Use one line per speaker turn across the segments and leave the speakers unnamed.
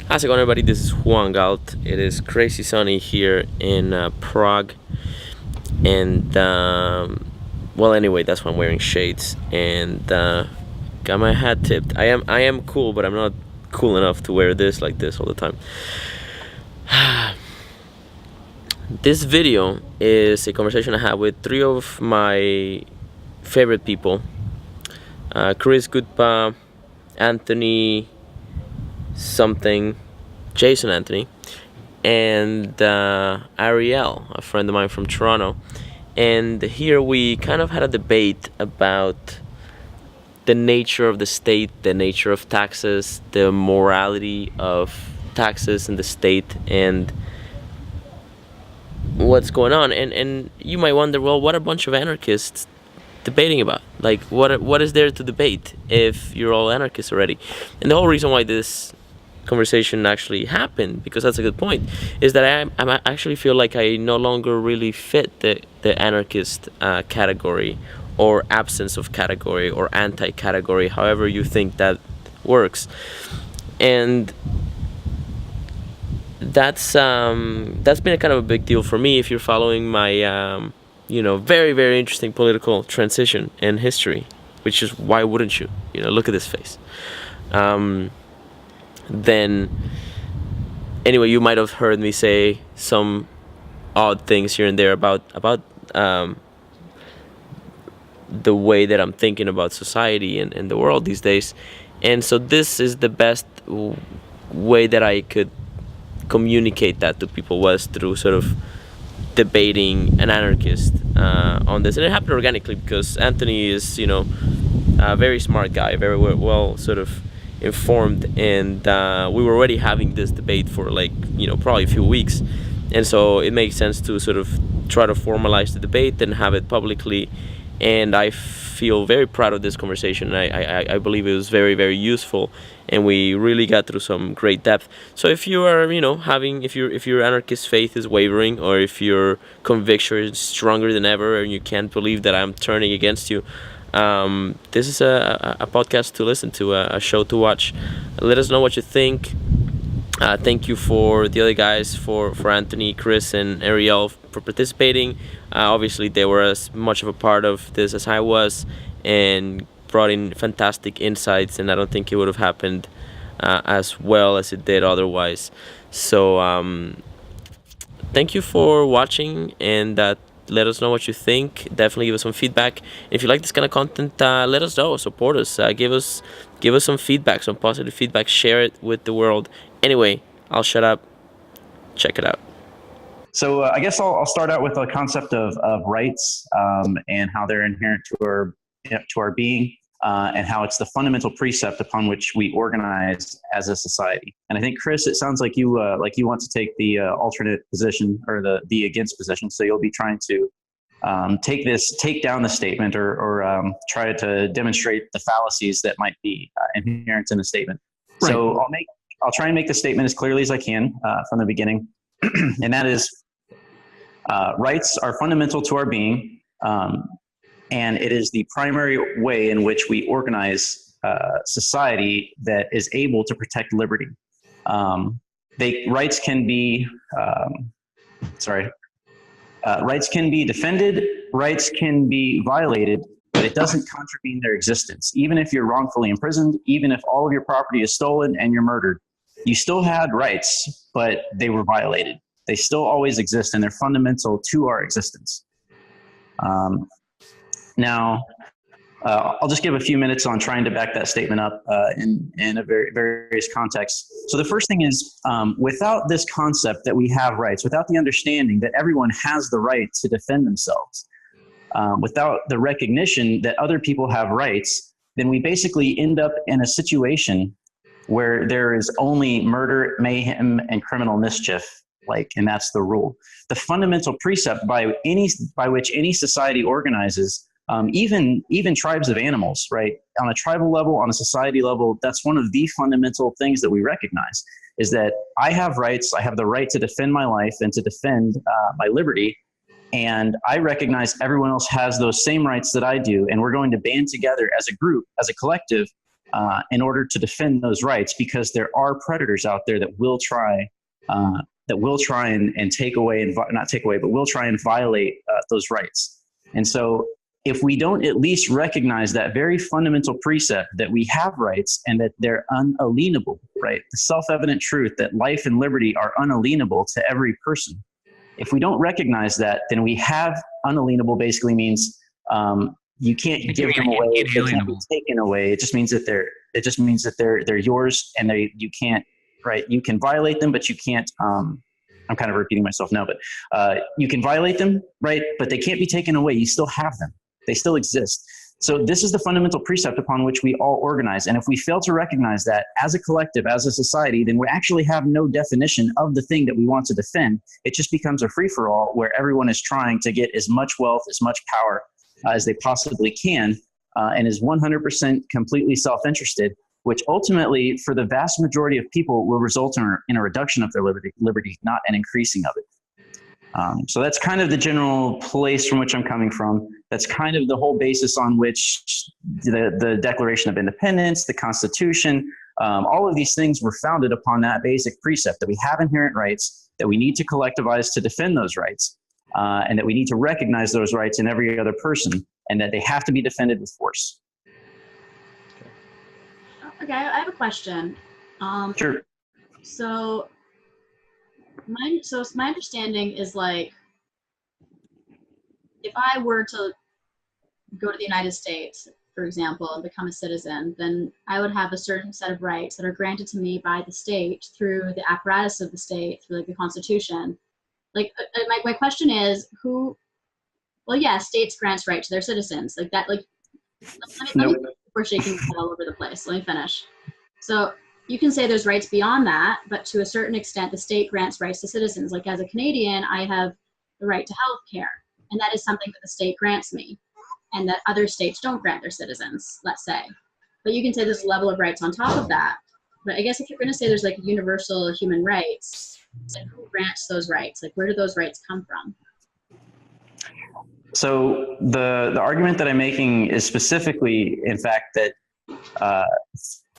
How's it going, everybody? This is Juan. It is crazy sunny here in Prague, and well, anyway, that's why I'm wearing shades and got my hat tipped. I am cool, but I'm not cool enough to wear this like this all the time. This video is a conversation I had with three of my favorite people: Chris Goodpa, Anthony something, Jason Anthony, and Arielle, a friend of mine from Toronto. And here we kind of had a debate about the nature of the state, the nature of taxes, the morality of taxes in the state, and what's going on. And you might wonder, well, what are a bunch of anarchists debating about? Like, what is there to debate if you're all anarchists already? And the whole reason why this conversation actually happened, because that's a good point, is that I actually feel like I no longer really fit the anarchist category, or absence of category, or anti-category, however you think that works. And that's been a kind of a big deal for me if you're following my very, very interesting political transition in history, which is, why wouldn't you? Look at this face. Then anyway, you might have heard me say some odd things here and there about the way that I'm thinking about society and the world these days. And so this is the best way that I could communicate that to people, was through sort of debating an anarchist on this. And it happened organically because Anthony is a very smart guy, very well sort of informed, and we were already having this debate for probably a few weeks, and so it makes sense to sort of try to formalize the debate and have it publicly. And I feel very proud of this conversation. I believe it was very, very useful, and we really got through some great depth. So if you are if your anarchist faith is wavering, or if your conviction is stronger than ever and you can't believe that I'm turning against you, this is a podcast to listen to, a show to watch. Let us know what you think. Thank you for the other guys, for Anthony, Chris, and Arielle for participating. Obviously, they were as much of a part of this as I was, and brought in fantastic insights, and I don't think it would have happened as well as it did otherwise. So thank you for watching, and let us know what you think. Definitely give us some feedback. If you like this kind of content, let us know. Support us. Give us some feedback, some positive feedback. Share it with the world. Anyway, I'll shut up. Check it out.
So I guess I'll start out with the concept of rights and how they're inherent to our being, and how it's the fundamental precept upon which we organize as a society. And I think, Chris, it sounds like you want to take the alternate position, or the against position. So you'll be trying to take down the statement, or try to demonstrate the fallacies that might be inherent in the statement. Right. So I'll try and make the statement as clearly as I can from the beginning, and that is, rights are fundamental to our being. And it is the primary way in which we organize society that is able to protect liberty. Rights can be defended, rights can be violated, but it doesn't contravene their existence. Even if you're wrongfully imprisoned, even if all of your property is stolen and you're murdered, you still had rights, but they were violated. They still always exist, and they're fundamental to our existence. Now, I'll just give a few minutes on trying to back that statement up in a various contexts. So the first thing is, without this concept that we have rights, without the understanding that everyone has the right to defend themselves, without the recognition that other people have rights, then we basically end up in a situation where there is only murder, mayhem, and criminal mischief, and that's the rule. The fundamental precept by which any society organizes, even tribes of animals, right? On a tribal level, on a society level, that's one of the fundamental things that we recognize, is that I have rights. I have the right to defend my life and to defend my liberty. And I recognize everyone else has those same rights that I do. And we're going to band together as a group, as a collective, in order to defend those rights, because there are predators out there that will try and take away, and not take away, but will try and violate those rights. And so if we don't at least recognize that very fundamental precept that we have rights and that they're unalienable, right? The self-evident truth that life and liberty are unalienable to every person. If we don't recognize that, then we have unalienable basically means you can't give them away. They can't be taken away. It just means that they're yours, and you can't, right? You can violate them, but you can't. I'm kind of repeating myself now, but you can violate them, right? But they can't be taken away. You still have them. They still exist. So this is the fundamental precept upon which we all organize. And if we fail to recognize that as a collective, as a society, then we actually have no definition of the thing that we want to defend. It just becomes a free-for-all where everyone is trying to get as much wealth, as much power as they possibly can, and is 100% completely self-interested, which ultimately, for the vast majority of people, will result in a reduction of their liberty, not an increasing of it. So that's kind of the general place from which I'm coming from. That's kind of the whole basis on which the Declaration of Independence, the Constitution, all of these things were founded upon that basic precept that we have inherent rights, that we need to collectivize to defend those rights, and that we need to recognize those rights in every other person, and that they have to be defended with force.
Okay, I have a question.
Sure.
So my understanding is, like, if I were to go to the United States, for example, and become a citizen, then I would have a certain set of rights that are granted to me by the state through the apparatus of the state, through, like, the Constitution. Like, my question is, states grants right to their citizens, like that. Like, let me we're shaking my head all over the place. Let me finish. So you can say there's rights beyond that, but to a certain extent, the state grants rights to citizens. Like, as a Canadian, I have the right to health care, and that is something that the state grants me, and that other states don't grant their citizens, let's say. But you can say there's a level of rights on top of that. But I guess if you're going to say there's, like, universal human rights, then who grants those rights? Like, where do those rights come from?
So the argument that I'm making is specifically, in fact, that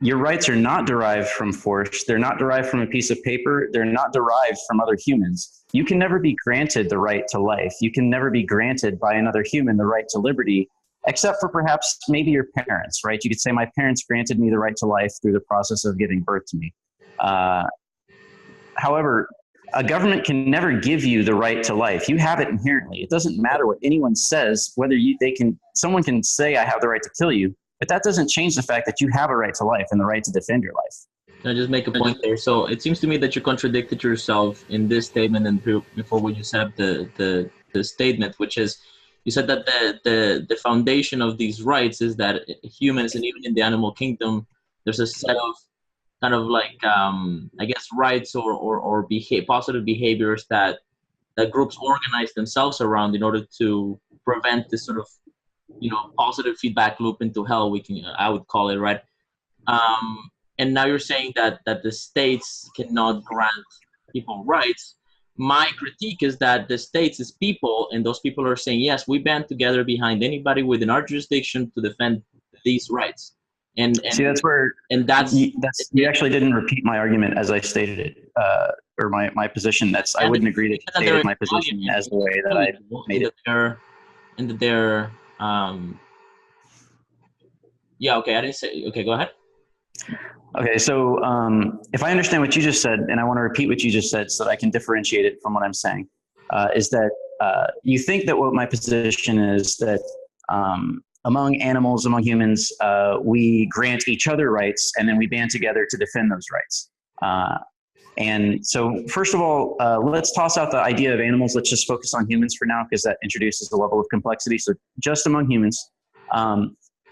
your rights are not derived from force. They're not derived from a piece of paper. They're not derived from other humans. You can never be granted the right to life. You can never be granted by another human the right to liberty, except for perhaps maybe your parents, right? You could say, my parents granted me the right to life through the process of giving birth to me. However, a government can never give you the right to life. You have it inherently. It doesn't matter what anyone says, whether someone can say, I have the right to kill you, but that doesn't change the fact that you have a right to life and the right to defend your life.
Can I just make a point there? So it seems to me that you contradicted yourself in this statement and before when you set up the statement, which is, you said that the foundation of these rights is that humans, and even in the animal kingdom, there's a set of kind of like, I guess, rights or positive behaviors that groups organize themselves around in order to prevent this sort of, positive feedback loop into hell, I would call it, right? And now you're saying that the states cannot grant people rights. My critique is that the states is people, and those people are saying, yes, we band together behind anybody within our jurisdiction to defend these rights. And
see, that's where,
and that's
you actually didn't repeat my argument as I stated it, or my position. I wouldn't agree that you stated my position as the way that I made it.
Okay, I didn't say, okay, go ahead.
Okay, so if I understand what you just said, and I want to repeat what you just said so that I can differentiate it from what I'm saying, is that you think that what my position is that among animals, among humans, we grant each other rights, and then we band together to defend those rights. And so first of all, let's toss out the idea of animals. Let's just focus on humans for now, because that introduces a level of complexity. So just among humans.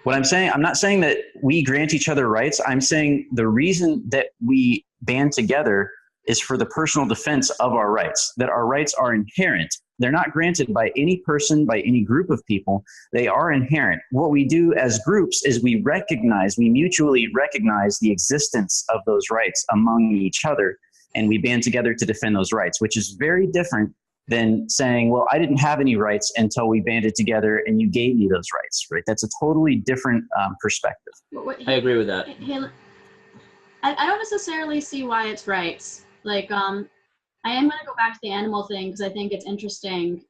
What I'm saying, I'm not saying that we grant each other rights. I'm saying the reason that we band together is for the personal defense of our rights, that our rights are inherent. They're not granted by any person, by any group of people. They are inherent. What we do as groups is we mutually recognize the existence of those rights among each other, and we band together to defend those rights, which is very different than saying, well, I didn't have any rights until we banded together and you gave me those rights, right? That's a totally different perspective.
I agree with that.
Hey, I don't necessarily see why it's rights. Like, I am going to go back to the animal thing because I think it's interesting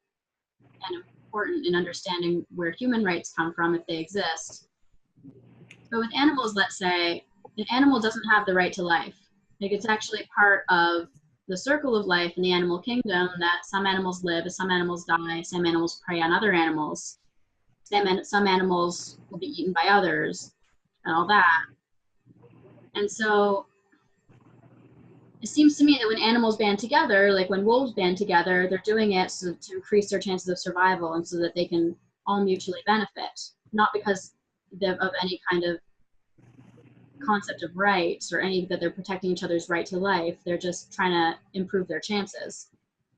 and important in understanding where human rights come from if they exist. But with animals, let's say, an animal doesn't have the right to life. Like, it's actually part of the circle of life in the animal kingdom that some animals live, some animals die, some animals prey on other animals, some animals will be eaten by others, and all that. And so it seems to me that when animals band together, like when wolves band together, they're doing it to increase their chances of survival and so that they can all mutually benefit, not because of any kind of concept of rights or any that they're protecting each other's right to life. They're just trying to improve their chances.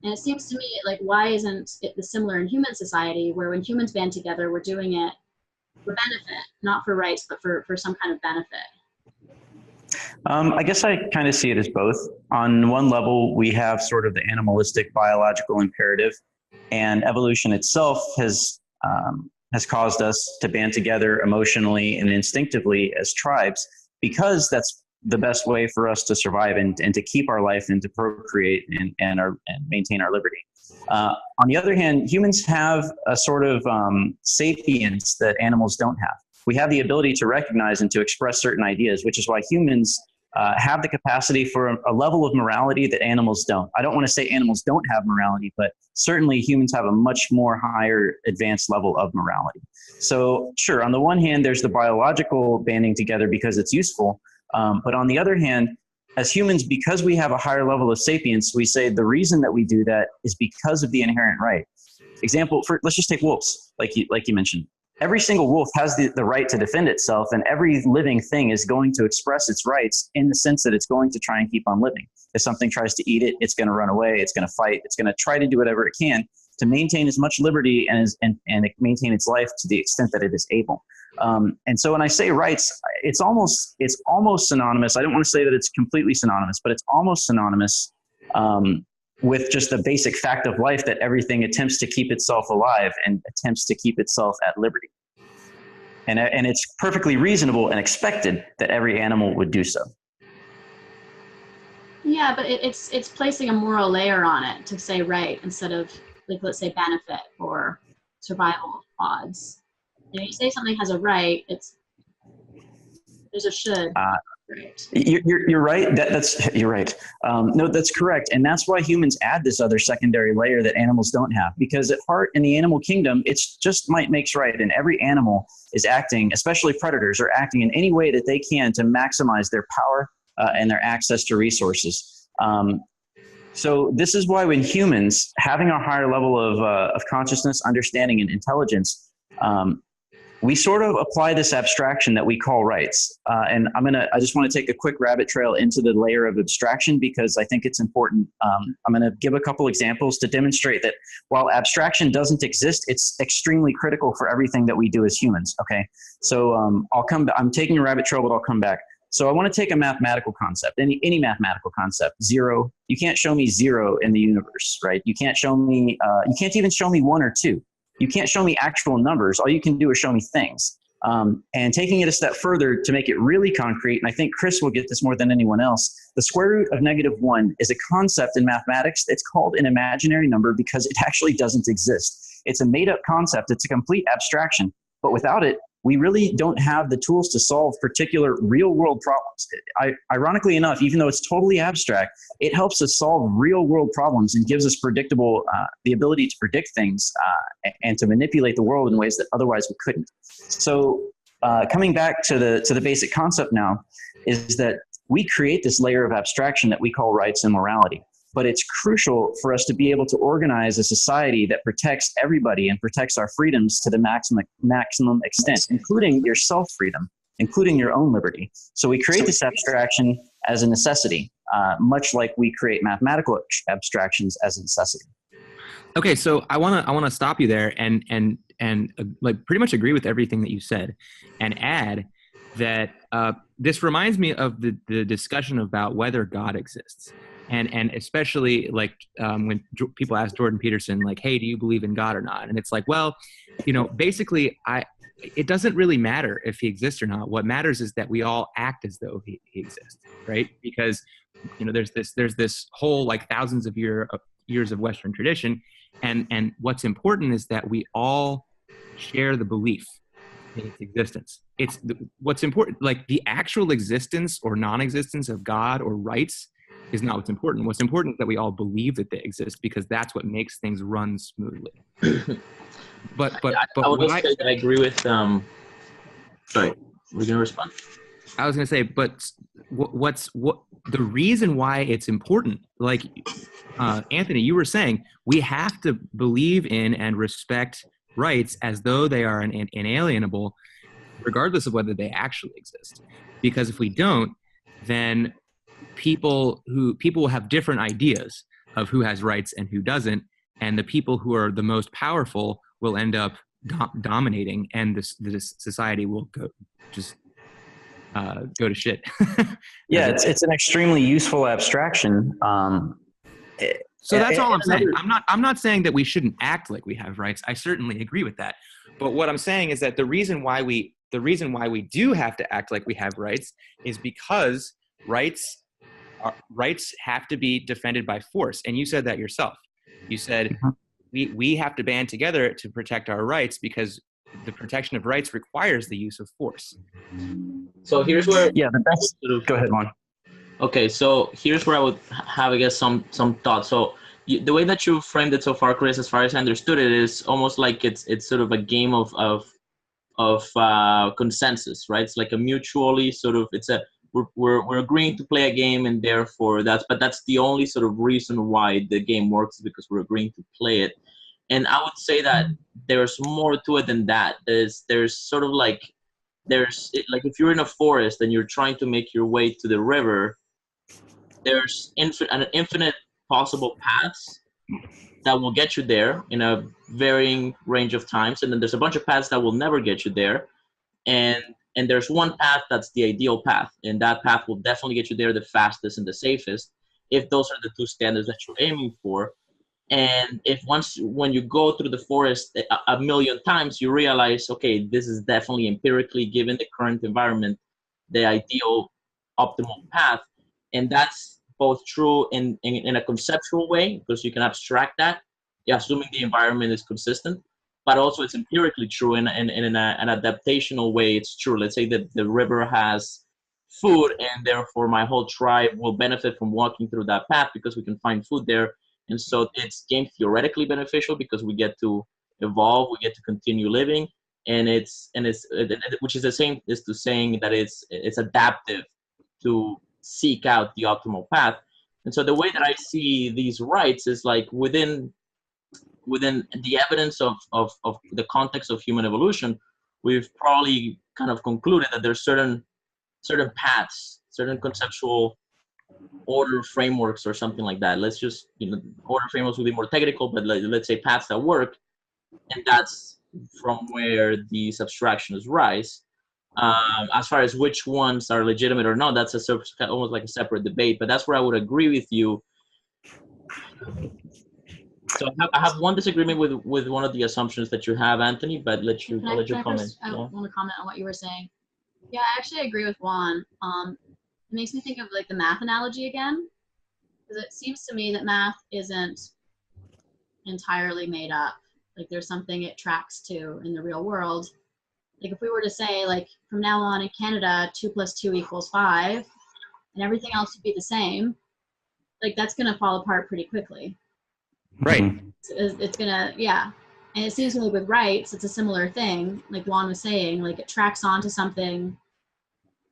And it seems to me like, why isn't it similar in human society, where when humans band together, we're doing it for benefit, not for rights, but for some kind of benefit?
I guess I kind of see it as both. On one level, we have sort of the animalistic biological imperative, and evolution itself has caused us to band together emotionally and instinctively as tribes, because that's the best way for us to survive and to keep our life and to procreate and maintain our liberty. On the other hand, humans have a sort of sapience that animals don't have. We have the ability to recognize and to express certain ideas, which is why humans have the capacity for a level of morality that animals don't. I don't want to say animals don't have morality, but certainly humans have a much more higher advanced level of morality. So sure, on the one hand, there's the biological banding together because it's useful. But on the other hand, as humans, because we have a higher level of sapience, we say the reason that we do that is because of the inherent right. Example, let's just take wolves, like you mentioned. Every single wolf has the right to defend itself, and every living thing is going to express its rights in the sense that it's going to try and keep on living. If something tries to eat it, it's going to run away, it's going to fight, it's going to try to do whatever it can to maintain as much liberty and maintain its life to the extent that it is able. And so when I say rights, it's almost synonymous. I don't want to say that it's completely synonymous, but it's almost synonymous with just the basic fact of life that everything attempts to keep itself alive and attempts to keep itself at liberty. And it's perfectly reasonable and expected that every animal would do so.
Yeah, but it's placing a moral layer on it to say right instead of, like, let's say benefit or survival odds. You say something has a right, there's a should. Right.
You're right. You're right. No, that's correct. And that's why humans add this other secondary layer that animals don't have, because at heart in the animal kingdom, it's just might makes right. And every animal is acting, especially predators, are acting in any way that they can to maximize their power and their access to resources. So this is why when humans, having a higher level of consciousness, understanding, and intelligence, we sort of apply this abstraction that we call rights. And I just want to take a quick rabbit trail into the layer of abstraction because I think it's important. I'm going to give a couple examples to demonstrate that while abstraction doesn't exist, it's extremely critical for everything that we do as humans. Okay. So I'm taking a rabbit trail, but I'll come back. So I want to take a mathematical concept, any mathematical concept, zero. You can't show me zero in the universe, right? You can't show me, you can't even show me 1 or 2. You can't show me actual numbers. All you can do is show me things. And taking it a step further to make it really concrete, and I think Chris will get this more than anyone else, the square root of -1 is a concept in mathematics. It's called an imaginary number because it actually doesn't exist. It's a made-up concept. It's a complete abstraction. But without it, we really don't have the tools to solve particular real-world problems. Ironically enough, even though it's totally abstract, it helps us solve real-world problems and gives us the ability to predict things and to manipulate the world in ways that otherwise we couldn't. So coming back to the basic concept now is that we create this layer of abstraction that we call rights and morality. But it's crucial for us to be able to organize a society that protects everybody and protects our freedoms to the maximum extent, including your self-freedom, including your own liberty. So we create this abstraction as a necessity, much like we create mathematical abstractions as a necessity.
Okay, so I wanna stop you there and like pretty much agree with everything that you said, and add that this reminds me of the discussion about whether God exists. and especially like when people ask Jordan Peterson, like, hey, do you believe in God or not? And it's like, well, basically it doesn't really matter if he exists or not. What matters is that we all act as though he exists, right? Because there's this whole like thousands of years of Western tradition, and what's important is that we all share the belief in its existence. What's important, like the actual existence or non-existence of God or rights is not what's important. What's important is that we all believe that they exist, because that's what makes things run smoothly. But
I would also say that I agree with sorry, we're gonna respond.
I was gonna say, but what the reason why it's important, like Anthony, you were saying, we have to believe in and respect rights as though they are inalienable, regardless of whether they actually exist. Because if we don't, then people will have different ideas of who has rights and who doesn't, and the people who are the most powerful will end up dominating, and this society will go to shit.
Yeah, it's an extremely useful abstraction.
So that's all I'm saying. I'm not saying that we shouldn't act like we have rights. I certainly agree with that. But what I'm saying is that the reason why we do have to act like we have rights is because rights have to be defended by force. And you said that yourself. You said we have to band together to protect our rights, because the protection of rights requires the use of force.
So here's where
go ahead, Juan.
Okay, so here's where I would have, I guess, some thoughts. So the way that you framed it so far, Chris, as far as I understood it, is almost like it's sort of a game of consensus, right? It's like a mutually sort of, we're agreeing to play a game, and therefore that's the only sort of reason why the game works, is because we're agreeing to play it. And I would say that there's more to it than that. There's sort of like, like if you're in a forest and you're trying to make your way to the river, there's an infinite possible paths that will get you there in a varying range of times, and then there's a bunch of paths that will never get you there, and there's one path that's the ideal path, and that path will definitely get you there the fastest and the safest, if those are the two standards that you're aiming for. And when you go through the forest a million times, you realize, okay, this is definitely empirically, given the current environment, the ideal optimal path. And that's both true in a conceptual way, because you can abstract that, assuming the environment is consistent, but also it's empirically true in an adaptational way. It's true. Let's say that the river has food, and therefore my whole tribe will benefit from walking through that path because we can find food there. And so it's game theoretically beneficial because we get to evolve, we get to continue living, and which is the same as to saying that it's adaptive to seek out the optimal path. And so the way that I see these rights is like within the evidence of the context of human evolution, we've probably kind of concluded that there's certain paths, certain conceptual order frameworks or something like that. Let's just, order frameworks will be more technical, but let's say paths that work, and that's from where these abstractions rise. As far as which ones are legitimate or not, that's almost like a separate debate, but that's where I would agree with you. So I have one disagreement with one of the assumptions that you have, Anthony, but I'll let you comment.
I want to comment on what you were saying. Yeah, I actually agree with Juan. It makes me think of like the math analogy again, because it seems to me that math isn't entirely made up. Like there's something it tracks to in the real world. Like if we were to say, like, from now on in Canada, 2 + 2 = 5, and everything else would be the same, like that's going to fall apart pretty quickly.
Right.
It's going to, yeah. And it seems to me with rights, it's a similar thing. Like Juan was saying, like it tracks onto something.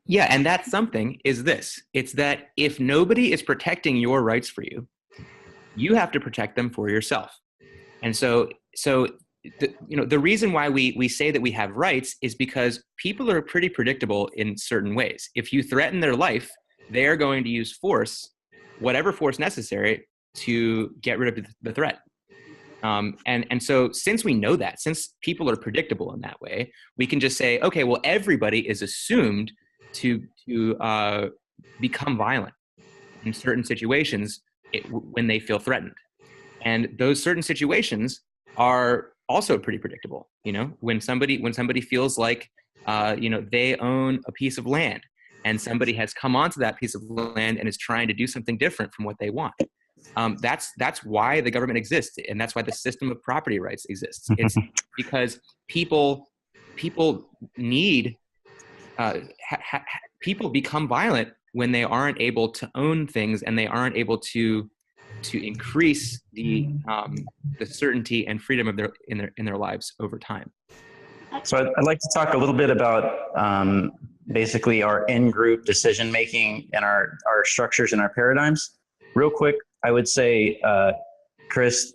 Yeah, and that something is this. It's that if nobody is protecting your rights for you, you have to protect them for yourself. And so the reason why we say that we have rights is because people are pretty predictable in certain ways. If you threaten their life, they are going to use force, whatever force necessary, to get rid of the threat. And so since we know that, since people are predictable in that way, we can just say, okay, well, everybody is assumed to become violent in certain situations when they feel threatened. And those certain situations are also pretty predictable. When somebody feels like, they own a piece of land, and somebody has come onto that piece of land and is trying to do something different from what they want. That's why the government exists, and that's why the system of property rights exists. It's because people need people become violent when they aren't able to own things, and they aren't able to increase the certainty and freedom of in their lives over time.
So I'd like to talk a little bit about basically our in-group decision-making and our structures and our paradigms. Real quick, I would say, Chris,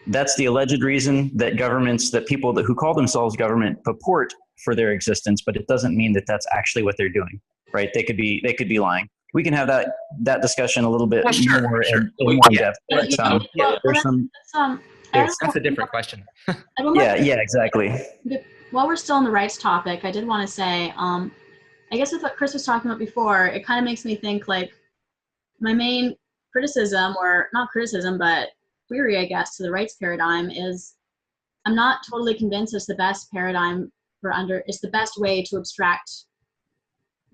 that's the alleged reason that governments, that people who call themselves government purport for their existence, but it doesn't mean that that's actually what they're doing, right? They could be lying. We can have that discussion a little bit more in more depth. But,
that's a different question.
Yeah, exactly.
While we're still on the rights topic, I did want to say, I guess with what Chris was talking about before, it kind of makes me think like my main criticism, or not criticism, but query, I guess, to the rights paradigm is I'm not totally convinced it's the best paradigm it's the best way to abstract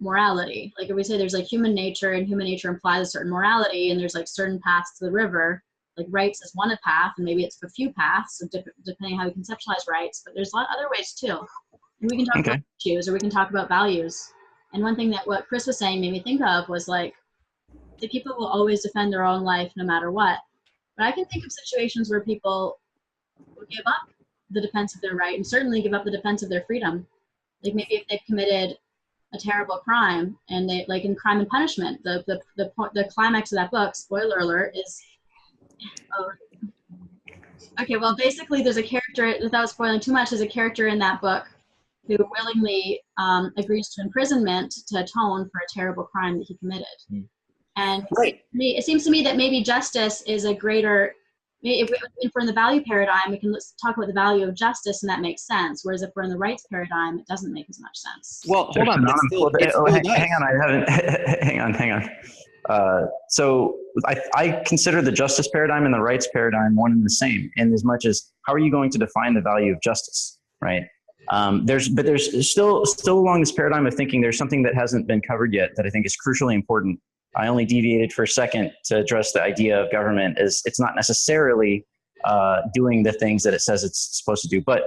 morality. Like if we say there's like human nature, and human nature implies a certain morality, and there's like certain paths to the river, like rights is one path, and maybe it's a few paths, so depending on how we conceptualize rights, but there's a lot of other ways too. And we can talk about issues, or we can talk about values. And one thing that what Chris was saying made me think of was like, the people will always defend their own life no matter what. But I can think of situations where people will give up the defense of their right, and certainly give up the defense of their freedom. Like maybe if they've committed a terrible crime, and they, like in Crime and Punishment, the climax of that book, spoiler alert, is okay, well basically there's a character, without spoiling too much, there's a character in that book who willingly agrees to imprisonment to atone for a terrible crime that he committed. And it seems to me that maybe justice is a greater, if we're in the value paradigm, we can talk about the value of justice, and that makes sense. Whereas if we're in the rights paradigm, it doesn't make as much sense.
Well, hold on.
Hang on. So I consider the justice paradigm and the rights paradigm one and the same, in as much as how are you going to define the value of justice, right? There's still along this paradigm of thinking, there's something that hasn't been covered yet that I think is crucially important. I only deviated for a second to address the idea of government as it's not necessarily doing the things that it says it's supposed to do. But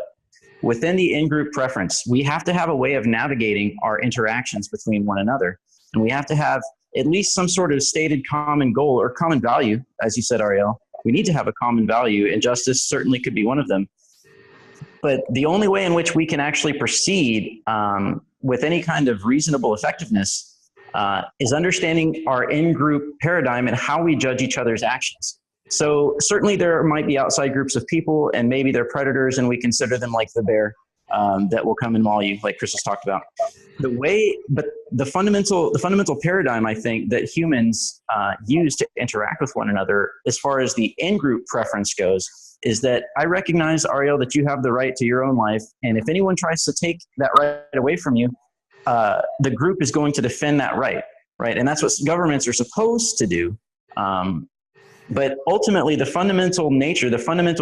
within the in-group preference, we have to have a way of navigating our interactions between one another. And we have to have at least some sort of stated common goal or common value. As you said, Arielle, we need to have a common value, and justice certainly could be one of them. But the only way in which we can actually proceed with any kind of reasonable effectiveness is understanding our in-group paradigm and how we judge each other's actions. So certainly there might be outside groups of people, and maybe they're predators, and we consider them like the bear that will come and maul you, like Chris has talked about. But the fundamental paradigm, I think, that humans use to interact with one another, as far as the in-group preference goes, is that I recognize, Arielle, that you have the right to your own life, and if anyone tries to take that right away from you, the group is going to defend that right? And that's what governments are supposed to do. But ultimately, the fundamental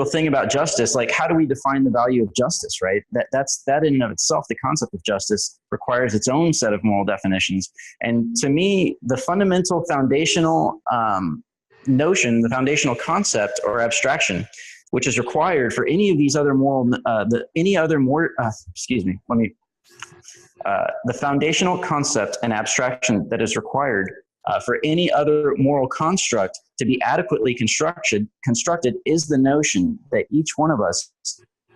thing about justice, like how do we define the value of justice, right? That in and of itself, the concept of justice requires its own set of moral definitions. And to me, the fundamental foundational notion, the foundational concept or abstraction, which is required for any of these other the foundational concept and abstraction that is required for any other moral construct to be adequately constructed is the notion that each one of us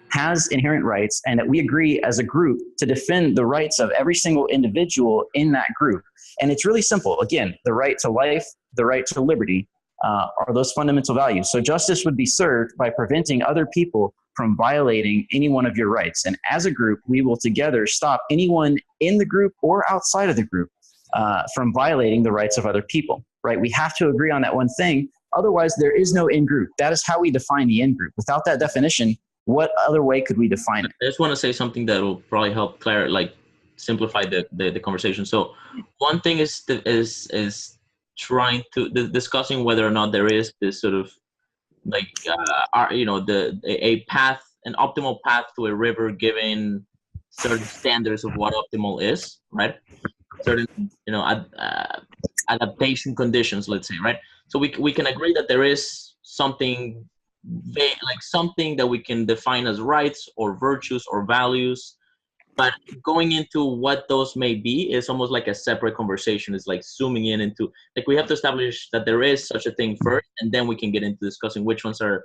has inherent rights, and that we agree as a group to defend the rights of every single individual in that group. And it's really simple. Again, the right to life, the right to liberty are those fundamental values. So justice would be served by preventing other people from violating any one of your rights. And as a group, we will together stop anyone in the group or outside of the group from violating the rights of other people, right? We have to agree on that one thing. Otherwise, there is no in-group. That is how we define the in-group. Without that definition, what other way could we define it?
I just want to say something that will probably help simplify the conversation. So one thing is trying to discussing whether or not there is this sort of like a path, an optimal path to a river, given certain standards of what optimal is, right? Certain adaptation conditions, let's say, right? So we can agree that there is something like something that we can define as rights or virtues or values, but going into what those may be is almost like a separate conversation. It's like zooming in into, like, we have to establish that there is such a thing first, and then we can get into discussing which ones are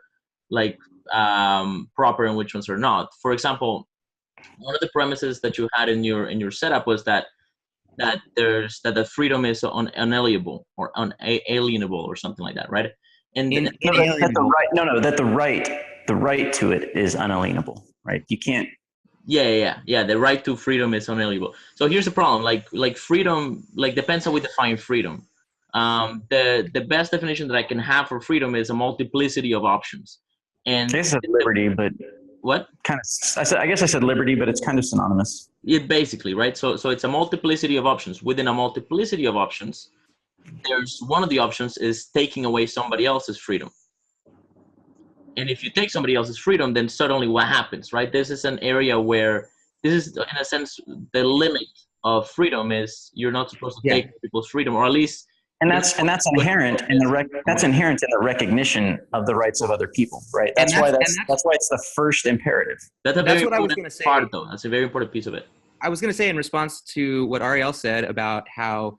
like proper and which ones are not. For example, one of the premises that you had in your setup was that the freedom is unalienable or unalienable or something like that, right? And
the right to it is unalienable, right? You can't.
Yeah. The right to freedom is unalienable. So here's the problem: like freedom, like, depends how we define freedom. The best definition that I can have for freedom is a multiplicity of options. And
I guess I said liberty, but
what?
I guess I said liberty, but it's kind of synonymous.
Yeah, basically, right? So it's a multiplicity of options. Within a multiplicity of options, there's one of the options is taking away somebody else's freedom. And if you take somebody else's freedom, then suddenly what happens, right? This is an area where this is, in a sense, the limit of freedom is you're not supposed to take people's freedom, or at least.
And that's inherent in the recognition of the rights of other people, right? That's why it's the first imperative.
That's what I was going to say. Part, though. That's a very important piece of it.
I was going to say, in response to what Arielle said about how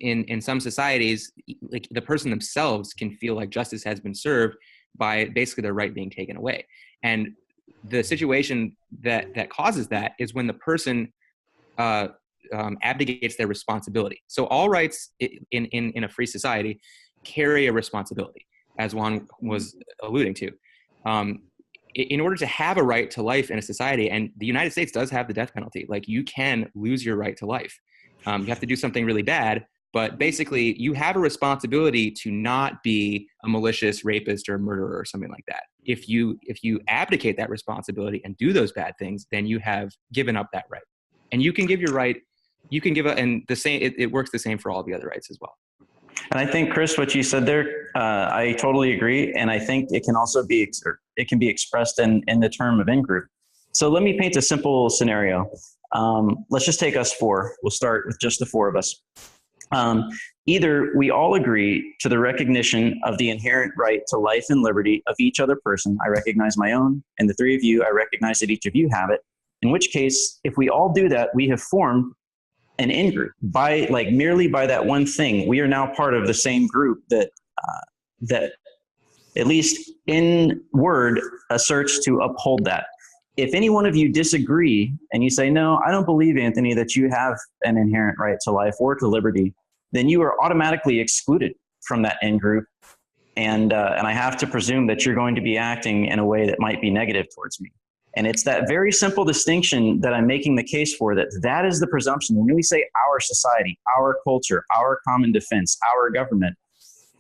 in some societies, like, the person themselves can feel like justice has been served by basically their right being taken away. And the situation that causes that is when the person abdicates their responsibility. So all rights in a free society carry a responsibility, as Juan was alluding to. In order to have a right to life in a society, and the United States does have the death penalty, like, you can lose your right to life. You have to do something really bad, but basically you have a responsibility to not be a malicious rapist or murderer or something like that. If you abdicate that responsibility and do those bad things, then you have given up that right. And you can give your right, and the same, it works the same for all the other rights as well.
And I think, Chris, what you said there, I totally agree. And I think it can also be expressed in the term of in-group. So let me paint a simple scenario. Let's just take us four. We'll start with just the four of us. Either we all agree to the recognition of the inherent right to life and liberty of each other person. I recognize my own, and the three of you, I recognize that each of you have it. In which case, if we all do that, we have formed an in-group merely by that one thing. We are now part of the same group that at least in word asserts to uphold that. If any one of you disagree and you say, no, I don't believe, Anthony, that you have an inherent right to life or to liberty, then you are automatically excluded from that in-group. And I have to presume that you're going to be acting in a way that might be negative towards me. And it's that very simple distinction that I'm making the case for, that is the presumption. When we say our society, our culture, our common defense, our government,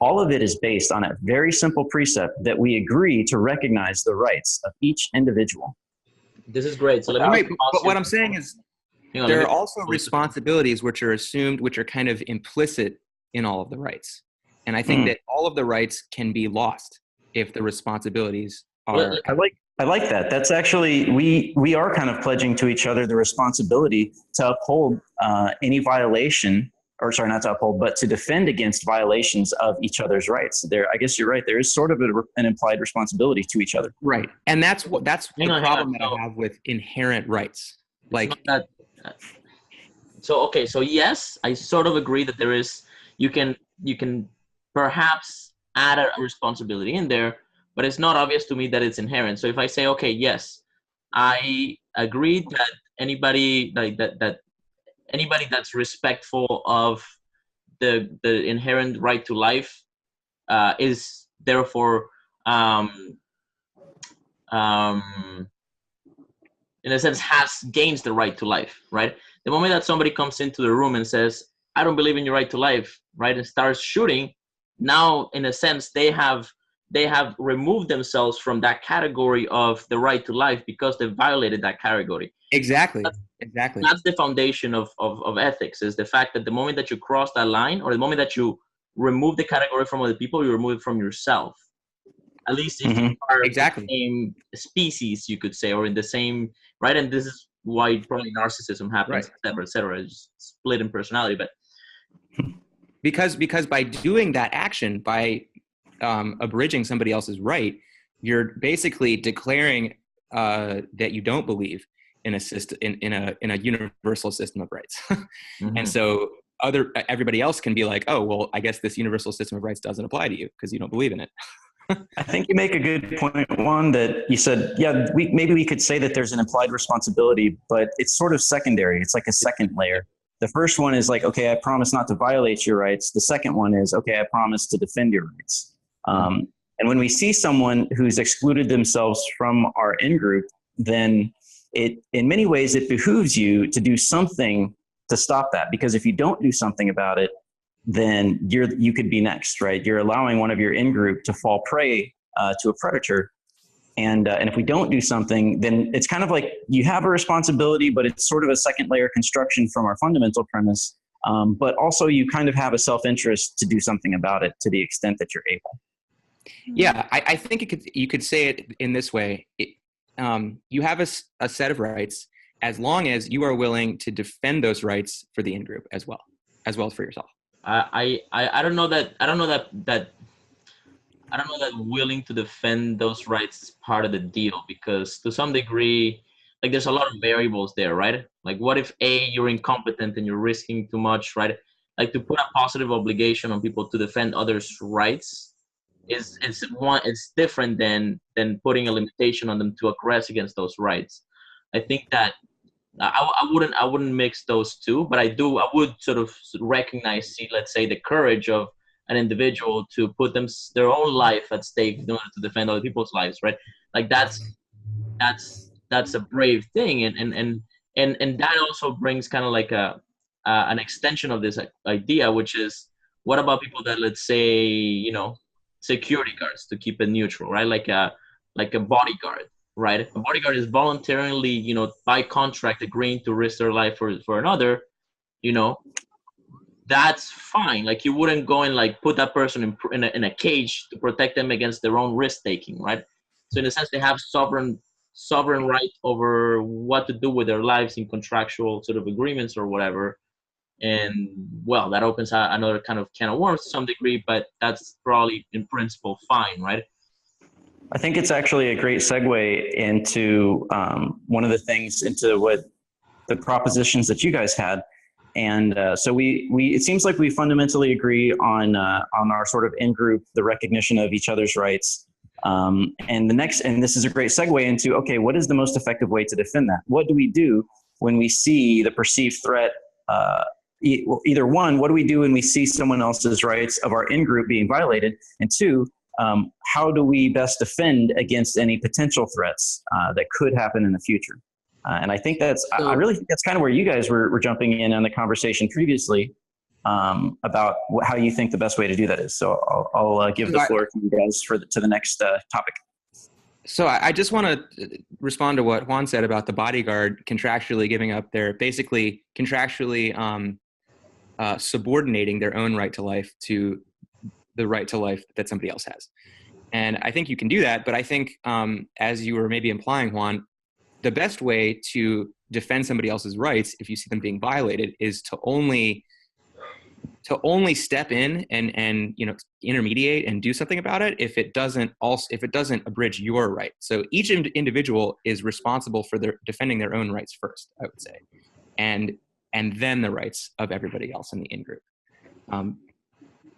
all of it is based on a very simple precept that we agree to recognize the rights of each individual.
This is great. So
but what I'm saying is there are also responsibilities which are assumed, which are kind of implicit in all of the rights. And I think that all of the rights can be lost if the responsibilities are...
I like that. That's actually, we are kind of pledging to each other the responsibility to uphold any violation, or sorry, not to uphold, but to defend against violations of each other's rights. I guess you're right. There is sort of an implied responsibility to each other.
Right. And that's the problem that I have with inherent rights. Like
that. So yes, I sort of agree that there is, you can perhaps add a responsibility in there, but it's not obvious to me that it's inherent. So if I say, okay, yes, I agree that anybody anybody that's respectful of the inherent right to life is therefore in a sense gains the right to life, right? The moment that somebody comes into the room and says, I don't believe in your right to life, right, and starts shooting, now in a sense they have removed themselves from that category of the right to life because they violated that category.
Exactly.
That's the foundation of ethics, is the fact that the moment that you cross that line, or the moment that you remove the category from other people, you remove it from yourself. At least if you
Mhm.
are
Exactly.
the same species, you could say, or in the same, right? And this is why probably narcissism happens,
Right.
et cetera, it's split in personality. But
Because by doing that action, by abridging somebody else's right, you're basically declaring that you don't believe in a system, in a universal system of rights. And so everybody else can be like, oh, well, I guess this universal system of rights doesn't apply to you because you don't believe in it.
I think you make a good point, Juan, that you said, yeah, maybe we could say that there's an implied responsibility, but it's sort of secondary. It's like a second layer. The first one is like, okay, I promise not to violate your rights. The second one is, okay, I promise to defend your rights. And when we see someone who's excluded themselves from our in-group, then in many ways, it behooves you to do something to stop that. Because if you don't do something about it, then you could be next, right? You're allowing one of your in-group to fall prey to a predator. And if we don't do something, then it's kind of like you have a responsibility, but it's sort of a second layer construction from our fundamental premise. But also you kind of have a self-interest to do something about it to the extent that you're able.
Yeah, I think you could say it in this way. You have a set of rights as long as you are willing to defend those rights for the in-group as well as for yourself.
I don't know that willing to defend those rights is part of the deal, because to some degree, like, there's a lot of variables there, right? Like, what if you're incompetent and you're risking too much, right? Like, to put a positive obligation on people to defend others' rights it's different than putting a limitation on them to aggress against those rights. I think that I wouldn't mix those two, but I would sort of recognize, let's say, the courage of an individual to put their own life at stake in order to defend other people's lives, right? Like, that's a brave thing, and that also brings kind of like an extension of this idea, which is, what about people that, let's say, security guards, to keep it neutral, right? Like a bodyguard. Right, a bodyguard is voluntarily, by contract, agreeing to risk their life for another. That's fine. Like, you wouldn't go and like put that person in a cage to protect them against their own risk taking, right? So in a sense, they have sovereign right over what to do with their lives in contractual sort of agreements or whatever. And well, that opens another kind of can of worms to some degree, but that's probably in principle fine, right?
I think it's actually a great segue into one of the things, into what the propositions that you guys had. And so we it seems like we fundamentally agree on our sort of in-group, the recognition of each other's rights. And this is a great segue into, okay, what is the most effective way to defend that? What do we do when we see the perceived threat? Either one, what do we do when we see someone else's rights of our in-group being violated? And two, how do we best defend against any potential threats that could happen in the future? And I think I really think that's kind of where you guys were jumping in on the conversation previously about how you think the best way to do that is. So I'll give the floor to you guys to the next topic.
So I just want to respond to what Juan said about the bodyguard contractually giving up basically contractually subordinating their own right to life to the right to life that somebody else has. And I think you can do that, but I think as you were maybe implying, Juan, the best way to defend somebody else's rights if you see them being violated is to only step in and intermediate and do something about it if it doesn't abridge your right. So each individual is responsible for defending their own rights first, I would say, and then the rights of everybody else in the in-group.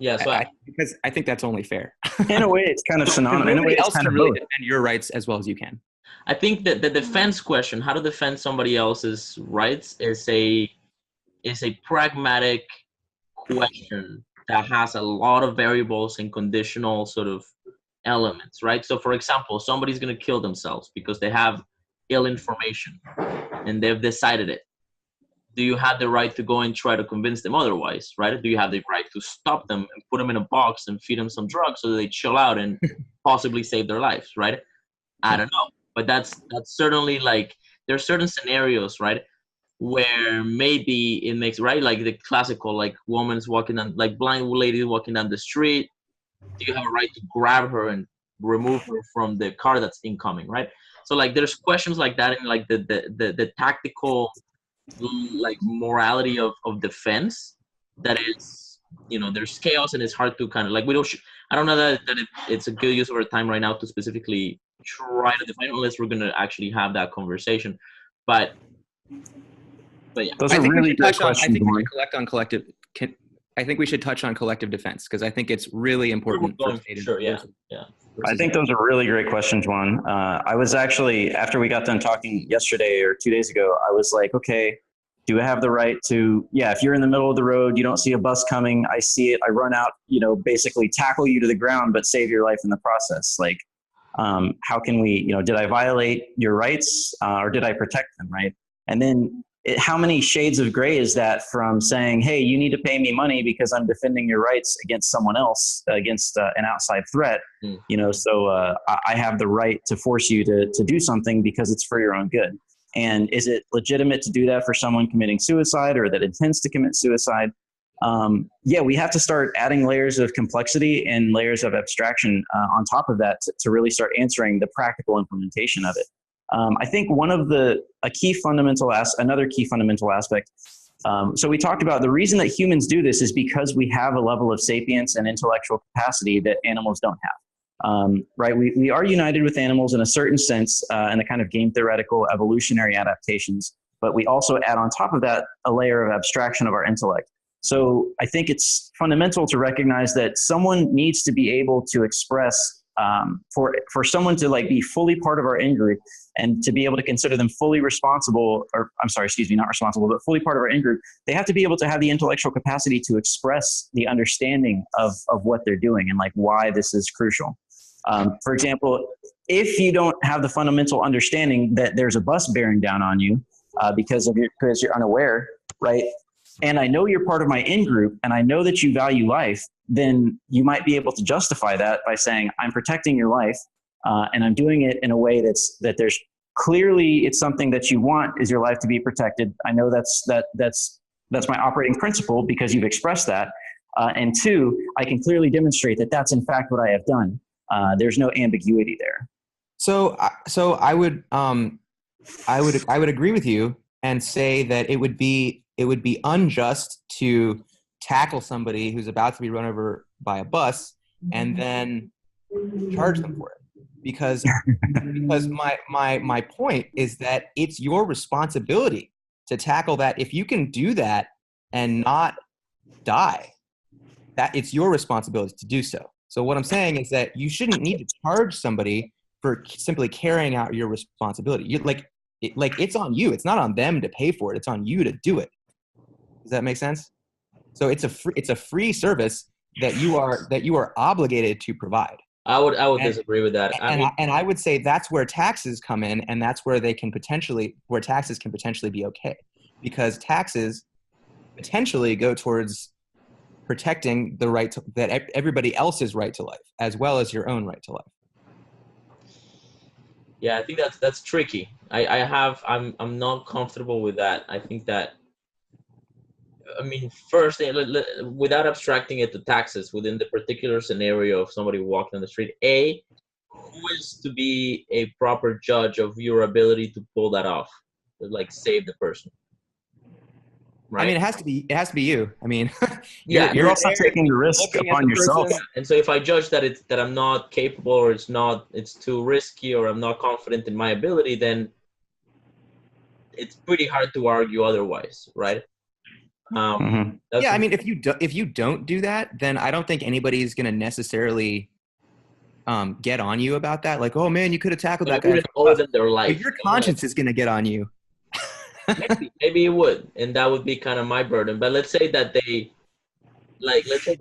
Yeah, so
because I think that's only fair.
In a way, it's kind of synonymous. In a way, it's kind of
really
both.
defend your rights as well as you can.
I think that the defense question, how to defend somebody else's rights, is a pragmatic question that has a lot of variables and conditional sort of elements, right? So, for example, somebody's going to kill themselves because they have ill information and they've decided it. Do you have the right to go and try to convince them otherwise, right? Do you have the right to stop them and put them in a box and feed them some drugs so that they chill out and possibly save their lives, right? I don't know. But that's certainly, like, there are certain scenarios, right, where maybe it makes, right, like the classical, like woman's walking on, like blind lady walking down the street, do you have a right to grab her and remove her from the car that's incoming, right? So like there's questions like that, and like the tactical like morality of defense that is, you know, there's chaos and it's hard to kind of like, we don't I don't know that it's a good use of our time right now to specifically try to define, unless we're going to actually have that conversation. But yeah,
Those are really great questions.
I think we should collect on collective. I think we should touch on collective defense, because I think it's really important.
Sure, yeah.
I think those are really great questions, Juan. I was actually, after we got done talking yesterday or 2 days ago, I was like, okay, do I have the right to, if you're in the middle of the road, you don't see a bus coming, I see it, I run out, basically tackle you to the ground, but save your life in the process. Like, how can we, did I violate your rights or did I protect them, right? And then how many shades of gray is that from saying, hey, you need to pay me money because I'm defending your rights against someone else, against an outside threat, so I have the right to force you to do something because it's for your own good. And is it legitimate to do that for someone committing suicide or that intends to commit suicide? We have to start adding layers of complexity and layers of abstraction on top of that to really start answering the practical implementation of it. I think another key fundamental aspect. So we talked about the reason that humans do this is because we have a level of sapience and intellectual capacity that animals don't have. Right? We are united with animals in a certain sense, in the kind of game theoretical evolutionary adaptations, but we also add on top of that a layer of abstraction of our intellect. So I think it's fundamental to recognize that someone needs to be able to express, for someone to like be fully part of our in-group and to be able to consider them fully responsible, or I'm sorry, excuse me, not responsible, but fully part of our in-group, they have to be able to have the intellectual capacity to express the understanding of what they're doing and like why this is crucial. For example, if you don't have the fundamental understanding that there's a bus bearing down on you because you're unaware, right? And I know you're part of my in-group and I know that you value life, then you might be able to justify that by saying, I'm protecting your life and I'm doing it in a way that there's clearly it's something that you want is your life to be protected. I know that's my operating principle because you've expressed that. And two, I can clearly demonstrate that that's in fact what I have done. There's no ambiguity there.
So I would agree with you and say that it would be unjust to tackle somebody who's about to be run over by a bus and then charge them for it, because my point is that it's your responsibility to tackle that. If you can do that and not die, that it's your responsibility to do so. So what I'm saying is that you shouldn't need to charge somebody for simply carrying out your responsibility. It's on you. It's not on them to pay for it. It's on you to do it. Does that make sense? So it's a free service that you are obligated to provide.
I would disagree with that.
And I would say that's where taxes come in, and that's where taxes can potentially be okay, because taxes potentially go towards protecting the right that everybody else's right to life as well as your own right to life.
Yeah, I think that's tricky. I'm not comfortable with that. I think that, first, without abstracting it to taxes, within the particular scenario of somebody walking on the street, who is to be a proper judge of your ability to pull that off, to like save the person? Right?
It has to be you.
You're also taking the risk upon yourself.
And so if I judge that I'm not capable, or it's too risky, or I'm not confident in my ability, then it's pretty hard to argue otherwise, right?
If you don't do that, then I don't think anybody's going to necessarily get on you about that. Like, oh man, you could have tackled that guy.
Owe them their life.
If your conscience is going to get on you.
maybe it would, and that would be kind of my burden. But let's say that let's say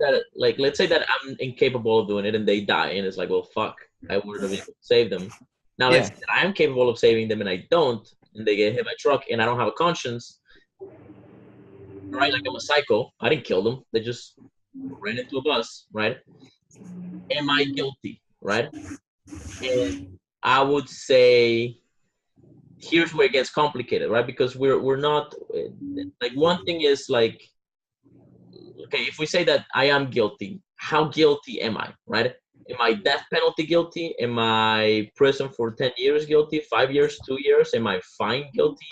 that I'm incapable of doing it and they die, and it's like, well, fuck, I wouldn't have been able to save them. Now, let's say that I am capable of saving them and I don't, and they get hit by a truck and I don't have a conscience, right? Like, I'm a psycho. I didn't kill them. They just ran into a bus, right? Am I guilty, right? And I would say, here's where it gets complicated, right? Because we're not like, one thing is like, okay, if we say that I am guilty, how guilty am I, right? Am I death penalty guilty? Am I prison for 10 years guilty? 5 years, 2 years? Am I fine guilty?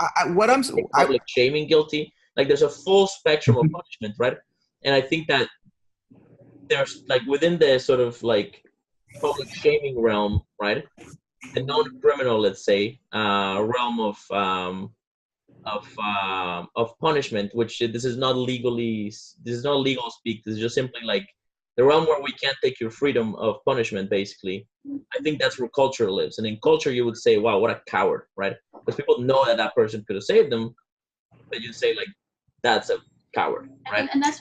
Public shaming guilty? Like, there's a full spectrum of punishment, right? And I think that there's like, within the sort of like public shaming realm, right? The non-criminal, let's say, realm of punishment, which this is not legal speak. This is just simply like the realm where we can't take your freedom of punishment, basically. I think that's where culture lives. And in culture, you would say, wow, what a coward, right? Because people know that that person could have saved them, but you say, like, that's a coward, right?
And that's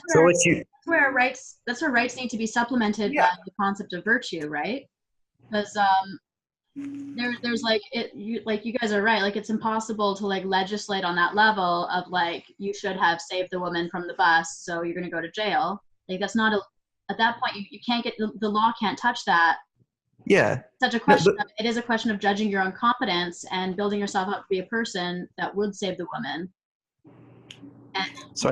where rights need to be supplemented by the concept of virtue, right? Because there's like you guys are right, like it's impossible to like legislate on that level of like, you should have saved the woman from the bus, so you're going to go to jail. Like, that's not at that point you can't get the law can't touch that. Such a question it is a question of judging your own competence and building yourself up to be a person that would save the woman.
So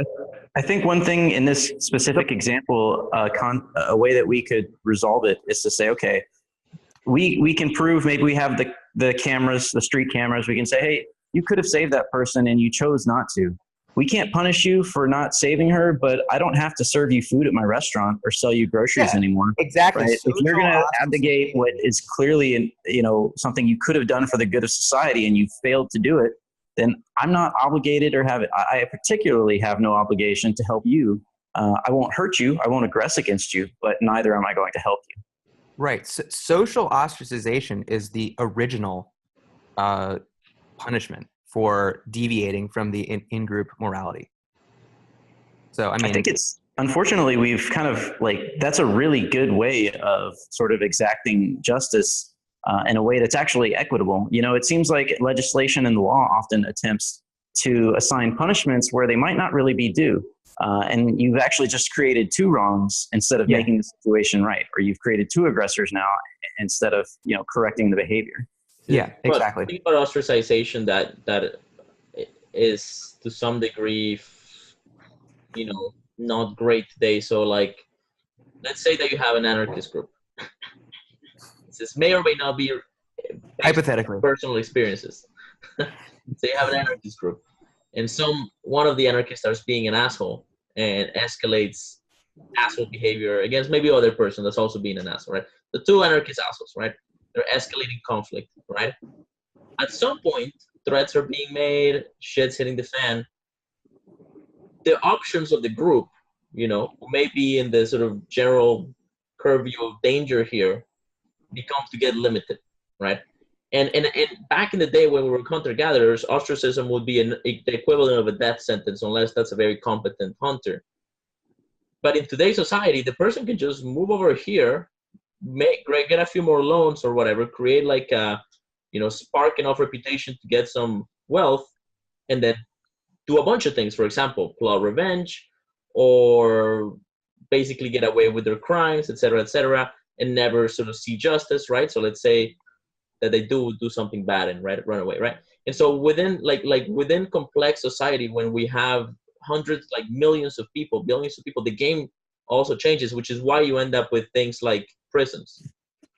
I think one thing in this specific example, a way that we could resolve it is to say, okay, we can prove, maybe we have the cameras, the street cameras. We can say, hey, you could have saved that person and you chose not to. We can't punish you for not saving her, but I don't have to serve you food at my restaurant or sell you groceries anymore.
Exactly.
Right? If you're going to abdicate what is clearly, something you could have done for the good of society and you failed to do it, then I'm not obligated I particularly have no obligation to help you. I won't hurt you. I won't aggress against you, but neither am I going to help you.
Right. So social ostracization is the original punishment for deviating from the in-group morality. So, I mean,
I think unfortunately, we've kind of that's a really good way of sort of exacting justice in a way that's actually equitable. It seems like legislation and the law often attempts to assign punishments where they might not really be due. And you've actually just created two wrongs instead of making the situation right, or you've created two aggressors now instead of correcting the behavior.
Yeah, exactly.
Think about ostracization that is to some degree, not great today. So, like, let's say that you have an anarchist group. This may or may not be
hypothetically
personal experiences. So you have an anarchist group, and one of the anarchists starts being an asshole and escalates asshole behavior against maybe other person that's also being an asshole, right? The two anarchist assholes, right? They're escalating conflict, right? At some point, threats are being made, shit's hitting the fan. The options of the group, who may be in the sort of general purview of danger here, become to get limited, right? And back in the day when we were hunter-gatherers, ostracism would be the equivalent of a death sentence unless that's a very competent hunter. But in today's society, the person can just move over here, get a few more loans or whatever, create like a, spark enough reputation to get some wealth, and then do a bunch of things. For example, plot revenge, or basically get away with their crimes, etc., and never sort of see justice, right? So let's say that they do something bad and run away, right? And so within within complex society, when we have hundreds, like millions of people, billions of people, the game also changes, which is why you end up with things like prisons.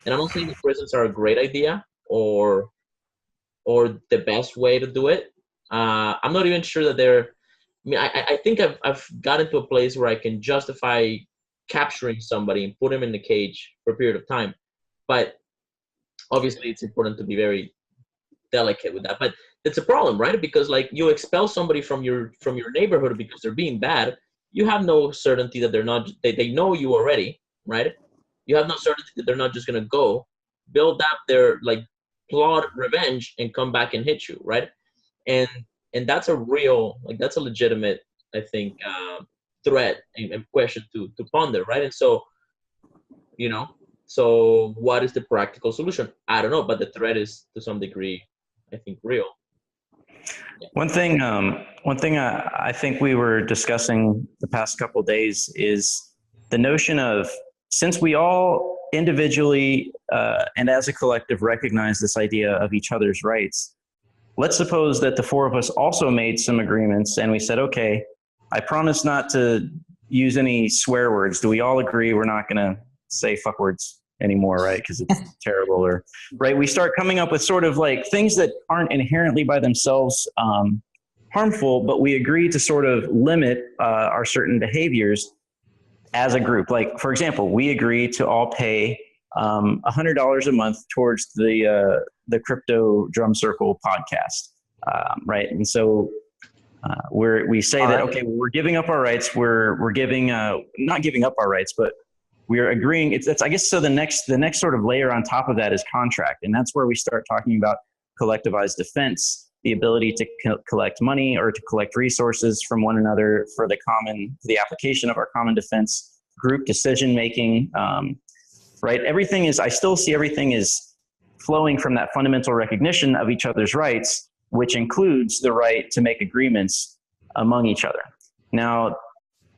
And I'm not saying that prisons are a great idea or the best way to do it. I'm not even sure that I think I've gotten to a place where I can justify capturing somebody and put him in the cage for a period of time. But obviously it's important to be very delicate with that. But it's a problem, right? Because like, you expel somebody from your neighborhood because they're being bad. You have no certainty that they know you already, right? You have no certainty that they're not just going to go build up their plot revenge and come back and hit you, right? And that's a real, that's a legitimate, I think, threat and question to ponder, right? And so, so what is the practical solution? I don't know, but the threat is to some degree, I think, real. Yeah.
One thing I think we were discussing the past couple of days is the notion of, since we all individually and as a collective recognize this idea of each other's rights, let's suppose that the four of us also made some agreements and we said, okay, I promise not to use any swear words. Do we all agree we're not going to say fuck words anymore, right? Because it's terrible, or right? We start coming up with sort of like things that aren't inherently by themselves harmful, but we agree to sort of limit our certain behaviors as a group. Like, for example, we agree to all pay $100 a month towards the Crypto Drum Circle podcast, right? And so we say that, okay, well, we're giving up our rights. We're giving not giving up our rights, but we're agreeing. That's I guess so. The next sort of layer on top of that is contract, and that's where we start talking about collectivized defense, the ability to collect money or to collect resources from one another for the application of our common defense, group decision making, right? I still see everything is flowing from that fundamental recognition of each other's rights, which includes the right to make agreements among each other. Now,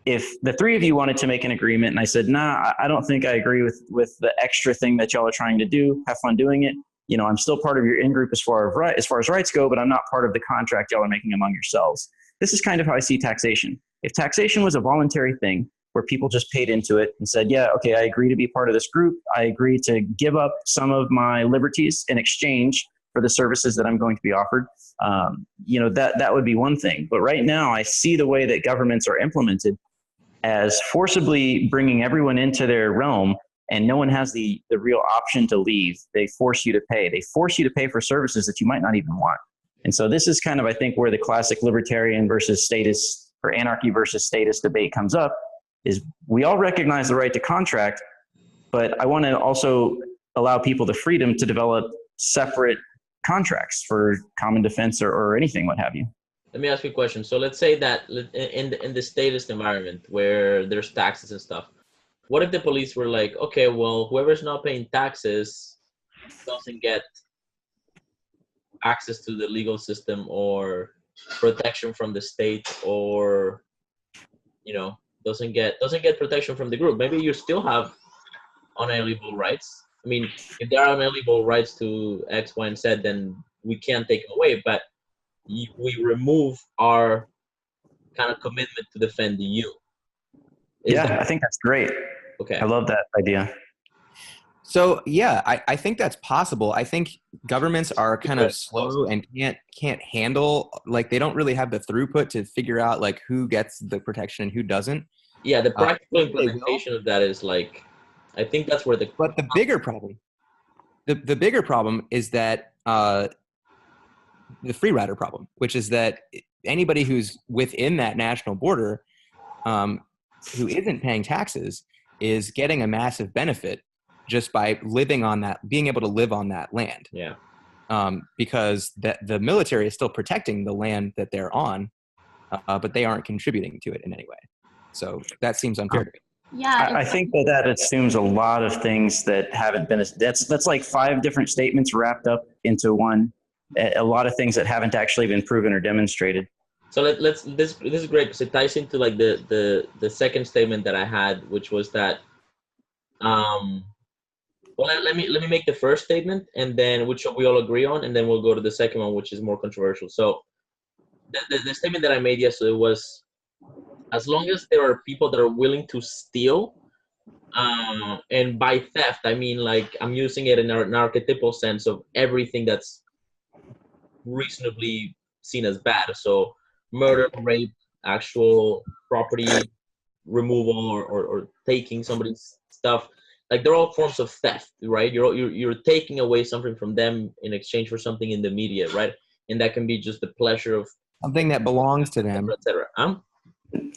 if the three of you wanted to make an agreement and I said, nah, I don't think I agree with the extra thing that y'all are trying to do, have fun doing it. I'm still part of your in-group as far as rights go, but I'm not part of the contract y'all are making among yourselves. This is kind of how I see taxation. If taxation was a voluntary thing where people just paid into it and said, yeah, okay, I agree to be part of this group. I agree to give up some of my liberties in exchange for the services that I'm going to be offered. That would be one thing. But right now I see the way that governments are implemented as forcibly bringing everyone into their realm, and no one has the real option to leave. They force you to pay. They force you to pay for services that you might not even want. And so this is kind of, I think, where the classic libertarian versus statist or anarchy versus statist debate comes up, is we all recognize the right to contract, but I want to also allow people the freedom to develop separate contracts for common defense or anything, what have you.
Let me ask you a question. So let's say that in the statist environment where there's taxes and stuff, what if the police were like, okay, well, whoever's not paying taxes doesn't get access to the legal system or protection from the state, or doesn't get protection from the group? Maybe you still have unalienable rights. I mean, if there are unalienable rights to X, Y, and Z, then we can't take them away, but we remove our kind of commitment to defend you.
I think that's great.
Okay.
I love that idea.
So yeah, I think that's possible. I think governments are kind of slow and can't handle, like, they don't really have the throughput to figure out like who gets the protection and who doesn't.
Yeah, the practical implementation of that is like, I think that's where
But the bigger problem, the bigger problem is that the free rider problem, which is that anybody who's within that national border, who isn't paying taxes, is getting a massive benefit just by being able to live on that land.
Yeah.
Because the military is still protecting the land that they're on, but they aren't contributing to it in any way. So that seems unfair to me.
Yeah,
I think that assumes a lot of things that haven't been. That's like 5 different statements wrapped up into one. A lot of things that haven't actually been proven or demonstrated.
So this is great because it ties into like the second statement that I had, which was that let me make the first statement, and then which we all agree on, and then we'll go to the second one, which is more controversial. So the statement that I made yesterday was, as long as there are people that are willing to steal, and by theft I mean, like, I'm using it in an archetypal sense of everything that's reasonably seen as bad. So murder, rape, actual property removal, or taking somebody's stuff, like, they're all forms of theft, right? You're taking away something from them in exchange for something in the media, right? And that can be just the pleasure of
something that belongs to them,
etc.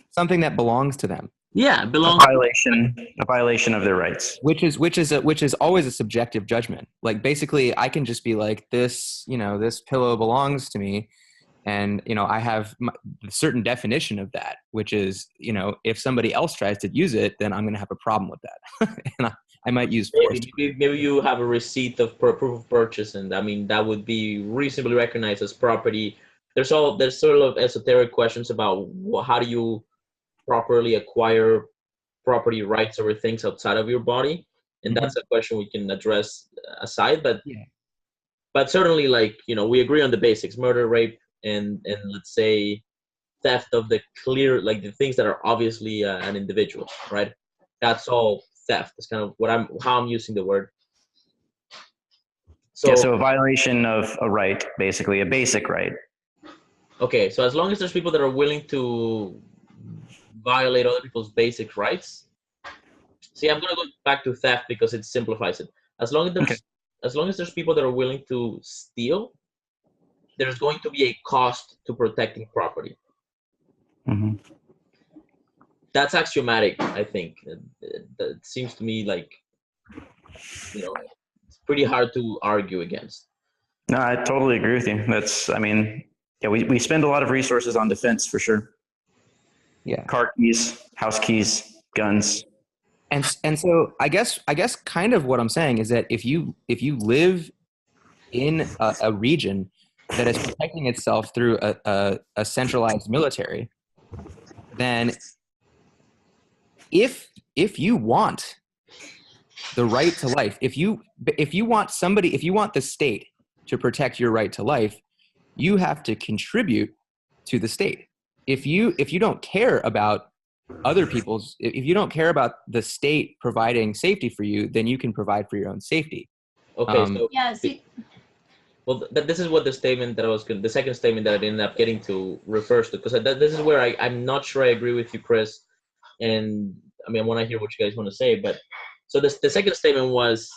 Something that belongs to them.
Yeah, belongs.
A violation of their rights.
Which is always a subjective judgment. Like, basically, I can just be like, this pillow belongs to me, and I have a certain definition of that, which is, if somebody else tries to use it, then I'm going to have a problem with that, and I might use force.
Maybe you have a receipt of proof of purchase, and I mean that would be reasonably recognized as property. There's sort of esoteric questions about how do you properly acquire property rights over things outside of your body, and that's a question we can address aside. But but certainly, like, we agree on the basics: murder, rape, and let's say theft of the clear, like the things that are obviously an individual, right? That's all theft. That's kind of how I'm using the word.
Yeah,
So,
so a violation of a right, basically a basic right.
okay, so as long as there's people that are willing to violate other people's basic rights. See, I'm gonna go back to theft because it simplifies it. As long as there's people that are willing to steal, there's going to be a cost to protecting property.
Mm-hmm.
That's axiomatic, I think. That seems to me like, it's pretty hard to argue against.
No, I totally agree with you. Yeah, we spend a lot of resources on defense for sure.
Yeah.
Car keys, house keys, guns.
And so I guess kind of what I'm saying is that if you live in a region that is protecting itself through a centralized military, then if you want the right to life, if you want the state to protect your right to life, you have to contribute to the state. If you don't care about if you don't care about the state providing safety for you, then you can provide for your own safety.
Okay, so
Yeah, see,
well, this is what the statement that the second statement that I ended up getting to refers to, because this is where I'm not sure I agree with you, Chris, and I mean I want to hear what you guys want to say. But so the second statement was,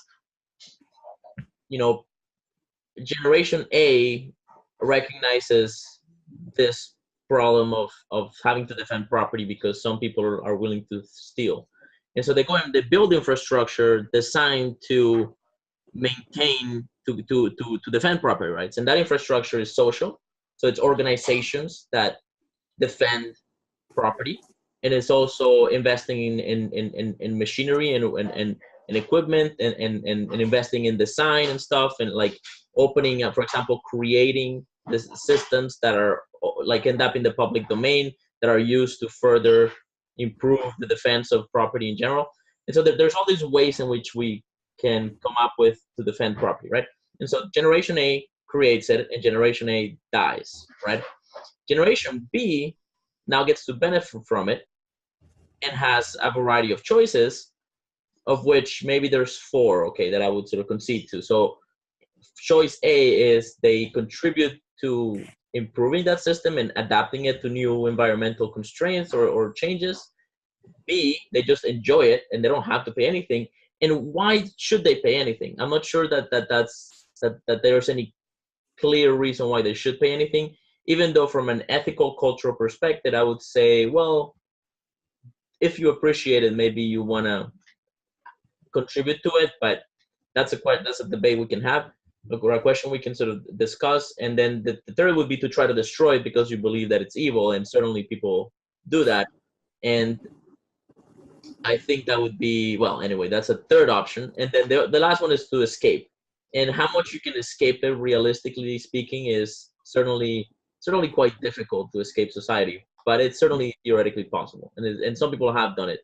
Generation A recognizes this problem of having to defend property because some people are willing to steal, and so they go and they build infrastructure designed to maintain to defend property rights, and that infrastructure is social. So it's organizations that defend property, and it's also investing in machinery and equipment and investing in design and stuff, and like opening up, for example, creating the systems that are like end up in the public domain that are used to further improve the defense of property in general. And so there's all these ways in which we can come up with to defend property, right? And so Generation A creates it, and Generation A dies, right? Generation B now gets to benefit from it and has a variety of choices, of which maybe there's four, okay, that I would sort of concede to. So choice A is they contribute to improving that system and adapting it to new environmental constraints or changes. B, they just enjoy it and they don't have to pay anything. And why should they pay anything? I'm not sure that there's any clear reason why they should pay anything, even though from an ethical, cultural perspective, I would say, well, if you appreciate it, maybe you want to contribute to it, but that's a debate we can have, or a question we can sort of discuss. And then the third would be to try to destroy it because you believe that it's evil, and certainly people do that. And I think that would be, well, anyway, that's a third option. And then the last one is to escape. And how much you can escape it, realistically speaking, is certainly quite difficult to escape society, but it's certainly theoretically possible. And some people have done it.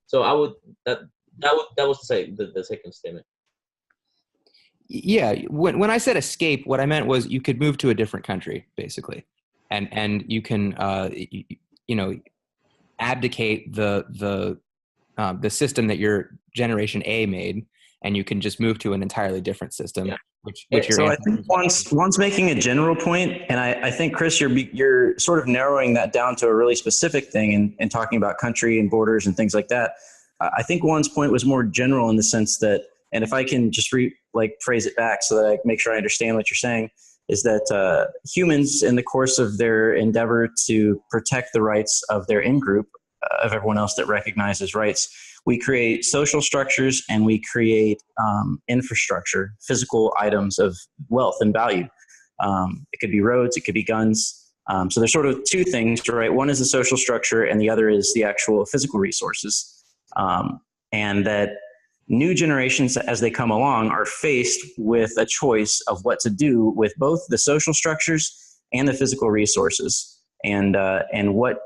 So I would, that was to say the second statement.
Yeah, when I said escape, what I meant was you could move to a different country, basically, and you can abdicate the system that your Generation A made, and you can just move to an entirely different system.
Yeah.
Which
So I think one's making a general point, and I think, Chris, you're sort of narrowing that down to a really specific thing and talking about country and borders and things like that. I think one's point was more general in the sense that, and if I can just phrase it back so that I make sure I understand what you're saying, is that humans, in the course of their endeavor to protect the rights of their in-group, of everyone else that recognizes rights, we create social structures and we create infrastructure, physical items of wealth and value. It could be roads, it could be guns. So there's sort of two things, right? One is the social structure and the other is the actual physical resources. And that new generations, as they come along, are faced with a choice of what to do with both the social structures and the physical resources. And what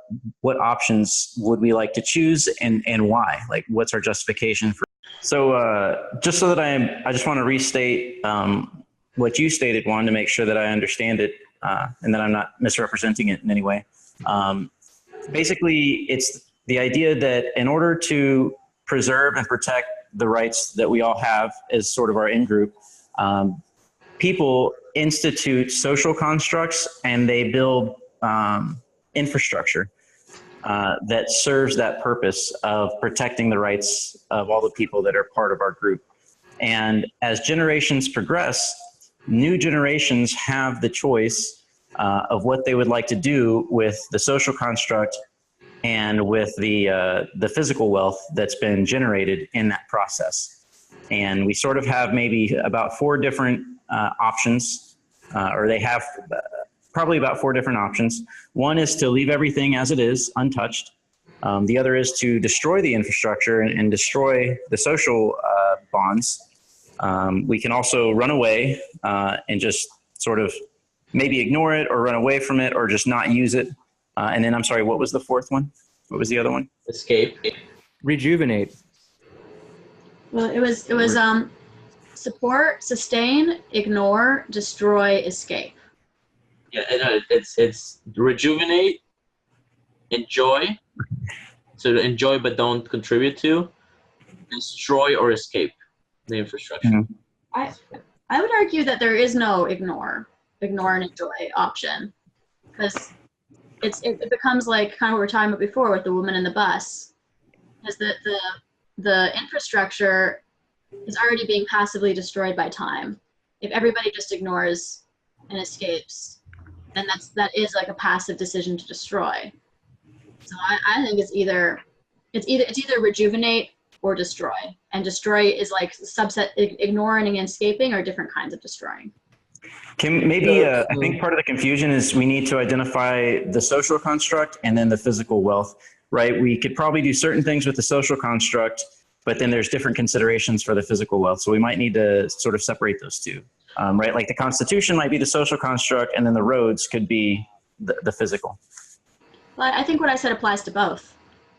options would we like to choose and why? Like, what's our justification for? So just so that I just want to restate what you stated, Juan, to make sure that I understand it and that I'm not misrepresenting it in any way. Basically, it's the idea that in order to preserve and protect the rights that we all have as sort of our in-group, people institute social constructs and they build infrastructure that serves that purpose of protecting the rights of all the people that are part of our group. And as generations progress, new generations have the choice of what they would like to do with the social construct and with the physical wealth that's been generated in that process. And we sort of have maybe about 4 different options, or they have probably about 4 different options. One is to leave everything as it is, untouched. The other is to destroy the infrastructure and destroy the social bonds. We can also run away and just sort of maybe ignore it or run away from it or just not use it. And then I'm sorry, what was the 4th one? What was the other one?
Escape.
Rejuvenate.
Well, it was support, sustain, ignore, destroy, escape.
Yeah, it's rejuvenate, enjoy. So to enjoy but don't contribute to, destroy or escape the infrastructure.
Mm-hmm.
I would argue that there is no ignore and enjoy option, because it becomes like kind of what we were talking about before with the woman in the bus, is that the infrastructure is already being passively destroyed by time. If everybody just ignores and escapes, then that is like a passive decision to destroy. So I think it's either rejuvenate or destroy, and destroy is like subset. Ignoring and escaping are different kinds of destroying.
I think part of the confusion is we need to identify the social construct and then the physical wealth, right? We could probably do certain things with the social construct, but then there's different considerations for the physical wealth. So we might need to sort of separate those two, right? Like the Constitution might be the social construct, and then the roads could be the physical.
Well, I think what I said applies to both.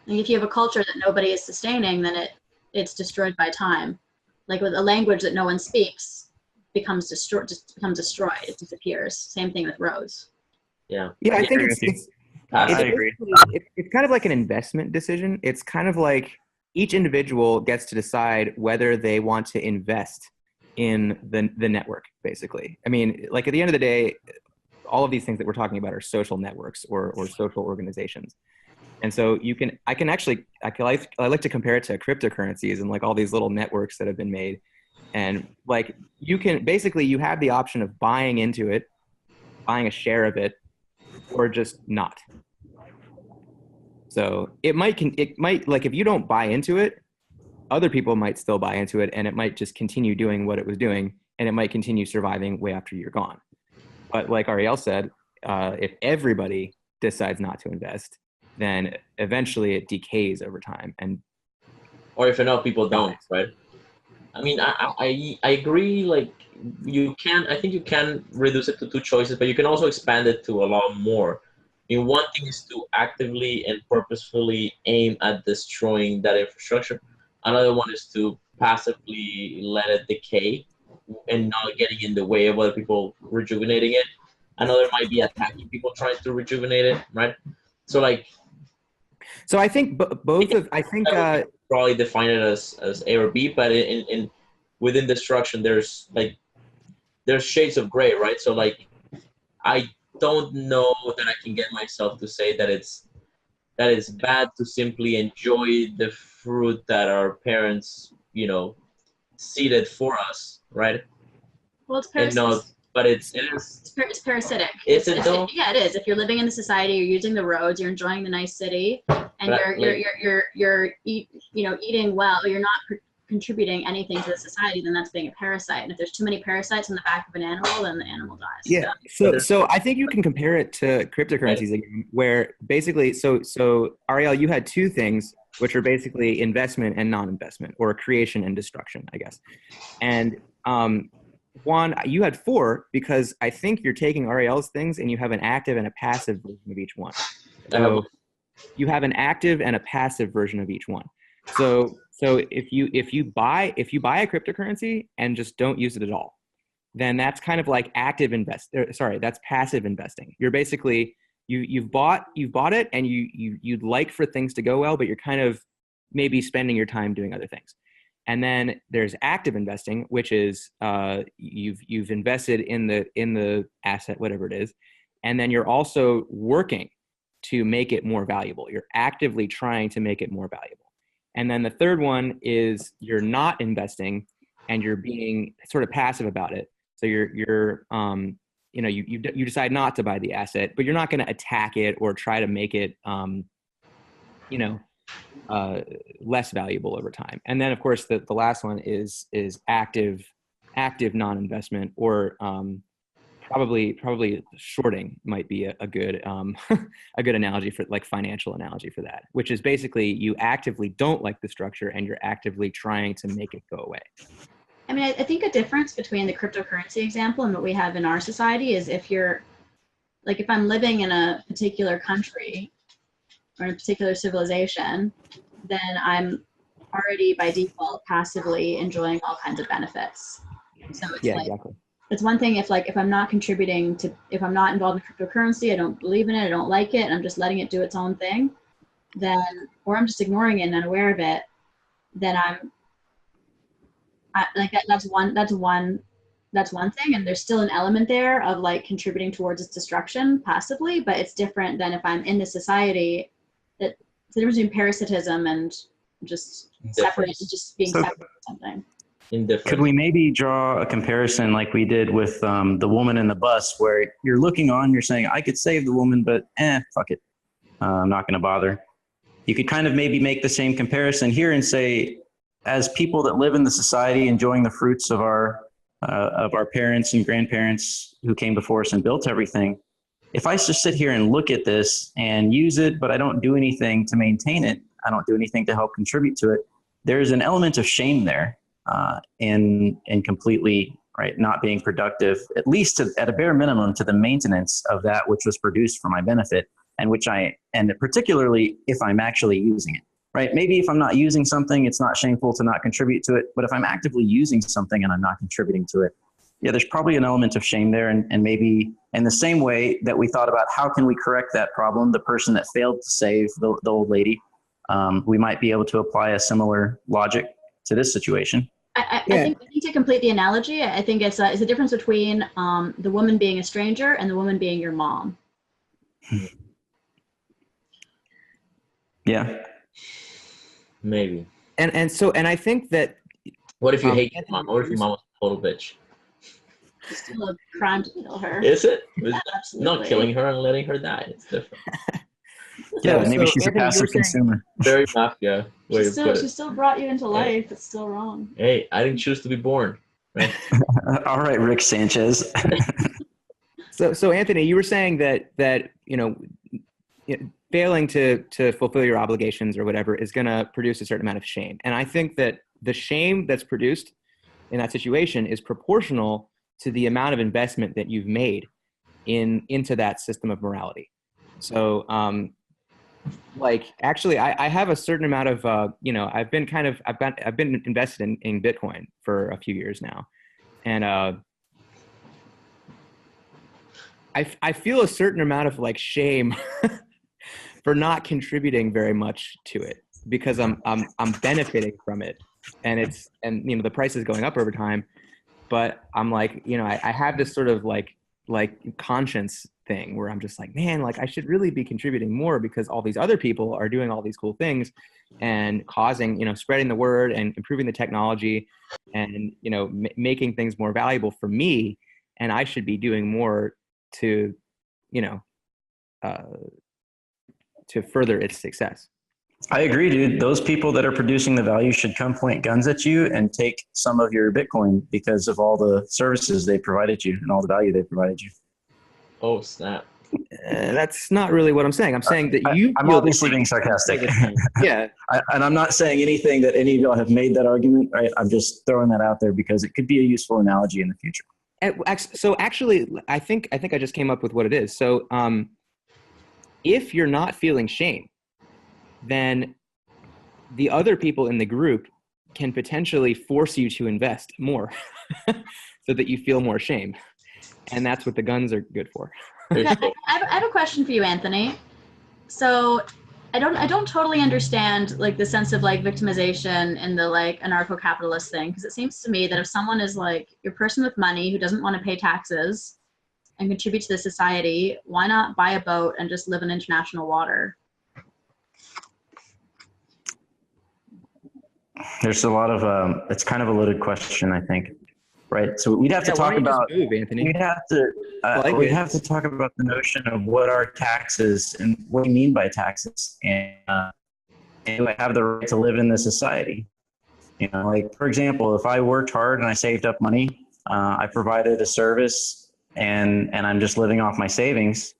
Like if you have a culture that nobody is sustaining, then it's destroyed by time. Like with a language that no one speaks, becomes destroyed. It disappears. Same thing with roads.
Yeah.
Yeah, I think
I agree.
It's kind of like an investment decision. It's kind of like each individual gets to decide whether they want to invest in the network, basically. I mean, like at the end of the day, all of these things that we're talking about are social networks or social organizations. And so I like to compare it to cryptocurrencies and like all these little networks that have been made. And like you have the option of buying into it, buying a share of it, or just not. So it might like if you don't buy into it, other people might still buy into it, and it might just continue doing what it was doing, and it might continue surviving way after you're gone. But like Arielle said, if everybody decides not to invest, then eventually it decays over time.
Or if enough people don't, right? I mean, I agree. Like I think you can reduce it to 2 choices, but you can also expand it to a lot more. I mean, one thing is to actively and purposefully aim at destroying that infrastructure. Another one is to passively let it decay and not getting in the way of other people rejuvenating it. Another might be attacking people trying to rejuvenate it, right? So
I think
probably define it as A or B, but in within destruction there's shades of gray, right? So like I don't know that I can get myself to say that it's bad to simply enjoy the fruit that our parents, seeded for us, right?
Well, it's parasitic.
But it is.
It's parasitic.
Is it though?
Yeah, it is. If you're living in the society, you're using the roads, you're enjoying the nice city, and you're eating well, you're not contributing anything to the society, then that's being a parasite. And if there's too many parasites in the back of an animal, then the animal dies.
Yeah. So I think you can compare it to cryptocurrencies again, where basically, so Arielle, you had 2 things, which are basically investment and non-investment, or creation and destruction, I guess. And Juan, you had 4, because I think you're taking Arielle's things and you have an active and a passive version of each one. So you have an active and a passive version of each one. So if you buy a cryptocurrency and just don't use it at all, then that's kind of like that's passive investing. You're basically you've bought it, and you'd like for things to go well, but you're kind of maybe spending your time doing other things. And then there's active investing, which is you've invested in the asset, whatever it is, and then you're also working to make it more valuable. You're actively trying to make it more valuable. And then the third one is you're not investing, and you're being sort of passive about it. So you decide not to buy the asset, but you're not going to attack it or try to make it less valuable over time. And then of course the last one is active non-investment, or probably shorting might be a good a good analogy for, like, financial analogy for that, which is basically you actively don't like the structure and you're actively trying to make it go away.
I mean, I think a difference between the cryptocurrency example and what we have in our society is if I'm living in a particular country or in a particular civilization, then I'm already by default passively enjoying all kinds of benefits. So it's
Exactly.
It's one thing if I'm not contributing to, if I'm not involved in cryptocurrency, I don't believe in it, I don't like it, and I'm just letting it do its own thing, then, or I'm just ignoring it and unaware of it, then that's one thing, and there's still an element there of like contributing towards its destruction passively, but it's different than if I'm in the society. That the difference between parasitism and just separate, just being separate from something.
Could we maybe draw a comparison like we did with the woman in the bus, where you're looking on, you're saying, I could save the woman, but fuck it. I'm not going to bother. You could kind of maybe make the same comparison here and say, as people that live in the society enjoying the fruits of our parents and grandparents who came before us and built everything, if I just sit here and look at this and use it, but I don't do anything to maintain it, I don't do anything to help contribute to it, there's an element of shame there. In completely not being productive, at least at a bare minimum, to the maintenance of that which was produced for my benefit, and particularly if I'm actually using it. Right? Maybe if I'm not using something, it's not shameful to not contribute to it. But if I'm actively using something and I'm not contributing to it, there's probably an element of shame there. And maybe in the same way that we thought about how can we correct that problem, the person that failed to save the old lady, we might be able to apply a similar logic to this situation.
I think to complete the analogy, I think it's a difference between the woman being a stranger and the woman being your mom.
Yeah.
Maybe. And I think that.
What if you hate your mom? Or if your mom was a total bitch?
It's still a crime to kill her.
Is it?
Yeah,
not killing her and letting her die. It's different.
Yeah, maybe she's a passive consumer.
Very mafia.
She still brought you into life. Hey. It's still wrong.
Hey, I didn't choose to be born. Right?
All right, Rick Sanchez.
So Anthony, you were saying that failing to fulfill your obligations or whatever is going to produce a certain amount of shame, and I think that the shame that's produced in that situation is proportional to the amount of investment that you've made into that system of morality. So, actually, I have a certain amount of, I've been invested in Bitcoin for a few years now, and I feel a certain amount of shame for not contributing very much to it, because I'm benefiting from it, and the price is going up over time, but I'm I have this sort of like conscience thing where I'm just man, I should really be contributing more, because all these other people are doing all these cool things and causing, spreading the word and improving the technology and, making things more valuable for me. And I should be doing more to, to further its success.
I agree, dude. Those people that are producing the value should come point guns at you and take some of your Bitcoin because of all the services they provided you and all the value they provided you.
Oh, snap.
That's not really what I'm saying. I'm saying that
I'm obviously being sarcastic.
Yeah. And
I'm not saying anything that any of y'all have made that argument, right? I'm just throwing that out there because it could be a useful analogy in the future.
So actually, I think I just came up with what it is. So if you're not feeling shame, then the other people in the group can potentially force you to invest more so that you feel more shame. And that's what the guns are good for.
Yeah, I have a question for you, Anthony. So I don't totally understand like the sense of like victimization and the like anarcho-capitalist thing, because it seems to me that if someone is like your person with money who doesn't want to pay taxes and contribute to the society, why not buy a boat and just live in international water?
There's a lot of it's kind of a loaded question, I think, right? So we'd have to
why
talk
don't you just
about
move, Anthony?
we'd have to talk about the notion of what are taxes and what do you mean by taxes, and do I have the right to live in this society? You know, like for example, if I worked hard and I saved up money, I provided a service, and I'm just living off my savings.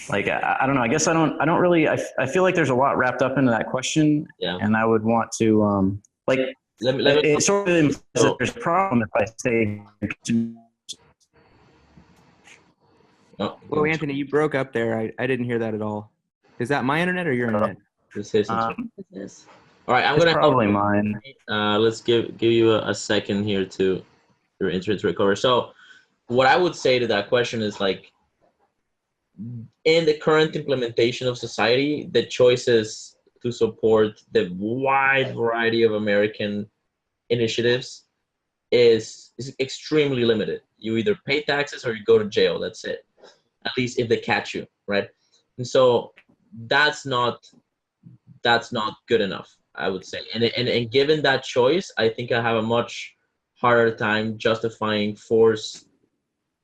Like I don't know. I guess I don't really. I feel like there's a lot wrapped up into that question, and I would want to like.
Let me
It sort of implies that there's a problem if I say.
Oh, Anthony, you broke up there. I didn't hear that at all. Is that my internet or your internet?
This is all right. I'm
It's
gonna
probably mine.
let's give you a second here to your internet to recover. So, what I would say to that question is like, in the current implementation of society, the choices to support the wide variety of American initiatives is extremely limited. You either pay taxes or you go to jail. That's it. At least if they catch you, right? And so that's not good enough, I would say. And given that choice, I think I have a much harder time justifying force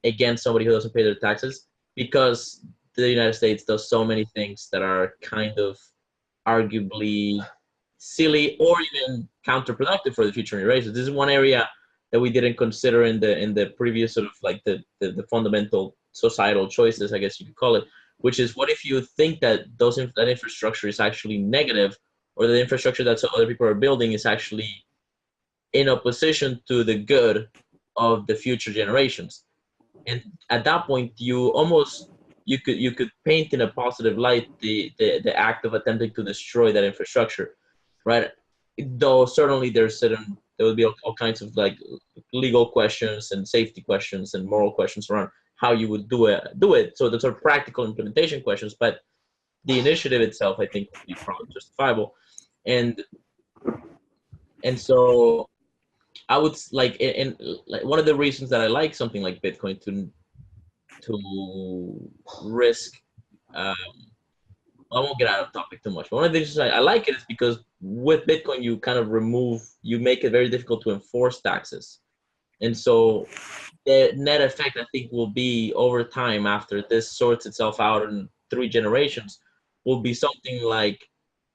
against somebody who doesn't pay their taxes, because the United States does so many things that are kind of arguably silly or even counterproductive for the future generations. This is one area that we didn't consider in the previous sort of like the fundamental societal choices, I guess you could call it, which is what if you think that that infrastructure is actually negative, or the infrastructure that other people are building is actually in opposition to the good of the future generations. And at that point, you could paint in a positive light the act of attempting to destroy that infrastructure, right? Though certainly there would be all kinds of like legal questions and safety questions and moral questions around how you would do it. So those are practical implementation questions, but the initiative itself, I think, would be probably justifiable. And so I would like, and like one of the reasons that I like something like Bitcoin to risk. I won't get out of topic too much. But one of the reasons I like it is because with Bitcoin, you make it very difficult to enforce taxes. And so the net effect, I think, will be over time, after this sorts itself out in 3 generations, will be something like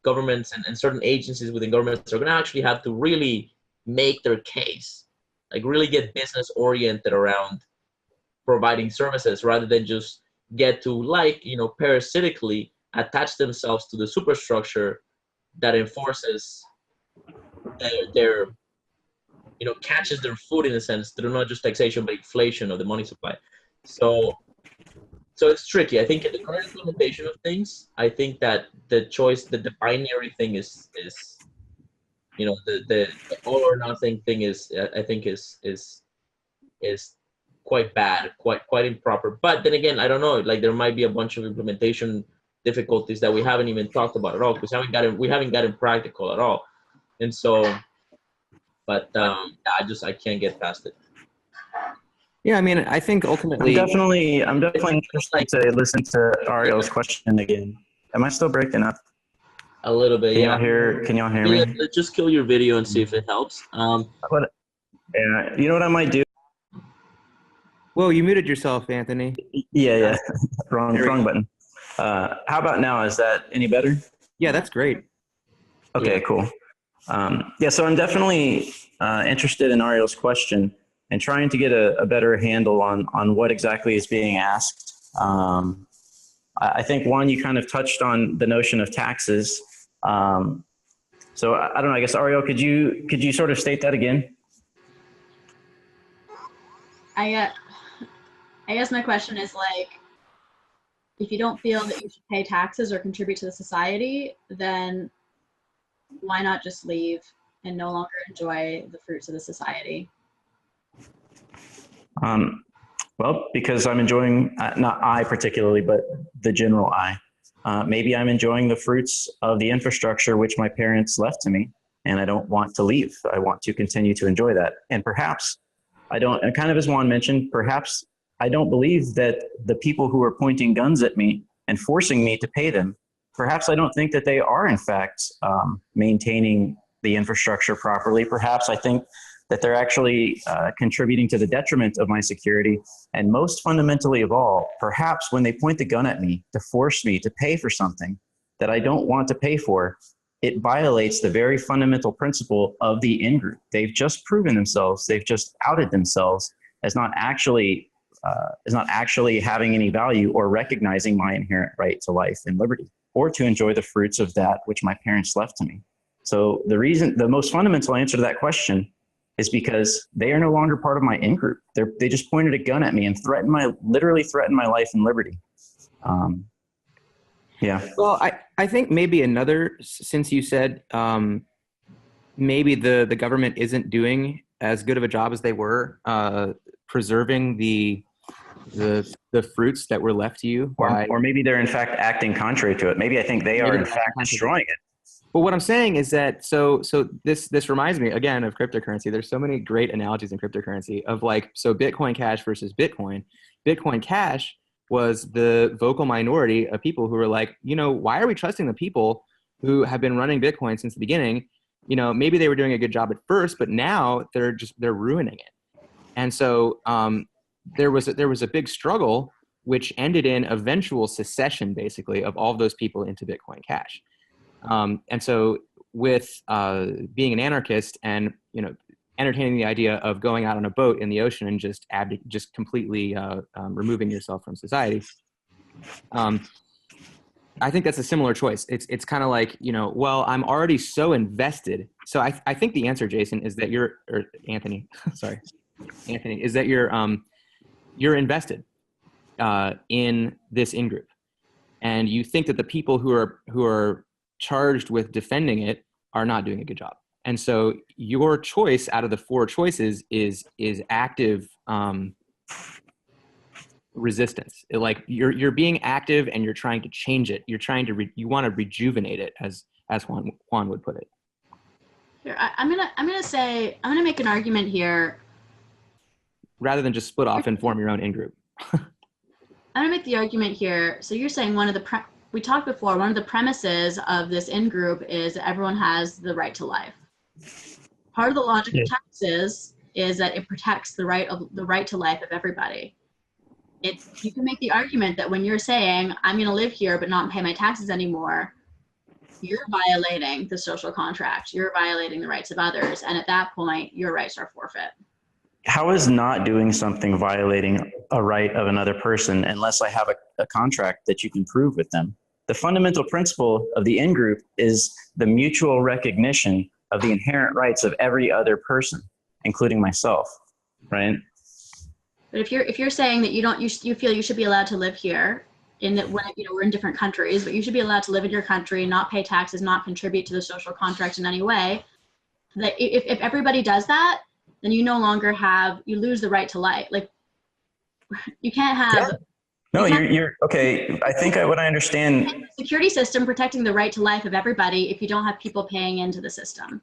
governments and certain agencies within governments are going to actually have to really make their case, like really get business oriented around providing services, rather than just get to, like, parasitically attach themselves to the superstructure that enforces their catches their food, in a sense, through not just taxation but inflation of the money supply. So it's tricky. I think in the current implementation of things, I think that the choice, the binary thing is the all or nothing thing is, I think, is quite bad, quite improper. But then again, I don't know. Like, there might be a bunch of implementation difficulties that we haven't even talked about at all, because we haven't gotten practical at all. And so, but I can't get past it.
Yeah, I mean, I think ultimately,
I'm definitely interested to listen to Arielle's question again. Am I still breaking up?
A little bit.
Can
Yeah.
y'all hear me?
Let's just kill your video and see if it helps.
Yeah, you know what I might do?
Whoa, you muted yourself, Anthony.
Yeah. wrong button. How about now? Is that any better?
Yeah, that's great.
Okay, cool. So I'm definitely interested in Arielle's question and trying to get a better handle on what exactly is being asked. I think, Juan, you kind of touched on the notion of taxes. So I don't know, I guess, Arielle, could you sort of state that again?
I guess my question is, like, if you don't feel that you should pay taxes or contribute to the society, then why not just leave and no longer enjoy the fruits of the society?
Well, because I'm enjoying, not I particularly, but the general I. Maybe I'm enjoying the fruits of the infrastructure which my parents left to me, and I don't want to leave. I want to continue to enjoy that. And perhaps I don't, and kind of as Juan mentioned, perhaps I don't believe that the people who are pointing guns at me and forcing me to pay them, perhaps I don't think that they are in fact maintaining the infrastructure properly. Perhaps I think that they're actually contributing to the detriment of my security. And most fundamentally of all, perhaps when they point the gun at me to force me to pay for something that I don't want to pay for, it violates the very fundamental principle of the in-group. They've just proven themselves, they've just outed themselves as not actually having any value or recognizing my inherent right to life and liberty, or to enjoy the fruits of that which my parents left to me. So the most fundamental answer to that question is because they are no longer part of my in-group. They just pointed a gun at me and literally threatened my life and liberty. Yeah.
Well, I think maybe since you said maybe the government isn't doing as good of a job as they were preserving the fruits that were left to you.
Or maybe they're in fact acting contrary to it. Maybe I think they are in fact destroying it.
But what I'm saying is that so this reminds me again of cryptocurrency. There's so many great analogies in cryptocurrency of so Bitcoin Cash versus Bitcoin. Bitcoin Cash was the vocal minority of people who were like, why are we trusting the people who have been running Bitcoin since the beginning? Maybe they were doing a good job at first, but now they're ruining it. And so there was a big struggle which ended in eventual secession, basically, of all of those people into Bitcoin Cash. And so with being an anarchist and, entertaining the idea of going out on a boat in the ocean and just completely removing yourself from society, I think that's a similar choice. It's kind of like, well, I'm already so invested. So I think the answer, Jason, is that Anthony, sorry, Anthony, is that you're invested in this in-group. And you think that the people who are charged with defending it are not doing a good job. And so your choice out of the four choices is active resistance. You're being active and you're trying to change it. You're trying to you want to rejuvenate it, as Juan would put it.
Here, I'm gonna make an argument here.
Rather than just split off and form your own in-group.
I'm gonna make the argument here. So you're saying we talked before, one of the premises of this in-group is that everyone has the right to life. Part of the logic of taxes is that it protects the right to life of everybody. You can make the argument that when you're saying, I'm going to live here but not pay my taxes anymore, you're violating the social contract. You're violating the rights of others. And at that point, your rights are forfeit.
How is not doing something violating a right of another person unless I have a contract that you can prove with them? The fundamental principle of the in-group is the mutual recognition of the inherent rights of every other person, including myself, right?
But if you're saying that you feel you should be allowed to live here, in that we're in different countries, but you should be allowed to live in your country, not pay taxes, not contribute to the social contract in any way, that if everybody does that, then you no longer you lose the right to life. You can't have.
Yeah. No, you're okay. I think what I understand.
Security system protecting the right to life of everybody if you don't have people paying into the system.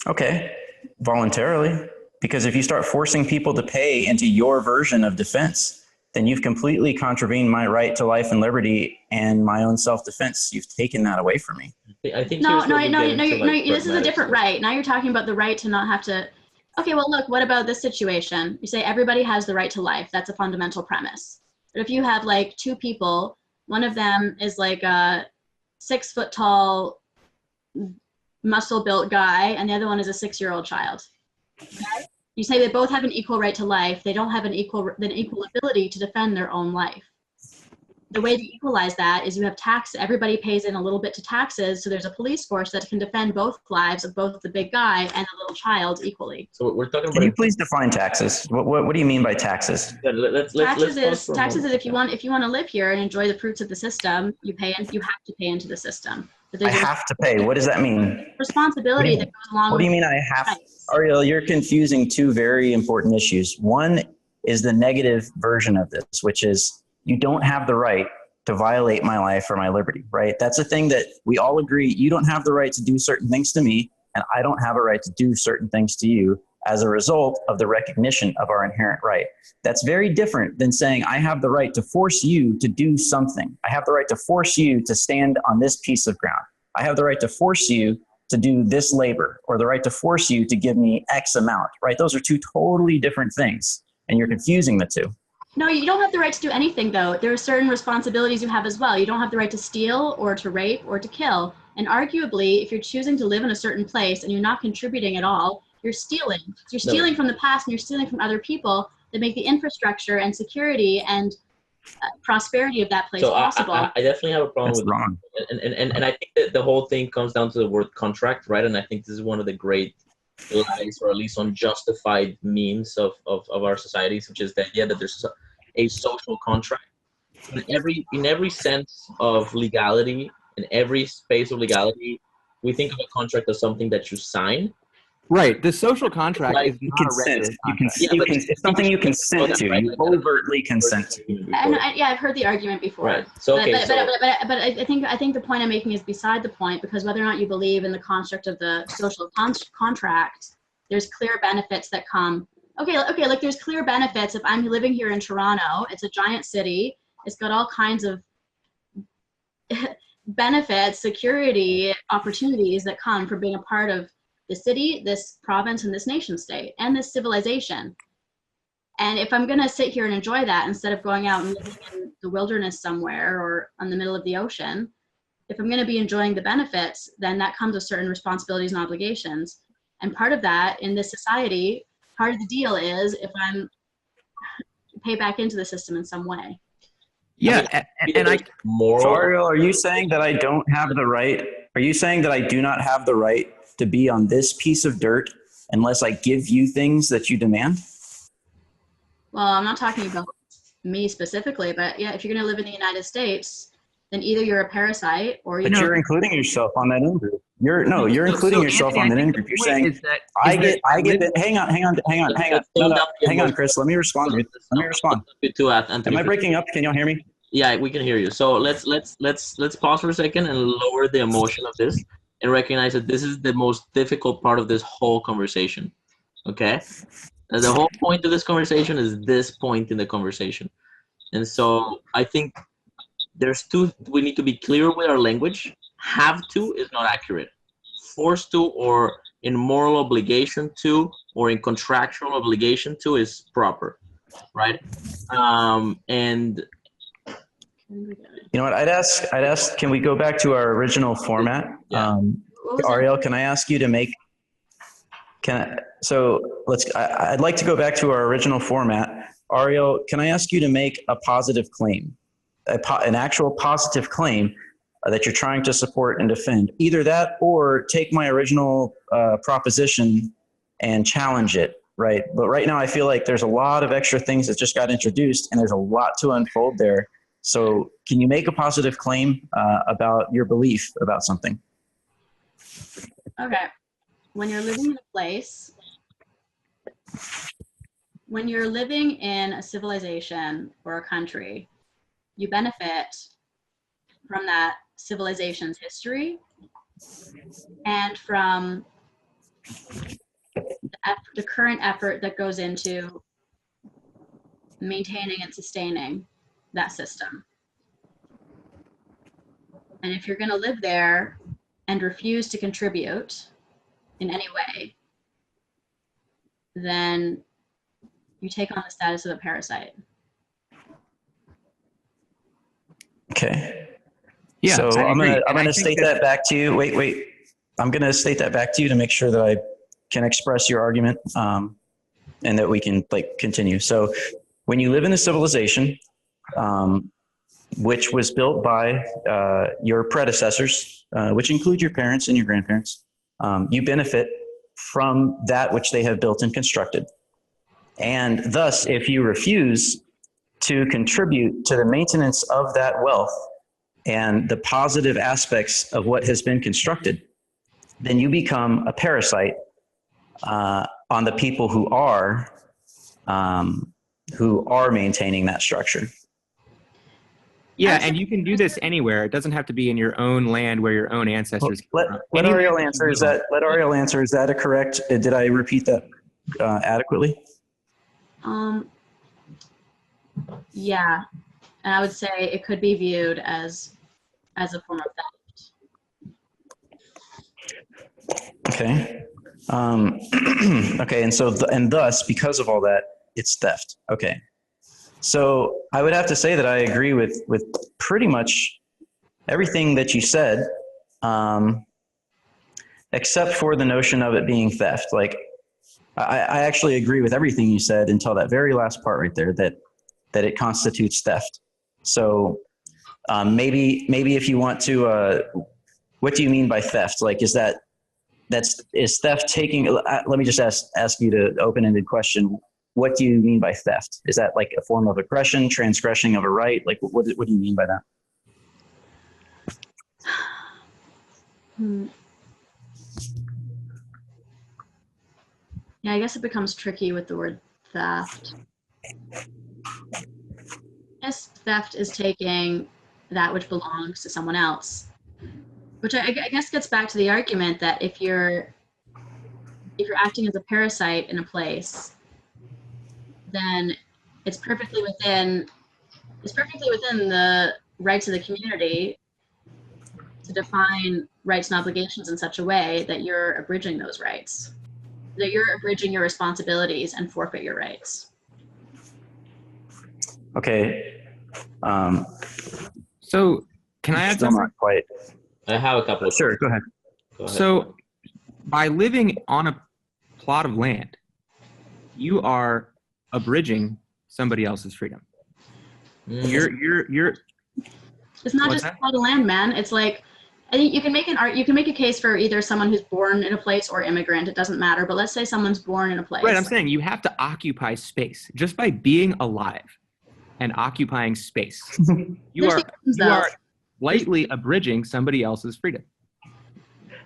Okay, voluntarily. Because if you start forcing people to pay into your version of defense, then you've completely contravened my right to life and liberty and my own self-defense. You've taken that away from me.
I think
no. This is a different right. Now you're talking about the right to not have to. Okay, well, look, what about this situation? You say everybody has the right to life. That's a fundamental premise. But if you have two people, one of them is a 6 foot tall, muscle built guy, and the other one is a 6-year-old child. Okay? You say they both have an equal right to life. They don't have an equal ability to defend their own life. the way to equalize that is you have tax, everybody pays in a little bit to taxes, so there's a police force that can defend both lives of both the big guy and the little child equally.
So we're talking
Can
about.
you please define taxes? What do you mean by taxes?
Taxes is if you want to live here and enjoy the fruits of the system, you have to pay into the system. But
I
there's
have to pay. What does that mean?
responsibility that goes along
What
with
do you mean I have?
rights.
Arielle, you're confusing two very important issues. One is the negative version of this, which is you don't have the right to violate my life or my liberty, right? That's a thing that we all agree. You don't have the right to do certain things to me, and I don't have a right to do certain things to you as a result of the recognition of our inherent right. That's very different than saying I have the right to force you to do something. I have the right to force you to stand on this piece of ground. I have the right to force you to do this labor, or the right to force you to give me X amount, right? Those are two totally different things, and you're confusing the two.
No, you don't have the right to do anything, though. There are certain responsibilities you have as well. You don't have the right to steal or to rape or to kill. And arguably, if you're choosing to live in a certain place and you're not contributing at all, you're stealing. You're stealing from the past and you're stealing from other people that make the infrastructure and security and prosperity of that place possible.
I definitely have a problem
That's
with
wrong.
And I think that the whole thing comes down to the word contract, right? And I think this is one of the great lies, or at least unjustified means of our societies, which is the idea that there's a social contract. In every sense of legality, in every space of legality, we think of a contract as something that you sign.
Right. The social contract
Like,
is not a regular contract.
It's something you consent to. You overtly consent to.
And I've heard the argument before.
Right. So okay.
But I think the point I'm making is beside the point, because whether or not you believe in the construct of the social contract, there's clear benefits that come. Okay, like there's clear benefits. If I'm living here in Toronto, it's a giant city. It's got all kinds of benefits, security, opportunities that come from being a part of the city, this province, and this nation state, and this civilization. And if I'm going to sit here and enjoy that instead of going out and living in the wilderness somewhere or on the middle of the ocean, if I'm going to be enjoying the benefits, then that comes with certain responsibilities and obligations. And part of that in this society, part of the deal is if I'm pay back into the system in some way.
Yeah,
Arielle, are you saying that I don't have the right? Are you saying that I do not have the right to be on this piece of dirt unless I give you things that you demand?
Well, I'm not talking about me specifically, but yeah, if you're going to live in the United States, then either you're a parasite or
you're including yourself on that in group. You're including yourself on that in group. You're saying I get it. Hang on, Chris. Let me respond. Am I breaking up? Can y'all hear me?
Yeah, we can hear you. So let's pause for a second and lower the emotion of this and recognize that this is the most difficult part of this whole conversation. Okay? And the whole point of this conversation is this point in the conversation. And so I think we need to be clear with our language. Have to is not accurate. Forced to, or in moral obligation to, or in contractual obligation to is proper, right? And
you know what? I'd ask. Can we go back to our original format?
Yeah.
Arielle, can I ask you to make? I'd like to go back to our original format. Arielle, can I ask you to make a positive claim, an actual positive claim that you're trying to support and defend? Either that, or take my original proposition and challenge it. Right. But right now, I feel like there's a lot of extra things that just got introduced, and there's a lot to unfold there. So can you make a positive claim about your belief about something?
Okay. When you're living in a place, when you're living in a civilization or a country, you benefit from that civilization's history and from the current effort that goes into maintaining and sustaining that system. And if you're going to live there and refuse to contribute in any way, then you take on the status of a parasite.
Okay.
Yeah.
So I'm gonna state that back to you. Wait. I'm gonna state that back to you to make sure that I can express your argument, and that we can continue. So when you live in a civilization, which was built by your predecessors, which include your parents and your grandparents. You benefit from that which they have built and constructed. And thus, if you refuse to contribute to the maintenance of that wealth and the positive aspects of what has been constructed, then you become a parasite on the people who are maintaining that structure.
Yeah, and you can do this anywhere. It doesn't have to be in your own land where your own ancestors came from.
Let
Any
Arielle
land
answer.
you
Is
will.
that let Arielle answer? Is that a correct? Did I repeat that adequately?
Yeah, and I would say it could be viewed as a form of theft.
Okay. Okay, and so and thus, because of all that, it's theft. Okay. So I would have to say that I agree with pretty much everything that you said, except for the notion of it being theft. Like, I actually agree with everything you said until that very last part right there, that it constitutes theft. So maybe if you want to, what do you mean by theft? Like, is theft taking? Let me just ask you the open-ended question. What do you mean by theft? Is that like a form of aggression, transgression of a right? Like, what do you mean by that?
Yeah, I guess it becomes tricky with the word theft. Yes, theft is taking that which belongs to someone else, which I guess gets back to the argument that if you're acting as a parasite in a place, then it's perfectly within the rights of the community to define rights and obligations in such a way that you're abridging those rights, that you're abridging your responsibilities and forfeit your rights.
Okay.
So can I add
Still
something?
not quite.
I have a couple of
Sure, go ahead.
Go ahead.
So by living on a plot of land, you are abridging somebody else's freedom. You're
It's not
What's
just
that?
plot of land, man. It's like, I think you can make a case for either someone who's born in a place or immigrant. It doesn't matter. But let's say someone's born in a place.
right. I'm saying you have to occupy space just by being alive and occupying space. You
There's
are
things,
you
though.
are lightly abridging somebody else's freedom.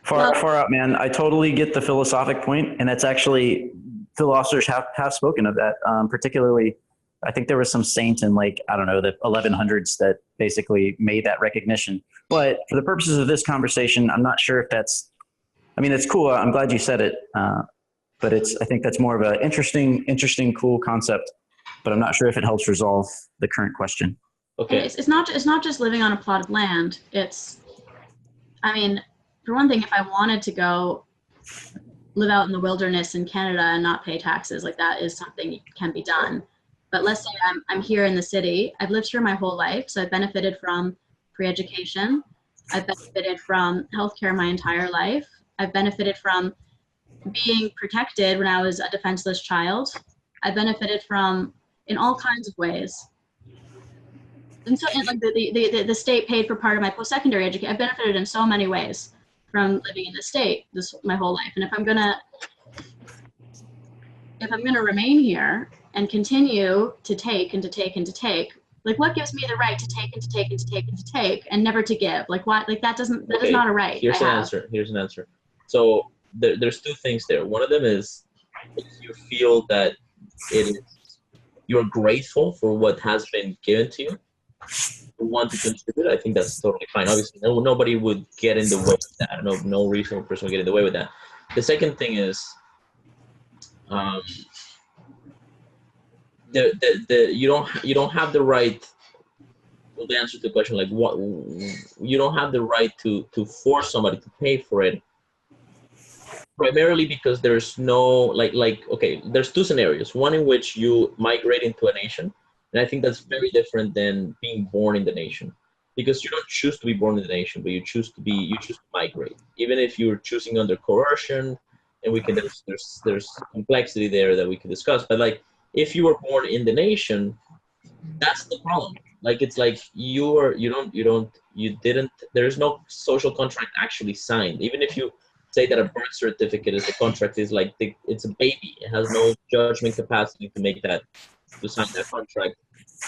Far out, man. I totally get the philosophic point, and that's actually philosophers have spoken of that. Particularly, I think there was some saint in the 1100s that basically made that recognition. But for the purposes of this conversation, I'm not sure if that's. I mean, it's cool. I'm glad you said it, but I think that's more of an interesting, cool concept. But I'm not sure if it helps resolve the current question.
Okay.
It's not just living on a plot of land. For one thing, if I wanted to go live out in the wilderness in Canada and not pay taxes, like that is something that can be done. But let's say I'm here in the city. I've lived here my whole life, so I've benefited from free education. I've benefited from healthcare my entire life. I've benefited from being protected when I was a defenseless child. I benefited from in all kinds of ways. And so, like the state paid for part of my post-secondary education. I've benefited in so many ways from living in the state my whole life. And if I'm gonna remain here and continue to take and to take and to take, like what gives me the right to take and to take and to take and to take and never to give? Like what? Like that is not a right.
Here's an answer. So there's two things there. One of them is if you feel that you're grateful for what has been given to you, you want to contribute, I think that's totally fine. Obviously, nobody would get in the way with that. No reasonable person would get in the way with that. The second thing is, you don't have the right. Well, the answer to the question, like what, you don't have the right to force somebody to pay for it. Primarily because there's no okay, there's two scenarios. One in which you migrate into a nation, and I think that's very different than being born in the nation, because you don't choose to be born in the nation, but you choose to migrate, even if you're choosing under coercion. And there's complexity there that we can discuss. But like if you were born in the nation, that's the problem. Like it's like there's no social contract actually signed. Even if you say that a birth certificate is the contract, is like it's a baby. It has no judgment capacity to make that, to sign that contract,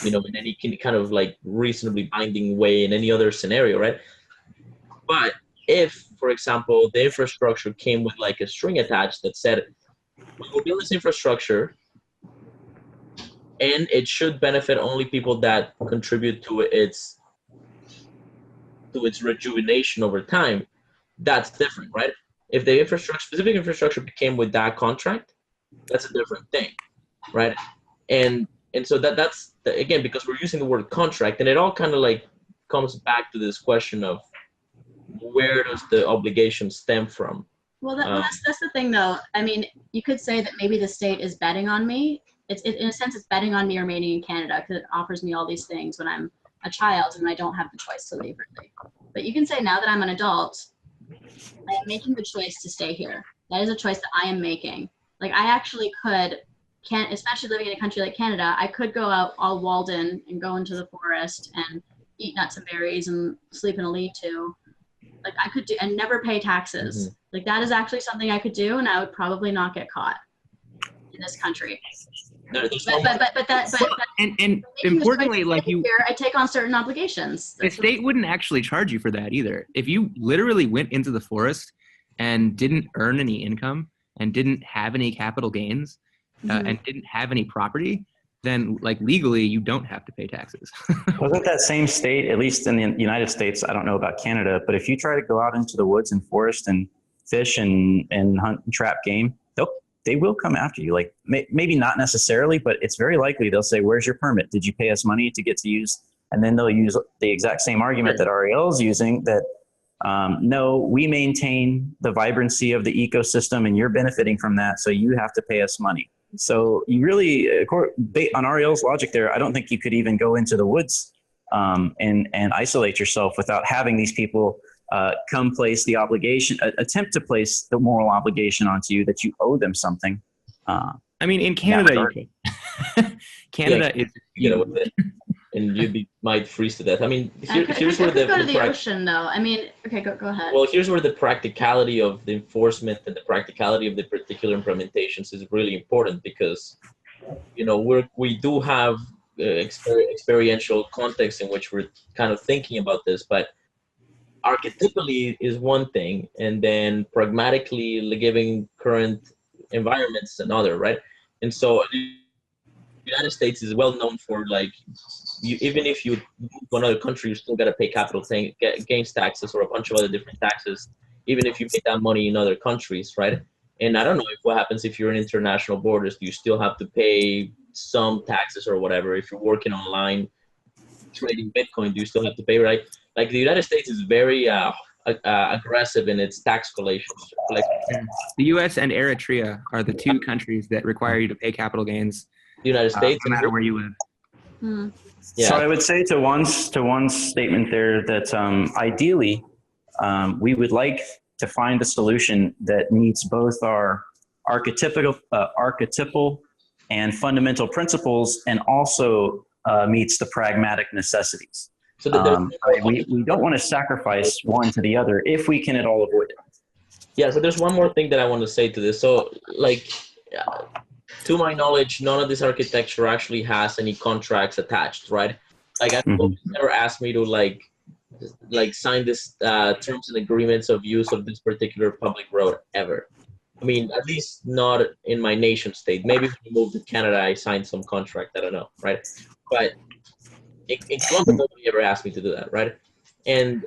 in any kind of like reasonably binding way in any other scenario, right? But if, for example, the infrastructure came with like a string attached that said, we will build this infrastructure and it should benefit only people that contribute to its rejuvenation over time, that's different, right? If the specific infrastructure became with that contract, that's a different thing, right? And so that's again, because we're using the word contract, and it all kind of like comes back to this question of where does the obligation stem from?
Well, that's the thing, though. I mean, you could say that maybe the state is betting on me. In a sense, it's betting on me remaining in Canada because it offers me all these things when I'm a child and I don't have the choice to leave early. But you can say now that I'm an adult, I am making the choice to stay here. That is a choice that I am making. Like I actually especially living in a country like Canada, I could go out all walled in and go into the forest and eat nuts and berries and sleep in a lean-to. Like I could do and never pay taxes.
Mm-hmm.
Like that is actually something I could do, and I would probably not get caught in this country. But
importantly, like
I take on certain obligations.
The state wouldn't actually charge you for that either. If you literally went into the forest and didn't earn any income and didn't have any capital gains and didn't have any property, then like legally you don't have to pay taxes.
Wasn't that same state, at least in the United States, I don't know about Canada, but if you try to go out into the woods and forest and fish and hunt and trap game, they will come after you. Like maybe not necessarily, but it's very likely they'll say, where's your permit? Did you pay us money to get to use? And then they'll use the exact same argument that Arielle is using, that no, we maintain the vibrancy of the ecosystem and you're benefiting from that, so you have to pay us money. So you really, on Arielle's logic there, I don't think you could even go into the woods and isolate yourself without having these people come place the obligation, attempt to place the moral obligation onto you that you owe them something.
I mean, in Canada, you could. Canada is huge.
And you might freeze to death. I mean,
here's where go to the ocean, though. I mean, okay, go ahead.
Well, here's where the practicality of the enforcement and the practicality of the particular implementations is really important, because, we do have experiential context in which we're kind of thinking about this, but archetypally is one thing, and then pragmatically giving current environments another, right? And so the United States is well known for, like, even if you move to another country, you still got to pay capital gains taxes or a bunch of other different taxes, even if you make that money in other countries, right? And I don't know what happens if you're in international borders. Do you still have to pay some taxes or whatever? If you're working online, trading Bitcoin, do you still have to pay, right? Like the United States is very aggressive in its tax collections.
The U.S. and Eritrea are the two countries that require you to pay capital gains.
The United States,
no matter where you live.
Yeah. So I would say to Juan's statement there that ideally we would like to find a solution that meets both our archetypal and fundamental principles, and also meets the pragmatic necessities. So we don't want to sacrifice one to the other if we can at all avoid it.
Yeah. So there's one more thing that I want to say to this. So to my knowledge, none of this architecture actually has any contracts attached, right? Like I've never asked me to like sign this terms and agreements of use of this particular public road ever. I mean, at least not in my nation state. Maybe if we moved to Canada, I signed some contract. I don't know, right? But in Colombia, nobody ever asked me to do that, right? And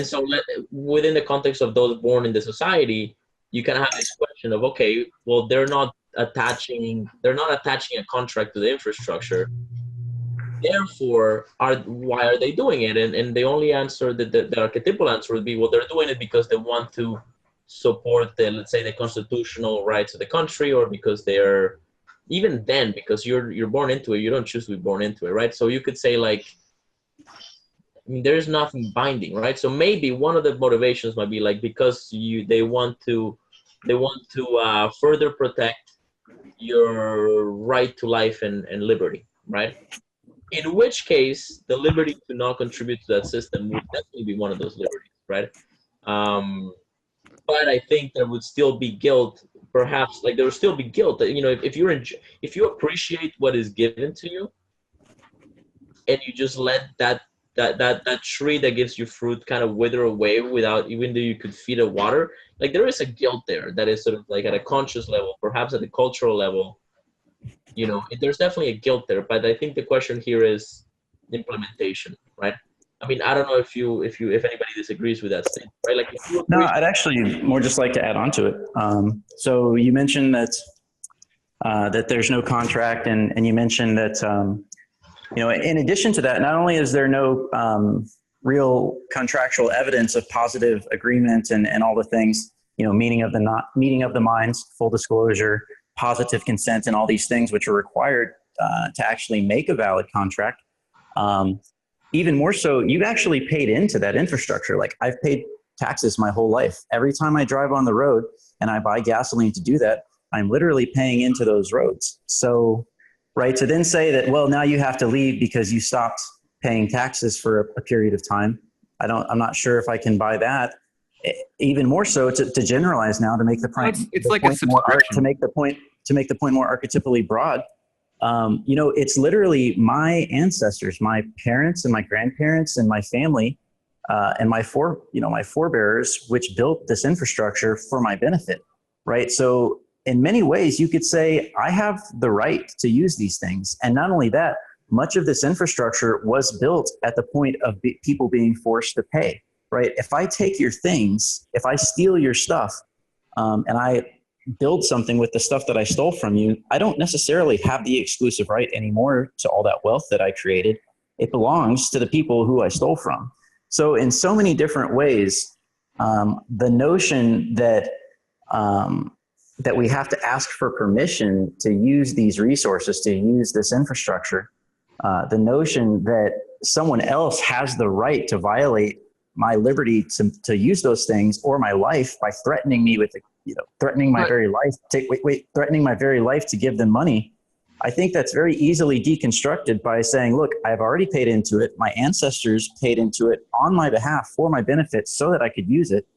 so within the context of those born in the society, you can have this question of, okay, well, they're not attaching a contract to the infrastructure. Therefore, why are they doing it? And the only answer, the archetypal answer would be, well, they're doing it because they want to support let's say the constitutional rights of the country, or because they're, even then, because you're born into it, you don't choose to be born into it, right? So you could say, like, I mean, there's nothing binding, right? So maybe one of the motivations might be like, because they want to further protect your right to life and liberty, right? In which case, the liberty to not contribute to that system would definitely be one of those liberties, right? But I think there would still be guilt, perhaps, like there would still be guilt that, if you appreciate what is given to you, and you just let that tree that gives you fruit kind of wither away without, even though you could feed it water, like there is a guilt there that is sort of like at a conscious level, perhaps at a cultural level, there's definitely a guilt there. But I think the question here is implementation, right? I mean, I don't know if anybody disagrees with that statement, right? Like if you
No,
agree.
I'd actually more just like to add on to it. So you mentioned that that there's no contract, and you mentioned that in addition to that, not only is there no real contractual evidence of positive agreement and all the things, meeting of the minds, full disclosure, positive consent, and all these things which are required to actually make a valid contract. Even more so, you've actually paid into that infrastructure. Like I've paid taxes my whole life. Every time I drive on the road and I buy gasoline to do that, I'm literally paying into those roads. So, right, to then say that, well, now you have to leave because you stopped paying taxes for a period of time. I'm not sure if I can buy that. Even more so to generalize now, to make the point,
it's like a subscription.
to make the point more archetypally broad. It's literally my ancestors, my parents and my grandparents and my family, and my forebears, which built this infrastructure for my benefit, right? So in many ways, you could say I have the right to use these things. And not only that, much of this infrastructure was built at the point of people being forced to pay, right? If I take your things, if I steal your stuff, and I build something with the stuff that I stole from you, I don't necessarily have the exclusive right anymore to all that wealth that I created. It belongs to the people who I stole from. So in so many different ways, the notion that that we have to ask for permission to use these resources, to use this infrastructure, the notion that someone else has the right to violate my liberty to use those things or my life by threatening me with, threatening my very life, threatening my very life to give them money. I think that's very easily deconstructed by saying, look, I've already paid into it. My ancestors paid into it on my behalf for my benefit so that I could use it.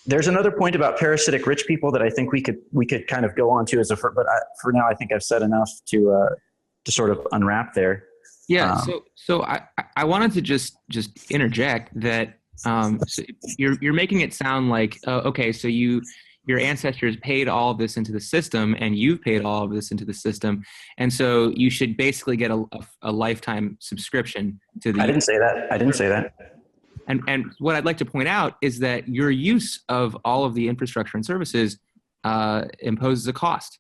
There's another point about parasitic rich people that I think we could kind of go on to but for now, I think I've said enough to sort of unwrap there.
Yeah. So I wanted to just interject that so you're making it sound like, okay, so your ancestors paid all of this into the system and you've paid all of this into the system. And so you should basically get a lifetime subscription to the.
I didn't say that.
And what I'd like to point out is that your use of all of the infrastructure and services imposes a cost.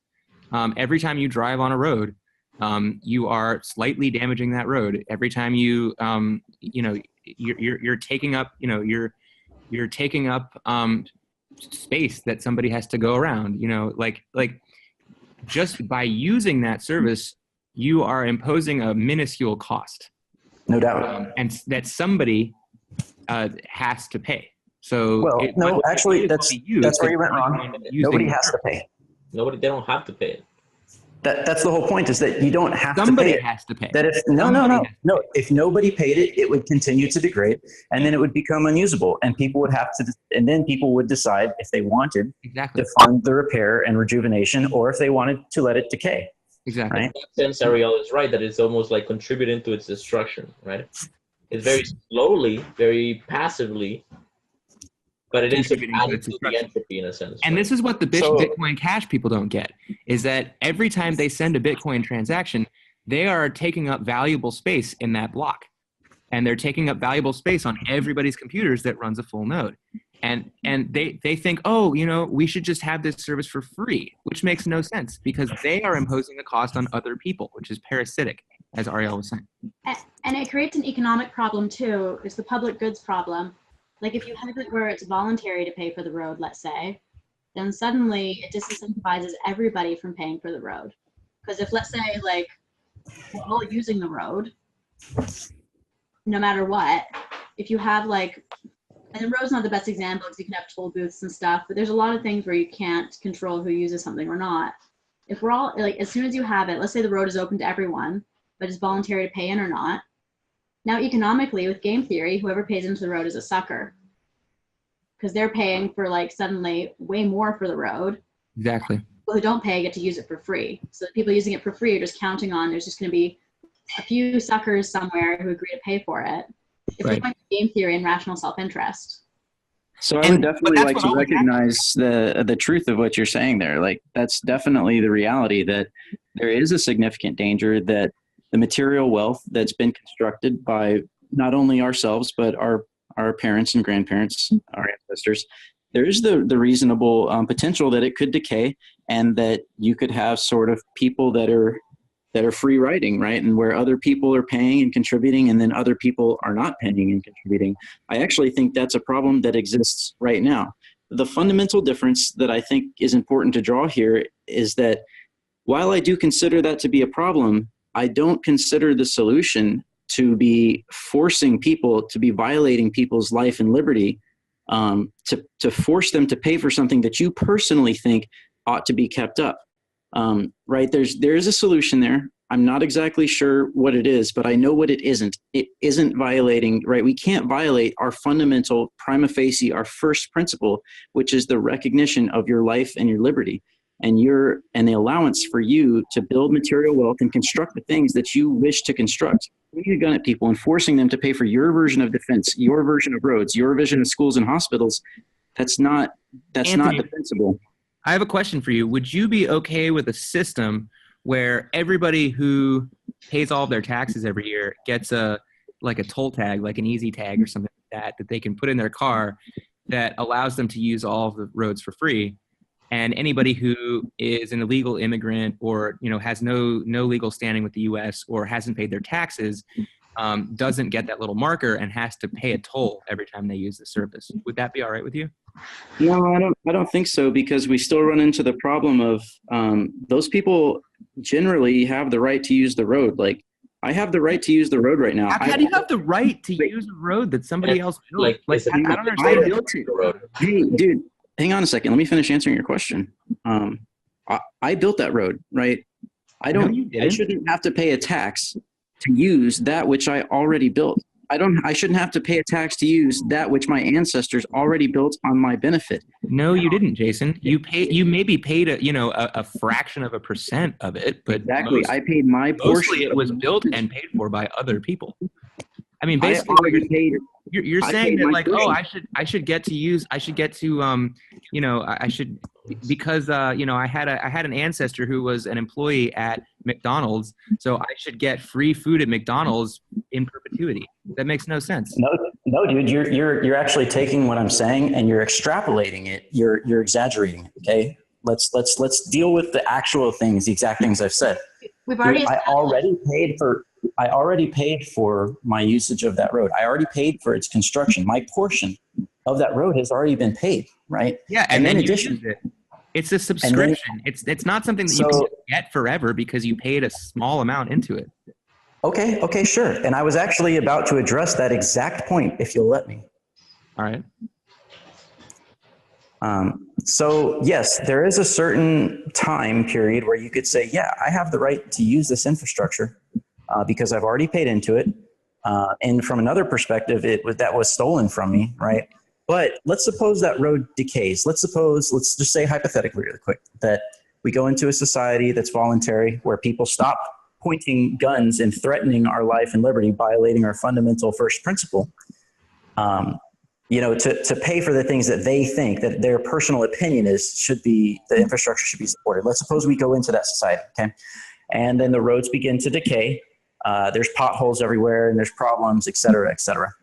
Every time you drive on a road, you are slightly damaging that road. Every time you're taking up, you're taking up space that somebody has to go around. Like just by using that service, you are imposing a minuscule cost.
No doubt.
And that somebody has to pay. So
that's where you went wrong. Nobody has to pay.
They don't have to pay it.
That's the whole point, is that you don't have
Somebody
to pay it.
has to pay.
That if if nobody paid it, it would continue to degrade, and then it would become unusable, and people would decide if they wanted to fund the repair and rejuvenation, or if they wanted to let it decay.
Exactly.
Right?
In that sense, Arielle is right that it's almost like contributing to its destruction, right? It's very slowly, very passively, but it is adding to the entropy in a sense.
And this is what the Bitcoin Cash people don't get, is that every time they send a Bitcoin transaction, they are taking up valuable space in that block. And they're taking up valuable space on everybody's computers that runs a full node. And they think, we should just have this service for free, which makes no sense because they are imposing a cost on other people, which is parasitic, as Arielle was saying.
And it creates an economic problem too. It's the public goods problem. Like if you have it where it's voluntary to pay for the road, let's say, then suddenly it disincentivizes everybody from paying for the road. Because if, let's say, like, we're all using the road, no matter what, if you have like, and the road's not the best example because you can have toll booths and stuff, but there's a lot of things where you can't control who uses something or not. If we're all, like, as soon as you have it, let's say the road is open to everyone, but it's voluntary to pay in or not. Now, economically, with game theory, whoever pays into the road is a sucker because they're paying for like suddenly way more for the road.
Exactly.
People who don't pay get to use it for free. So the people using it for free are just counting on there's just going to be a few suckers somewhere who agree to pay for it. If we went to game theory and rational self-interest.
So I would definitely like to recognize the truth of what you're saying there. Like, that's definitely the reality, that there is a significant danger that the material wealth that's been constructed by not only ourselves, but our parents and grandparents, our ancestors, there is the reasonable potential that it could decay, and that you could have sort of people that are free riding, right? And where other people are paying and contributing, and then other people are not paying and contributing. I actually think that's a problem that exists right now. The fundamental difference that I think is important to draw here is that while I do consider that to be a problem, I don't consider the solution to be forcing people, to be violating people's life and liberty, to force them to pay for something that you personally think ought to be kept up. Right? There is a solution there. I'm not exactly sure what it is, but I know what it isn't. It isn't violating, right? We can't violate our fundamental prima facie, our first principle, which is the recognition of your life and your liberty, and the allowance for you to build material wealth and construct the things that you wish to construct. Pointing a gun at people and forcing them to pay for your version of defense, your version of roads, your vision of schools and hospitals, that's not defensible.
I have a question for you. Would you be okay with a system where everybody who pays all of their taxes every year gets a toll tag, like an easy tag or something like that they can put in their car that allows them to use all of the roads for free? And anybody who is an illegal immigrant or, has no legal standing with the U.S. or hasn't paid their taxes doesn't get that little marker and has to pay a toll every time they use the service. Would that be all right with you?
No, I don't think so, because we still run into the problem of those people generally have the right to use the road. Like, I have the right to use the road right now.
How do you have the right to use a road that somebody else built? I don't understand.
I built it. Hey, dude, hang on a second. Let me finish answering your question. I built that road, right? I shouldn't have to pay a tax to use that which I already built. I shouldn't have to pay a tax to use that which my ancestors already built on my benefit.
No, you didn't, Jason. You maybe paid a fraction of a % of it, but
exactly. I paid my portion.
Mostly it was built and paid for by other people. I mean, basically, you're saying that, like, oh, I should get because I had an ancestor who was an employee at McDonald's, so I should get free food at McDonald's in perpetuity. That makes no sense.
No, dude, you're actually taking what I'm saying and you're extrapolating it. You're exaggerating it. Okay, let's deal with the actual things, the exact things I've said. I already paid for my usage of that road. I already paid for its construction. My portion of that road has already been paid, right?
Yeah, and then in addition, it's a subscription. It's not something that you can get forever because you paid a small amount into it.
Okay, sure. And I was actually about to address that exact point, if you'll let me.
All right.
So yes, there is a certain time period where you could say, yeah, I have the right to use this infrastructure because I've already paid into it. And from another perspective, that was stolen from me, right? But let's suppose that road decays. Let's just say hypothetically really quick that we go into a society that's voluntary where people stop pointing guns and threatening our life and liberty, violating our fundamental first principle. To pay for the things that they think, that their personal opinion is, the infrastructure should be supported. Let's suppose we go into that society, okay? And then the roads begin to decay. There's potholes everywhere and there's problems, et cetera, et cetera.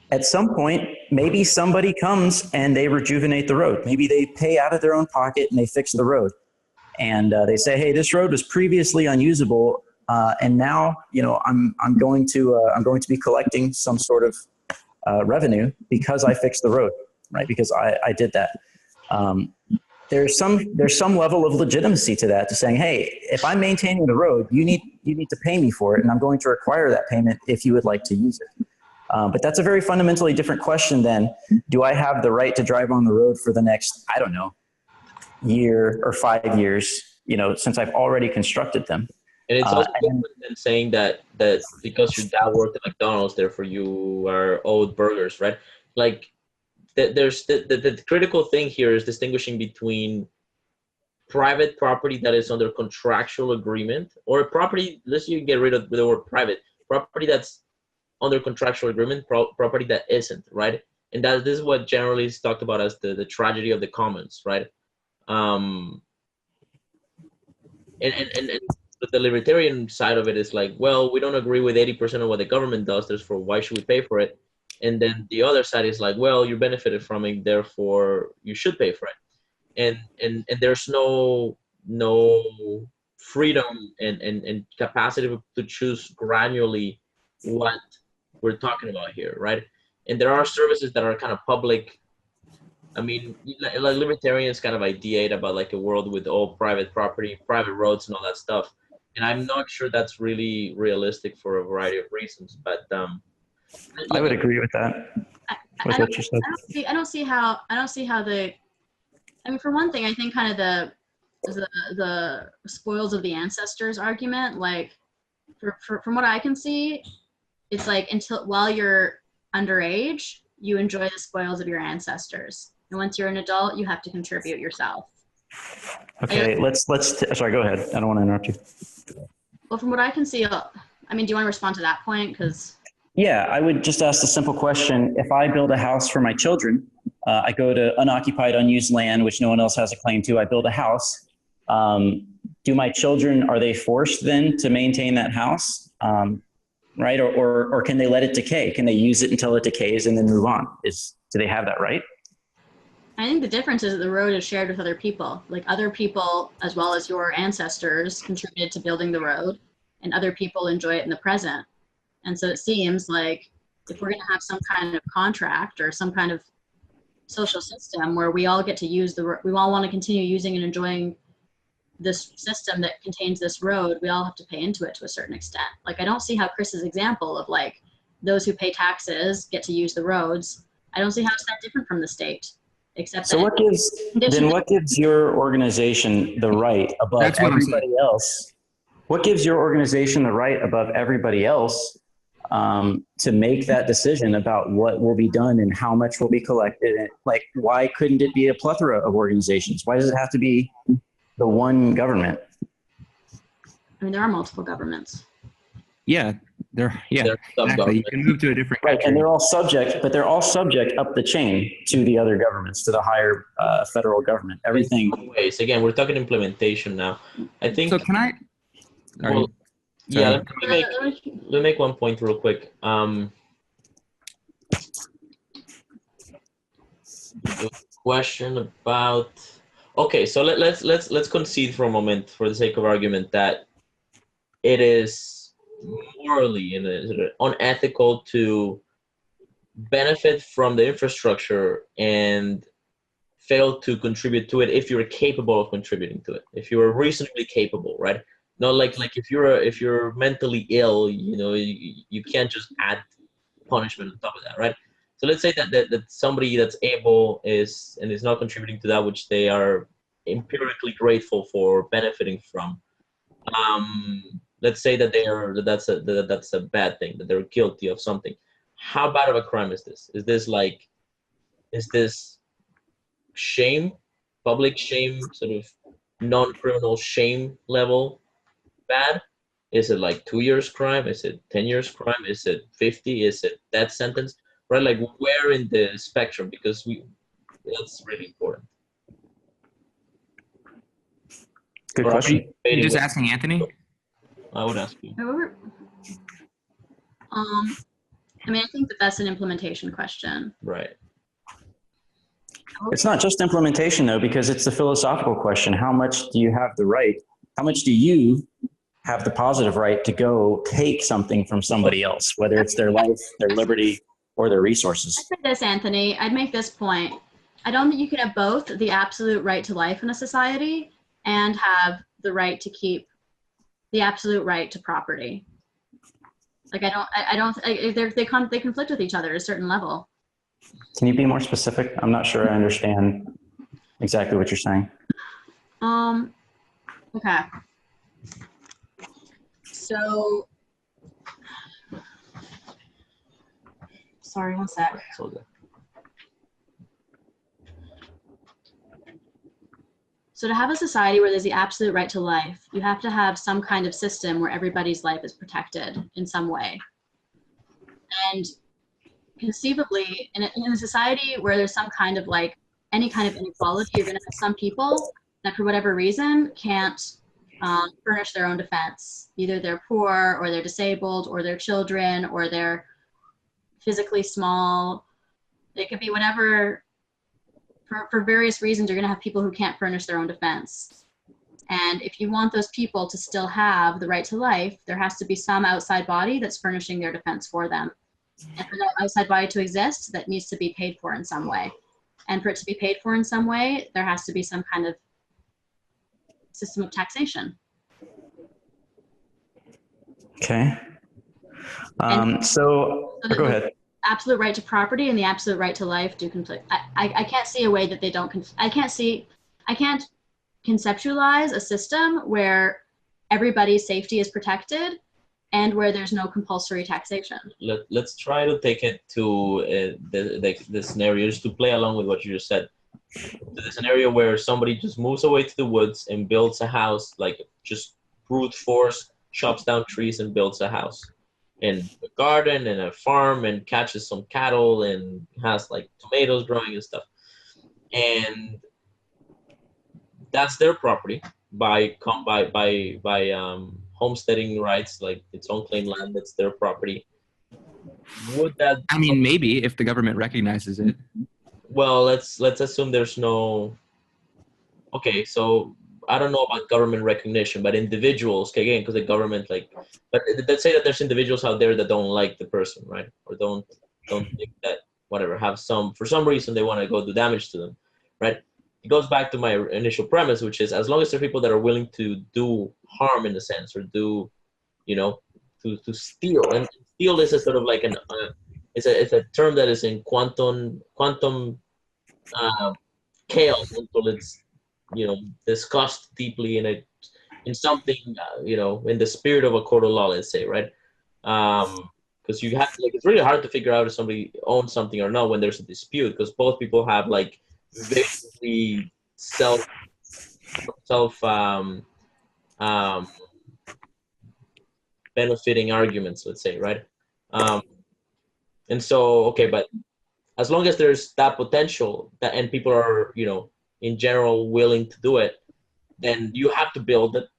At some point, maybe somebody comes and they rejuvenate the road. Maybe they pay out of their own pocket and they fix the road. And they say, hey, this road was previously unusable. And now, I'm going to be collecting some sort of revenue because I fixed the road, right? Because I did that. There's some level of legitimacy to that, to saying, hey, if I'm maintaining the road, you need to pay me for it, and I'm going to require that payment if you would like to use it. But that's a very fundamentally different question than, do I have the right to drive on the road for the next, I don't know, year or 5 years, since I've already constructed them?
And it's also
And then,
different than saying that because your dad worked at McDonald's, therefore you are owed burgers, right? Like there's the critical thing here is distinguishing between private property that is under contractual agreement, or a property, let's you get rid of the word private, property that's under contractual agreement, property that isn't, right? And that this is what generally is talked about as the tragedy of the commons, right? Um, and the libertarian side of it is like, well, we don't agree with 80% of what the government does, therefore why should we pay for it? And then the other side is like, well, you benefited from it, therefore you should pay for it. And there's no freedom and capacity to choose granularly what we're talking about here, right? And there are services that are kind of public. I mean, like libertarians kind of ideate about like a world with all private property, private roads, and all that stuff. And I'm not sure that's really realistic for a variety of reasons. But
I would agree with that, with what you said.
I don't see how the. I mean, for one thing, I think kind of the spoils of the ancestors argument, like from what I can see, it's like while you're underage, you enjoy the spoils of your ancestors, and once you're an adult, you have to contribute yourself.
Okay, sorry, go ahead. I don't want to interrupt you.
Well, from what I can see, I mean, do you want to respond to that point? Because
Yeah, I would just ask the simple question. If I build a house for my children, I go to unoccupied, unused land, which no one else has a claim to. I build a house. Do my children, are they forced then to maintain that house? Right? Or can they let it decay? Can they use it until it decays and then move on? Do they have that right?
I think the difference is that the road is shared with other people. Like other people, as well as your ancestors, contributed to building the road, and other people enjoy it in the present. And so it seems like if we're going to have some kind of contract or some kind of social system where we all get to we all want to continue using and enjoying this system that contains this road, we all have to pay into it to a certain extent. Like I don't see how Chris's example of like those who pay taxes get to use the roads. I don't see how it's that different from the state, except
so what gives your organization the right above everybody else? What gives your organization the right above everybody else to make that decision about what will be done and how much will be collected? And like, why couldn't it be a plethora of organizations? Why does it have to be the one government?
I mean, there are multiple governments.
Yeah, exactly. You can move to a different country.
Right, and they're all subject up the chain to the other governments, to the higher federal government. Everything.
Again, we're talking implementation now. I think.
So can I?
Well, yeah, let me make one point real quick. The question about. Okay, so let's concede for a moment, for the sake of argument, that it is morally and unethical to benefit from the infrastructure and fail to contribute to it if you're capable of contributing to it, if you are reasonably capable, right? Not like if you're mentally ill, you can't just add punishment on top of that, right? So let's say that somebody that's able is not contributing to that which they are empirically grateful for benefiting from. Let's say that that's a bad thing, that they're guilty of something. How bad of a crime is this? Is this shame, public shame, sort of non-criminal shame level bad? Is it like 2 years crime? Is it 10 years crime? Is it 50? Is it death sentence? Right? Like where in the spectrum? Because that's really important.
Good question.
Are you just asking Anthony?
I would ask you.
I mean, I think that's an implementation question.
Right.
It's not just implementation though, because it's a philosophical question. How much do you have the right? How much do you have the positive right to go take something from somebody else, whether it's their life, their liberty, or their resources?
I'd say this, Anthony. I'd make this point. I don't think you can have both the absolute right to life in a society and have the right to keep the absolute right to property. Like they conflict with each other at a certain level.
Can you be more specific? I'm not sure I understand exactly what you're saying.
Okay. So, sorry, one sec.
So the-
So to have a society where there's the absolute right to life, you have to have some kind of system where everybody's life is protected in some way. And conceivably, in a society where there's some kind of like, any kind of inequality, you're gonna have some people that for whatever reason can't furnish their own defense. Either they're poor, or they're disabled, or they're children, or they're physically small. It could be whatever. For various reasons, you're going to have people who can't furnish their own defense. And if you want those people to still have the right to life, there has to be some outside body that's furnishing their defense for them. And for that outside body to exist, that needs to be paid for in some way. And for it to be paid for in some way, there has to be some kind of system of taxation.
Okay. So go ahead.
Absolute right to property and the absolute right to life do conflict. I can't see a way that they don't. I can't conceptualize a system where everybody's safety is protected and where there's no compulsory taxation.
Let's try to take it to the scenarios to play along with what you just said. The scenario where somebody just moves away to the woods and builds a house, like just brute force, chops down trees and builds a house. And a garden and a farm and catches some cattle and has like tomatoes growing and stuff. And that's their property by homesteading rights, like its own claim land, that's their property. Would that,
I mean, maybe if the government recognizes it.
well, let's assume there's no, okay, so I don't know about government recognition, but individuals, again, because the government, like, but let's say that there's individuals out there that don't like the person, right? Or don't think that, whatever, have some, for some reason they want to go do damage to them, right? It goes back to my initial premise, which is as long as there are people that are willing to do harm in a sense, or do, you know, to steal, and steal is a sort of like an, it's a term that is in quantum chaos until it's, you know, discussed deeply in something, you know, in the spirit of a court of law, let's say, right? Because you have to, like, it's really hard to figure out if somebody owns something or not when there's a dispute, because both people have like basically self benefiting arguments, let's say, right? And so, okay, but as long as there's that potential that, and people are, you know, in general willing to do it, then you have to build it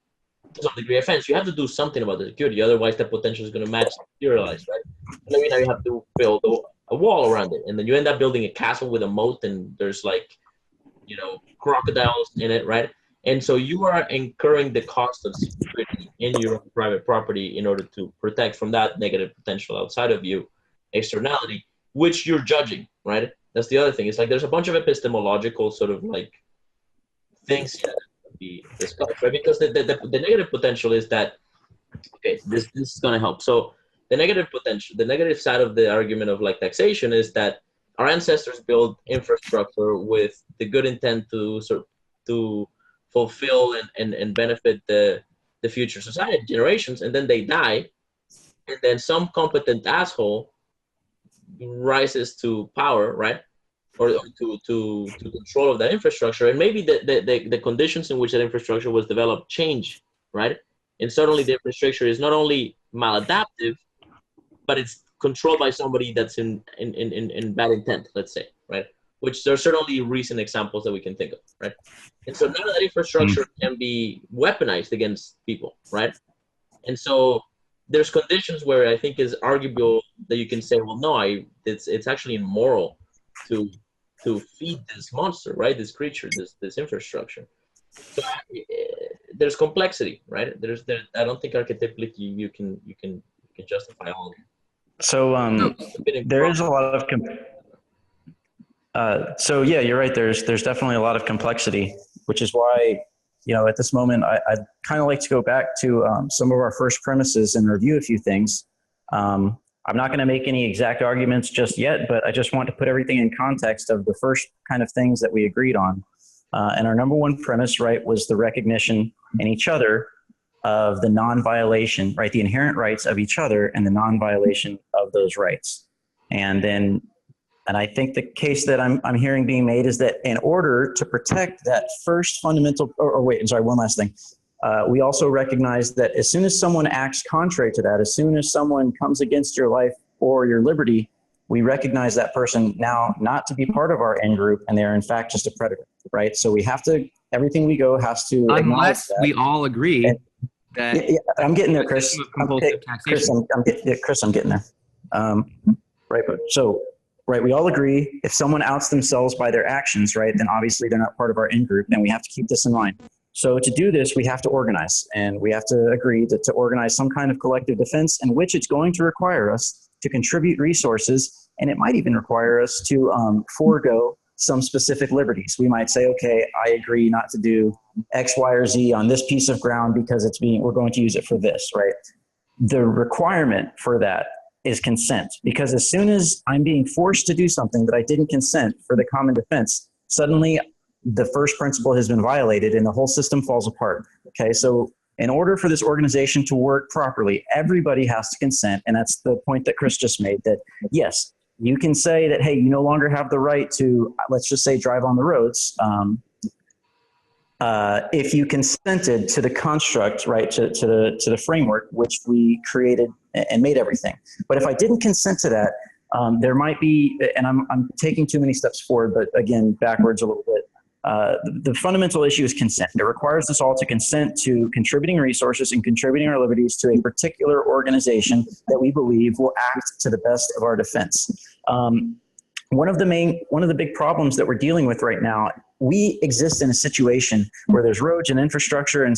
to some degree of fence. You have to do something about the security, otherwise the potential is going to materialize, right? And I mean, now you have to build a wall around it, and then you end up building a castle with a moat, and there's like, you know, crocodiles in it, right? And so you are incurring the cost of security in your private property in order to protect from that negative potential outside of you, externality, which you're judging, right? That's the other thing. It's like there's a bunch of epistemological sort of like things that can be discussed, right? Because the negative potential is that, okay, this is going to help. So the negative potential, the negative side of the argument of like taxation is that our ancestors built infrastructure with the good intent to fulfill and benefit the future society generations, and then they die, and then some competent asshole rises to power, right? Or to control of that infrastructure, and maybe the conditions in which that infrastructure was developed change, right? And suddenly the infrastructure is not only maladaptive, but it's controlled by somebody that's in bad intent, let's say, right? Which there are certainly recent examples that we can think of, right? And so none of that infrastructure can be weaponized against people, right? And so there's conditions where I think is arguable that you can say, well, no, it's actually immoral to feed this monster, right? This creature, this infrastructure. So there's complexity, right? I don't think archetypically you can justify all of it.
So there is a lot of so yeah, you're right. There's definitely a lot of complexity, which is why, you know, at this moment, I'd kind of like to go back to some of our first premises and review a few things. I'm not going to make any exact arguments just yet, but I just want to put everything in context of the first kind of things that we agreed on. And our number one premise, right, was the recognition in each other of the non-violation, right? The inherent rights of each other and the non-violation of those rights. And then, and I think the case that I'm hearing being made is that in order to protect that first fundamental, or wait, I'm sorry, one last thing. We also recognize that as soon as someone acts contrary to that, as soon as someone comes against your life or your liberty, we recognize that person now not to be part of our in group, and they're in fact just a predator, right? So we have to, everything we go has to
unless we all agree
and,
that.
Yeah, I'm getting there, Chris.
Chris,
I'm getting there. Right, but so, right, we all agree if someone outs themselves by their actions, right, then obviously they're not part of our in group, and we have to keep this in mind. So to do this, we have to organize, and we have to agree to organize some kind of collective defense in which it's going to require us to contribute resources, and it might even require us to forego some specific liberties. We might say, okay, I agree not to do X, Y, or Z on this piece of ground because we're going to use it for this, right? The requirement for that is consent, because as soon as I'm being forced to do something that I didn't consent for the common defense, suddenly the first principle has been violated and the whole system falls apart. Okay, so in order for this organization to work properly, everybody has to consent. And that's the point that Chris just made, that yes, you can say that, hey, you no longer have the right to, let's just say, drive on the roads. If you consented to the construct, right, to the framework which we created and made everything. But if I didn't consent to that, there might be, and I'm taking too many steps forward, but again, backwards a little bit. The fundamental issue is consent. It requires us all to consent to contributing resources and contributing our liberties to a particular organization that we believe will act to the best of our defense. One of the big problems that we're dealing with right now, we exist in a situation where there's roads and infrastructure and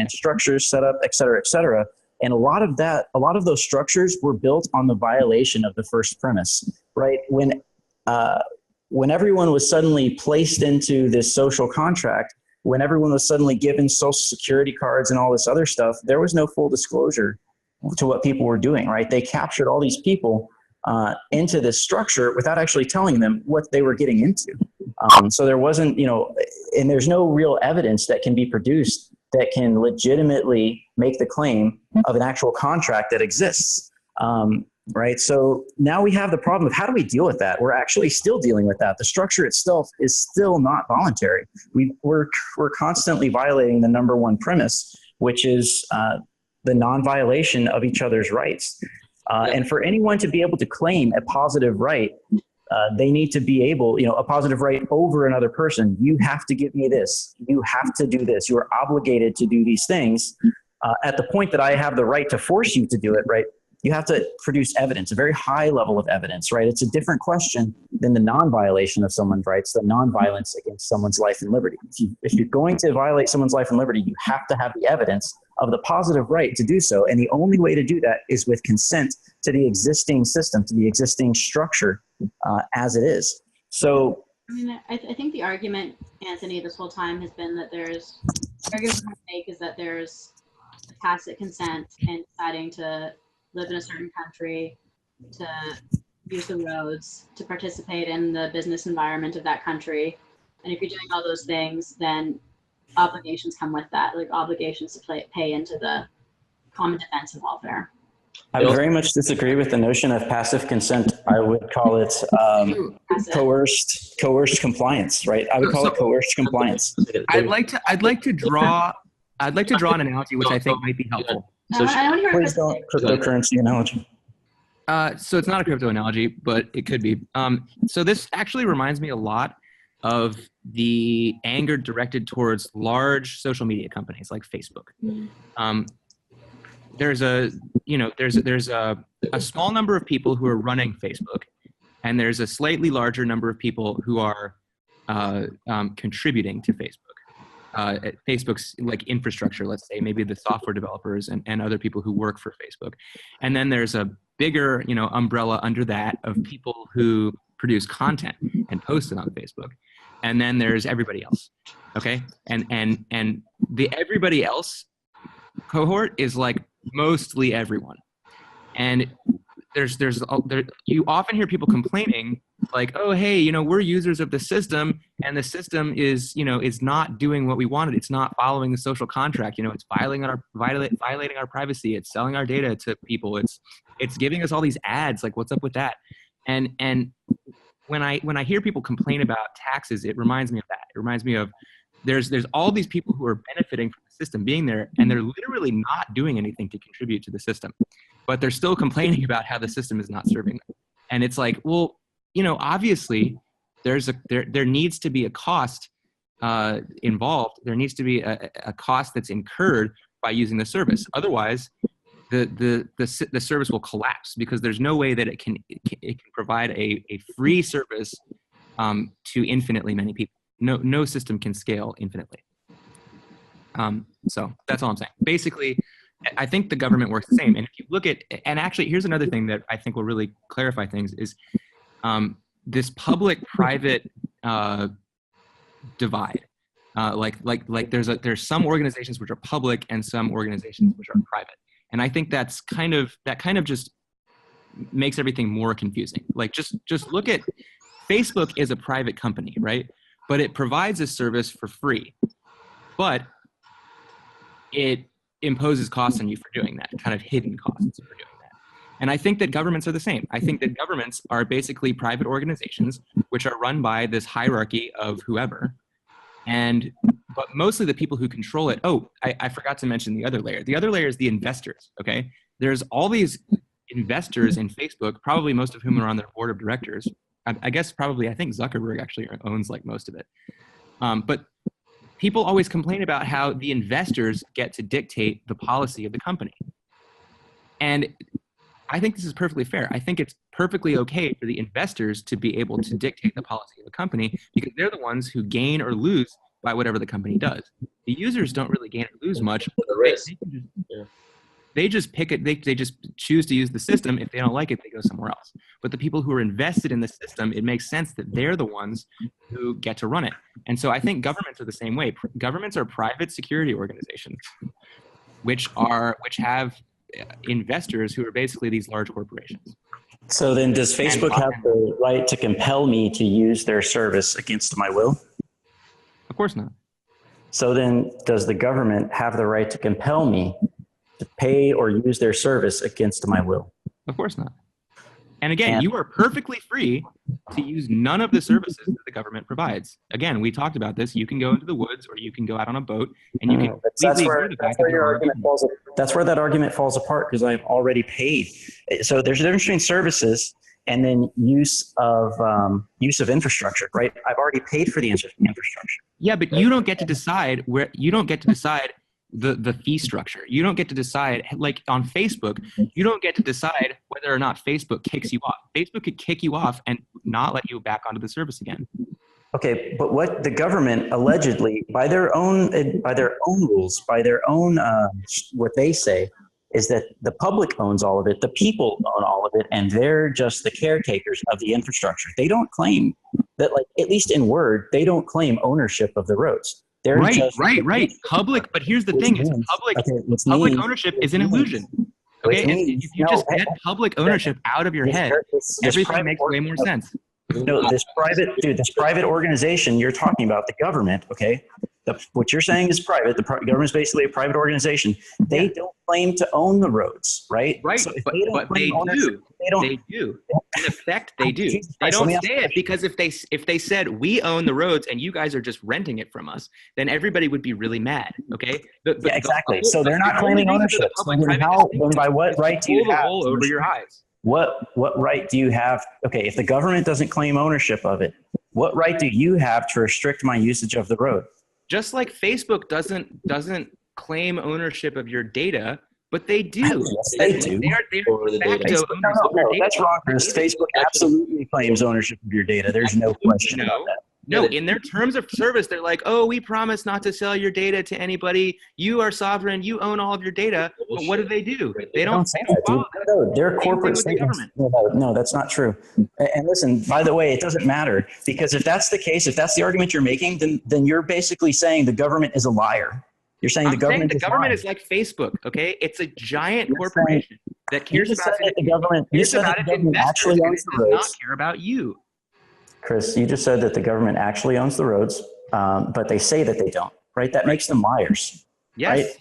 structures set up, et cetera, and a lot of those structures were built on the violation of the first premise, right? When everyone was suddenly placed into this social contract, when everyone was suddenly given social security cards and all this other stuff, there was no full disclosure to what people were doing, right? They captured all these people into this structure without actually telling them what they were getting into. So there wasn't, and there's no real evidence that can be produced that can legitimately make the claim of an actual contract that exists. Right. So now we have the problem of how do we deal with that? We're actually still dealing with that. The structure itself is still not voluntary. We're constantly violating the number one premise, which is the non-violation of each other's rights. And for anyone to be able to claim a positive right, they need to be able, a positive right over another person. You have to give me this. You have to do this. You are obligated to do these things. At the point that I have the right to force you to do it, right? You have to produce evidence, a very high level of evidence, right? It's a different question than the non-violation of someone's rights, the non-violence against someone's life and liberty. If you're going to violate someone's life and liberty, you have to have the evidence of the positive right to do so. And the only way to do that is with consent to the existing system, to the existing structure as it is. So,
I mean, I think the argument, Anthony, this whole time has been that the argument I make is that there's tacit consent in deciding to live in a certain country, to use the roads, to participate in the business environment of that country. And if you're doing all those things, then obligations come with that, like obligations to pay into the common defense and welfare.
I would very much disagree with the notion of passive consent. I would call it coerced compliance, right? I would call it coerced compliance.
I'd like to draw an analogy which I think might be helpful.
I want to hear
Please don't cryptocurrency analogy.
So it's not a crypto analogy, but it could be. So this actually reminds me a lot of the anger directed towards large social media companies like Facebook. There's a small number of people who are running Facebook, and there's a slightly larger number of people who are contributing to Facebook. Facebook's like infrastructure, let's say, maybe the software developers and other people who work for Facebook. And then there's a bigger, umbrella under that of people who produce content and post it on Facebook. And then there's everybody else. Okay. And the everybody else cohort is like mostly everyone. And you often hear people complaining like, oh, hey, you know, we're users of the system, and the system is, you know, is not doing what we wanted. It's not following the social contract. You know, it's violating our privacy. It's selling our data to people. It's giving us all these ads. Like, what's up with that? And when I hear people complain about taxes, it reminds me of that. It reminds me of there's all these people who are benefiting from the system being there, and they're literally not doing anything to contribute to the system, but they're still complaining about how the system is not serving them. And it's like, well, you know, obviously there needs to be a cost involved. There needs to be a cost that's incurred by using the service. Otherwise, the service will collapse, because there's no way that it can provide a free service to infinitely many people. No system can scale infinitely. So that's all I'm saying. Basically, I think the government works the same. And if you look at, and actually, here's another thing that I think will really clarify things is this public-private divide. Like there's some organizations which are public and some organizations which are private. And I think that kind of just makes everything more confusing. Like just look at, Facebook is a private company, right? But it provides a service for free, but it imposes costs on you for doing that, kind of hidden costs for doing that. And I think that governments are the same. I think that governments are basically private organizations which are run by this hierarchy of whoever. But mostly the people who control it. Oh, I forgot to mention the other layer. The other layer is the investors, okay? There's all these investors in Facebook, probably most of whom are on their board of directors. I guess probably, I think Zuckerberg actually owns like most of it. But people always complain about how the investors get to dictate the policy of the company. And I think this is perfectly fair. I think it's perfectly okay for the investors to be able to dictate the policy of the company, because they're the ones who gain or lose by whatever the company does. The users don't really gain or lose much. They just pick it. They just choose to use the system. If they don't like it, they go somewhere else. But the people who are invested in the system, it makes sense that they're the ones who get to run it. And so I think governments are the same way. Governments are private security organizations, which have investors who are basically these large corporations.
So then does Facebook have the right to compel me to use their service against my will?
Of course not.
So then does the government have the right to compel me to pay or use their service against my will?
Of course not. And again, you are perfectly free to use none of the services that the government provides. Again, we talked about this. You can go into the woods, or you can go out on a boat, and you can
that's where that argument falls apart, because I've already paid. So there's a difference between services and then use of infrastructure, right? I've already paid for the infrastructure.
Yeah, but you don't get to decide the fee structure. You don't get to decide, like on Facebook, you don't get to decide whether or not Facebook kicks you off. Facebook could kick you off and not let you back onto the service again.
Okay, but what the government allegedly, by their own rules, by their own what they say is that the public owns all of it, the people own all of it, and they're just the caretakers of the infrastructure. They don't claim that, like, at least in word, they don't claim ownership of the roads. They're
right. Public, but here's the thing: public ownership is an illusion. Okay, and if you just get public ownership out of your head, everything makes way more sense.
No, this private organization you're talking about, the government, okay? What you're saying is private. The government's basically a private organization. They don't claim to own the roads, right?
Right,
so
but they do. They do. In effect, they do. They don't say it, because if they said we own the roads and you guys are just renting it from us, then everybody would be really mad. Okay.
Yeah, exactly. So they're not claiming ownership. By what right do you have
over your eyes?
What right do you have? Okay, if the government doesn't claim ownership of it, what right do you have to restrict my usage of the road?
Just like Facebook doesn't claim ownership of your data, but they do.
Yes, they do.
They're de facto owners of your data.
That's wrong, Chris. Facebook absolutely claims ownership of your data. There's no question about that.
No, in their terms of service, they're like, oh, we promise not to sell your data to anybody. You are sovereign. You own all of your data. But what do? They don't say that, dude.
No, they're corporate statements. No, that's not true. And listen, by the way, it doesn't matter, because if that's the case, if that's the argument you're making, then you're basically saying the government is a liar. You're saying the government
is like Facebook, okay? It's a giant corporation. that
You
cares
just
about
said that
it,
the government. You
cares
said
about
that the
its
government
investors,
actually
and
owns
it
the
does not
roads.
care about you.
Chris, you just said that the government actually owns the roads, but they say that they don't. Right? That makes them liars. Right?
Yes.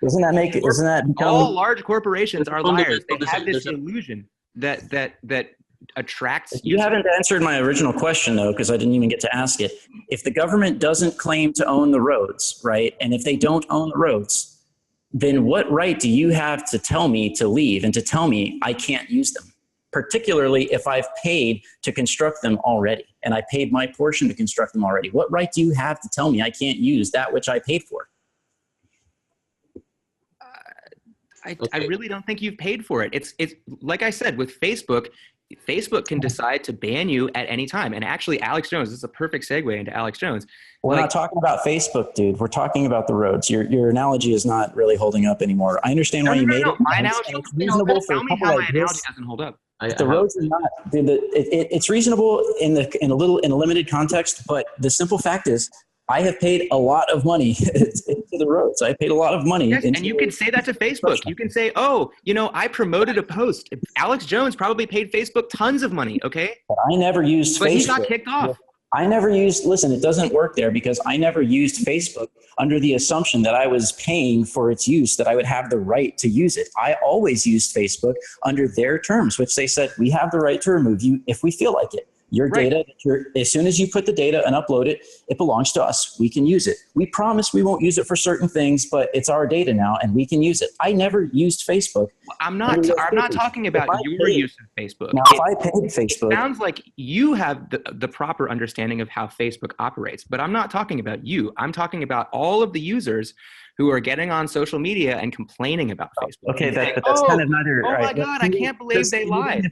Doesn't that
All
become?
large corporations are liars. They have this
There's a-
illusion that attracts
You
users.
haven't answered my original question though, because I didn't even get to ask it. If the government doesn't claim to own the roads, right, and if they don't own the roads, then what right do you have to tell me to leave and to tell me I can't use them? Particularly if I've paid to construct them already and I paid my portion to construct them already. What right do you have to tell me I can't use that which I paid for?
I really don't think you've paid for it. It's like I said, with Facebook can decide to ban you at any time. And actually, Alex Jones, this is a perfect segue into Alex Jones.
We're not talking about Facebook, dude. We're talking about the roads. Your analogy is not really holding up anymore. I understand why you made it.
My analogy.
It's reasonable for
Tell
a
me
couple
how
like
my analogy
this.
doesn't hold up.
The roads are not. It's reasonable in a limited context, but the simple fact is, I have paid a lot of money into the roads. I paid a lot of money.
Yes, and you can say that to Facebook. You can say, "Oh, I promoted a post." Alex Jones probably paid Facebook tons of money. Okay,
but I never used
but
Facebook.
he got kicked off.
I never used. Listen, it doesn't work there because I never used Facebook under the assumption that I was paying for its use, that I would have the right to use it. I always used Facebook under their terms, which they said we have the right to remove you if we feel like it. Your data, as soon as you put the data and upload it, it belongs to us. We can use it. We promise we won't use it for certain things, but it's our data now and we can use it. I never used Facebook.
I'm not talking about your use of Facebook.
Now, if I paid Facebook,
it sounds like you have the proper understanding of how Facebook operates, but I'm not talking about you. I'm talking about all of the users who are getting on social media and complaining about Facebook.
Okay, that's kind of neither.
Oh my God, I can't believe they lied.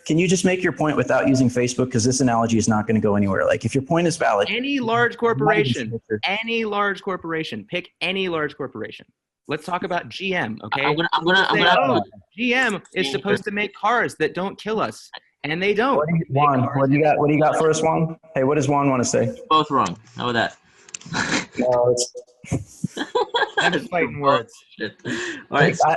Can you just make your point without using Facebook? Because this analogy is not going to go anywhere. Like, if your point is valid.
Any large corporation, pick any large corporation. Let's talk about GM, okay?
I'm gonna
GM is supposed to make cars that don't kill us, and they don't.
Juan, what do you got? What do you got for us, Juan? Hey, what does Juan want to say?
Both wrong. How about that?
No,
I'm just fighting words.
Shit. All right. So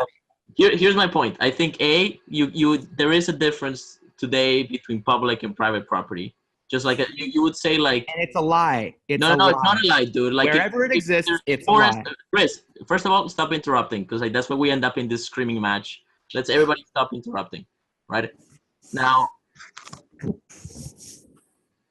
here's my point. I think there is a difference today between public and private property. Just like you would say, like,
and it's a lie.
It's not a lie, dude. Like,
wherever it exists, it's a lie.
Chris, first of all, stop interrupting, because that's where we end up in this screaming match. Let's everybody stop interrupting, right? Now,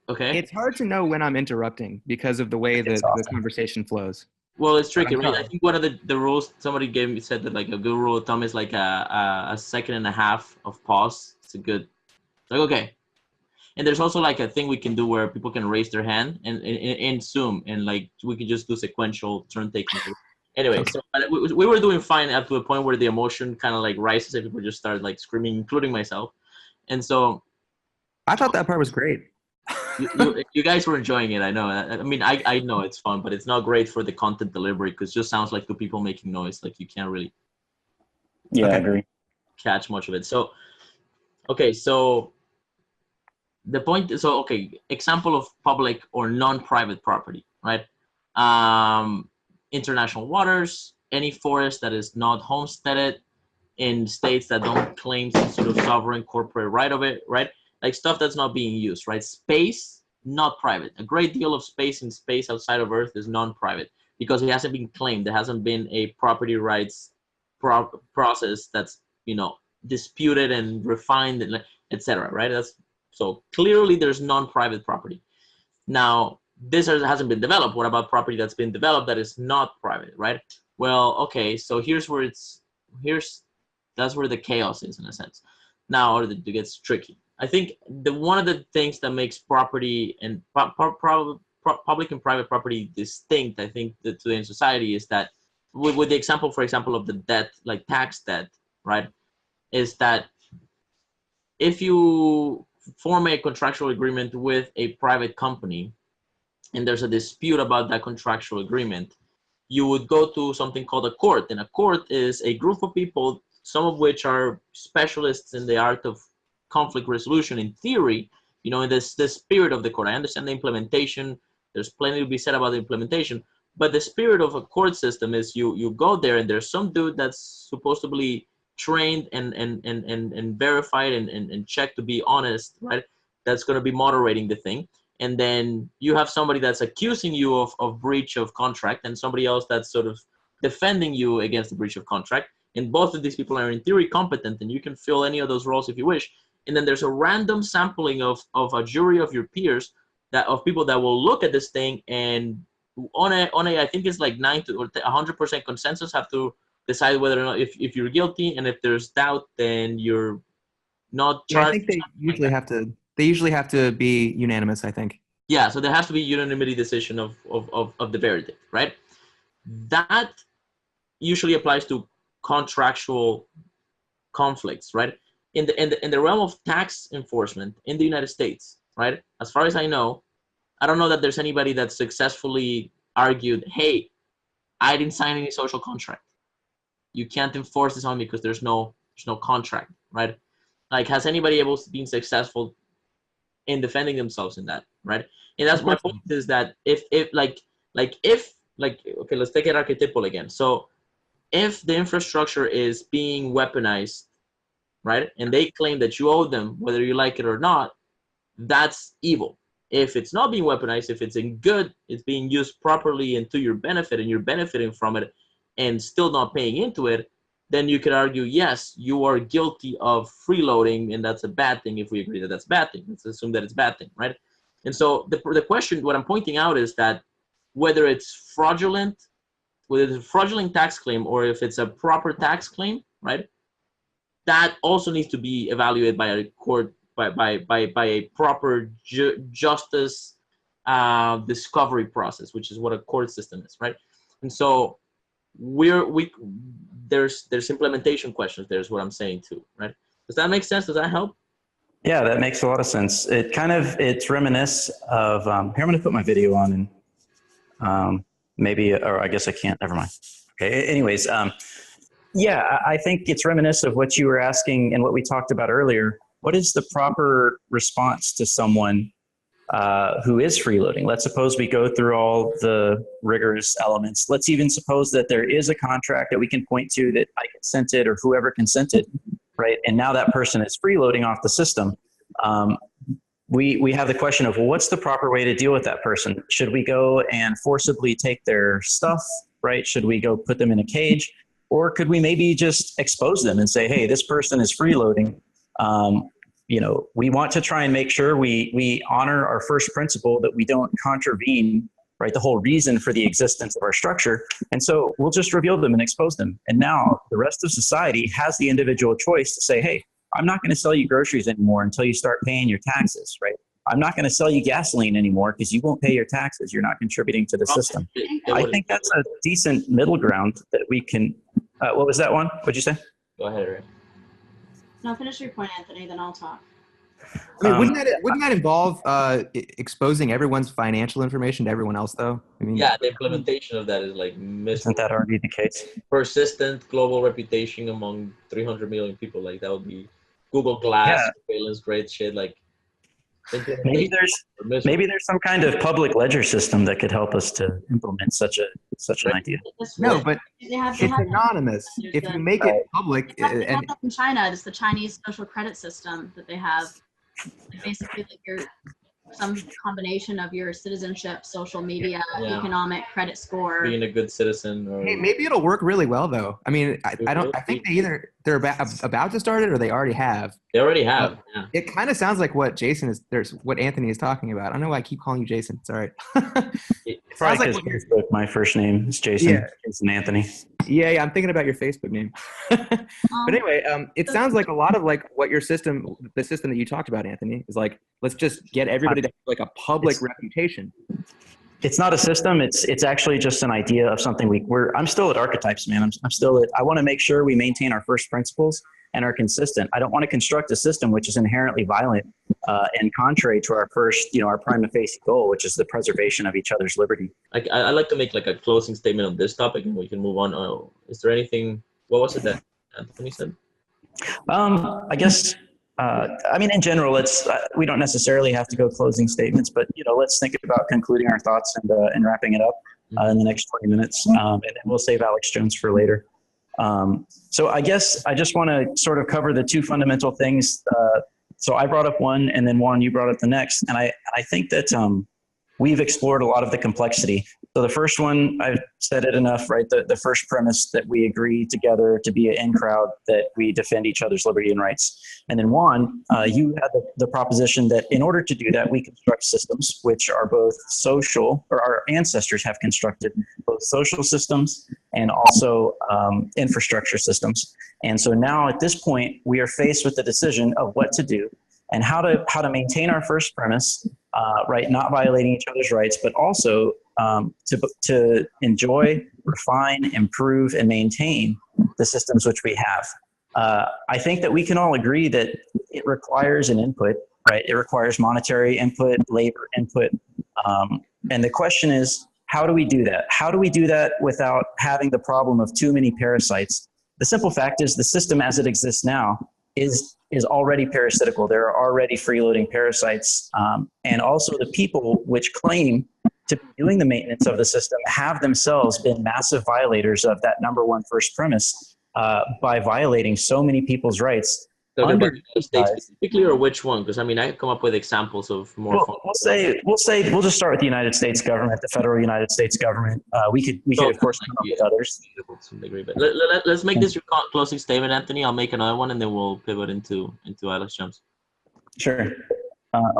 okay.
It's hard to know when I'm interrupting because of the way that the conversation flows.
Well, it's tricky, right? I think one of the rules somebody said that, like, a good rule of thumb is like a second and a half of pause. It's a good, like, okay. And there's also like a thing we can do where people can raise their hand and in Zoom, and like we can just do sequential turn taking. Anyway, so we were doing fine up to a point where the emotion kind of like rises and people just start like screaming, including myself. And so
I thought that part was great.
you guys were enjoying it. I know. I mean, I know it's fun, but it's not great for the content delivery because it just sounds like two people making noise. Like, you can't really
I agree.
catch much of it. So, okay, so the point is, so, okay, example of public or non-private property, right? International waters, any forest that is not homesteaded in states that don't claim some sort of sovereign corporate right of it, right? Like stuff that's not being used, right? Space, not private. A great deal of space in space outside of Earth is non-private because it hasn't been claimed. There hasn't been a property rights process that's, disputed and refined, and etc. Right? So clearly there's non-private property. Now, this hasn't been developed. What about property that's been developed that is not private, right? Well, okay, so that's where the chaos is, in a sense. Now, it gets tricky. I think one of the things that makes property and public and private property distinct, I think, today in society is that with the example, for example, of the debt, like tax debt, right, is that if you form a contractual agreement with a private company and there's a dispute about that contractual agreement, you would go to something called a court. And a court is a group of people, some of which are specialists in the art of conflict resolution in theory, in the spirit of the court. I understand the implementation. There's plenty to be said about the implementation. But the spirit of a court system is you go there and there's some dude that's supposedly trained and verified and checked to be honest, right? That's going to be moderating the thing. And then you have somebody that's accusing you of breach of contract, and somebody else that's sort of defending you against the breach of contract. And both of these people are in theory competent, and you can fill any of those roles if you wish. And then there's a random sampling of a jury of your peers, that of people that will look at this thing, and on a I think it's like 90 or 100% consensus, have to decide whether or not if you're guilty, and if there's doubt, then you're not
Yeah, I
charged.
think they usually have to. They usually have to be unanimous, I think.
Yeah, so there has to be unanimity decision of the verdict, right? That usually applies to contractual conflicts, right? In the realm of tax enforcement in the United States, right? As far as I know, I don't know that there's anybody that successfully argued, hey, I didn't sign any social contract. You can't enforce this on me because there's no contract, right? Like, has anybody been successful in defending themselves in that, right? And that's my point, is that if okay, let's take it archetypal again. So if the infrastructure is being weaponized, right, and they claim that you owe them whether you like it or not, that's evil. If it's not being weaponized, if it's in good, it's being used properly and to your benefit, and you're benefiting from it and still not paying into it, then you could argue, yes, you are guilty of freeloading, and that's a bad thing. If we agree that that's a bad thing, let's assume that it's a bad thing, right? And so the question, what I'm pointing out, is that whether it's fraudulent, whether it's a fraudulent tax claim or if it's a proper tax claim, right, that also needs to be evaluated by a court, by a proper justice discovery process, which is what a court system is, right? And so there's implementation questions. There's what I'm saying too, right? Does that make sense? Does that help?
Yeah, that makes a lot of sense. It's reminisce of, here, I'm going to put my video on, and maybe, or I guess I can't, never mind. Okay. Anyways, yeah, I think it's reminiscent of what you were asking and what we talked about earlier. What is the proper response to someone who is freeloading? Let's suppose we go through all the rigorous elements. Let's even suppose that there is a contract that we can point to that I consented or whoever consented, right? And now that person is freeloading off the system. We have the question of, well, what's the proper way to deal with that person? Should we go and forcibly take their stuff, right? Should we go put them in a cage? Or could we maybe just expose them and say, hey, this person is freeloading. We want to try and make sure we honor our first principle, that we don't contravene, right, the whole reason for the existence of our structure. And so we'll just reveal them and expose them. And now the rest of society has the individual choice to say, hey, I'm not going to sell you groceries anymore until you start paying your taxes, right? I'm not going to sell you gasoline anymore because you won't pay your taxes. You're not contributing to the system. I think that's a decent middle ground that we can. What was that one? What'd you say?
Go ahead, Arielle.
No, finish your point, Anthony, then I'll talk.
I mean, wouldn't that involve exposing everyone's financial information to everyone else, though? I mean,
Yeah, the implementation of that is like
Isn't that already the case?
persistent global reputation among 300 million people. Like, that would be Google Glass, surveillance, great shit. Like,
Maybe there's some kind of public ledger system that could help us to implement such an idea.
no, but
They have
it's anonymous. If you make it public,
they have
and
that in China. It's the Chinese social credit system that they have. Basically, like some combination of your citizenship, social media, economic credit score.
being a good citizen, or
hey, maybe it'll work really well, though. I mean, I think they're about to start it, or they already have.
they already have. Yeah.
It kind of sounds like what what Anthony is talking about. I don't know why I keep calling you Jason. Sorry.
Probably because Facebook, my first name is Jason.
Yeah.
Jason Anthony.
Yeah, I'm thinking about your Facebook name. But anyway, it sounds like a lot of like what the system that you talked about, Anthony, is like, let's just get everybody to have like a public reputation.
It's not a system. It's actually just an idea of something I'm still at archetypes, man. I want to make sure we maintain our first principles and are consistent. I don't want to construct a system which is inherently violent and contrary to our our prima facie goal, which is the preservation of each other's liberty.
I'd like to make like a closing statement on this topic, and we can move on. Is there anything? What was it that Anthony said?
I guess. In general, we don't necessarily have to go closing statements, but let's think about concluding our thoughts and wrapping it up in the next 20 minutes, and then we'll save Alex Jones for later. So I guess I just want to sort of cover the two fundamental things. So I brought up one, and then Juan, you brought up the next. And I think that we've explored a lot of the complexity. So the first one, I've said it enough, right? The first premise that we agree together to be an in crowd, that we defend each other's liberty and rights. And then Juan, you had the proposition that in order to do that, we construct systems which are both social, or our ancestors have constructed both social systems and also infrastructure systems. And so now at this point, we are faced with the decision of what to do and how to maintain our first premise, right? Not violating each other's rights, but also to enjoy, refine, improve, and maintain the systems which we have. I think that we can all agree that it requires an input, right? It requires monetary input, labor input. And the question is, how do we do that? How do we do that without having the problem of too many parasites? The simple fact is the system as it exists now is already parasitical. There are already freeloading parasites. And also the people which claim to be doing the maintenance of the system have themselves been massive violators of that number one first premise by violating so many people's rights.
So the United States specifically, or which one? Because I mean, I come up with examples of more.
We'll just start with the United States government, the federal United States government. We could of course come up with others.
But let's make this your closing statement, Anthony. I'll make another one, and then we'll pivot into Alex Jones.
Sure.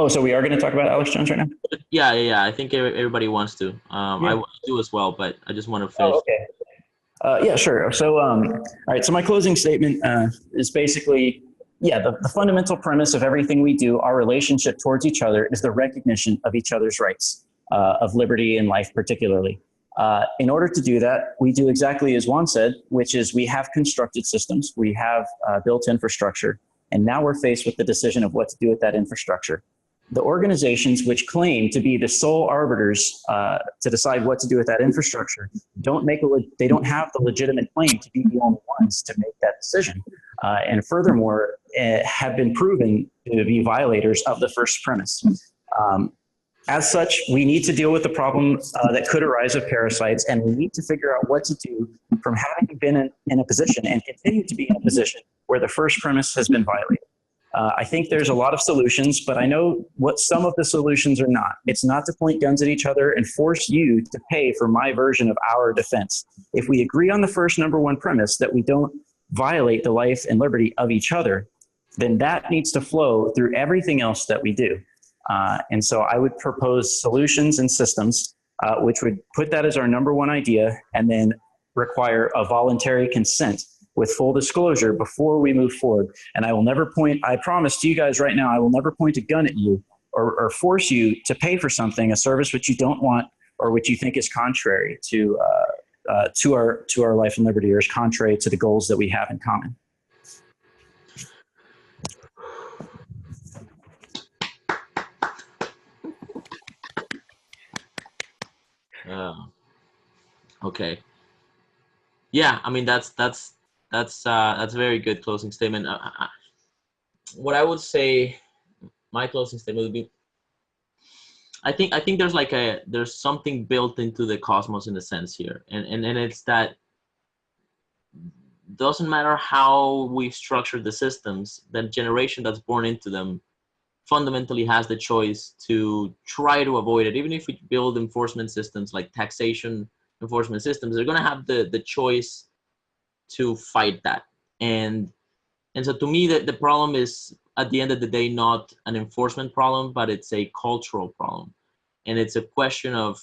So we are going to talk about Alex Jones right now?
Yeah. I think everybody wants to. I want to do as well, but I just want to finish.
Oh, okay. Yeah, sure. So, all right. So my closing statement is basically, the fundamental premise of everything we do, our relationship towards each other, is the recognition of each other's rights, of liberty and life particularly. In order to do that, we do exactly as Juan said, which is we have constructed systems, we have built infrastructure, and now we're faced with the decision of what to do with that infrastructure. The organizations which claim to be the sole arbiters to decide what to do with that infrastructure they don't have the legitimate claim to be the only ones to make that decision. And furthermore, have been proven to be violators of the first premise. As such, we need to deal with the problem that could arise of parasites, and we need to figure out what to do from having been in a position and continue to be in a position where the first premise has been violated. I think there's a lot of solutions, but I know what some of the solutions are not. It's not to point guns at each other and force you to pay for my version of our defense. If we agree on the first number one premise that we don't violate the life and liberty of each other, then that needs to flow through everything else that we do. And so I would propose solutions and systems which would put that as our number one idea and then require a voluntary consent with full disclosure before we move forward. And I promise to you guys right now, I will never point a gun at you or force you to pay for something, a service which you don't want or which you think is contrary to our life and liberty, or is contrary to the goals that we have in common.
Okay. Yeah, I mean that's a very good closing statement. What I would say, my closing statement would be, I think there's something built into the cosmos in a sense here, and it's that doesn't matter how we structure the systems, the generation that's born into them fundamentally has the choice to try to avoid it. Even if we build enforcement systems like taxation enforcement systems, they're going to have the choice to fight that. And so to me, the problem is, at the end of the day, not an enforcement problem, but it's a cultural problem. And it's a question of,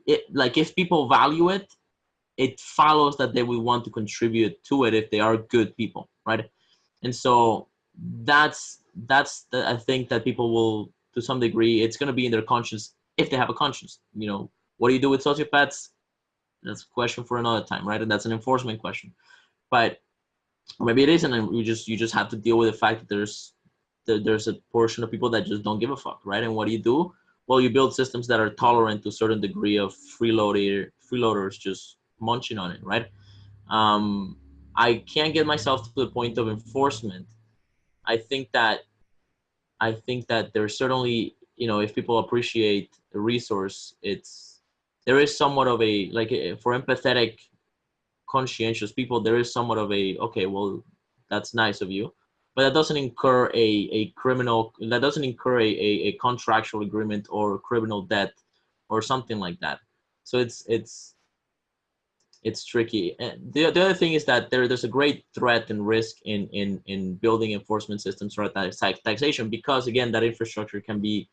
if people value it, it follows that they will want to contribute to it if they are good people, right? And so that's I think that people will, to some degree, it's going to be in their conscience if they have a conscience. What do you do with sociopaths? That's a question for another time, right? And that's an enforcement question. But maybe it isn't, and you just have to deal with the fact that there's a portion of people that just don't give a fuck, right? And what do? Well, you build systems that are tolerant to a certain degree of freeloaders just munching on it, right? I can't get myself to the point of enforcement. I think that there's certainly, if people appreciate the resource, there is somewhat of a, for empathetic conscientious people, there is somewhat of a, okay, well, that's nice of you, but that doesn't incur a criminal, that doesn't incur a contractual agreement or criminal debt or something like that. So it's tricky. And the other thing is that there's a great threat and risk in building enforcement systems for taxation, because again, that infrastructure can be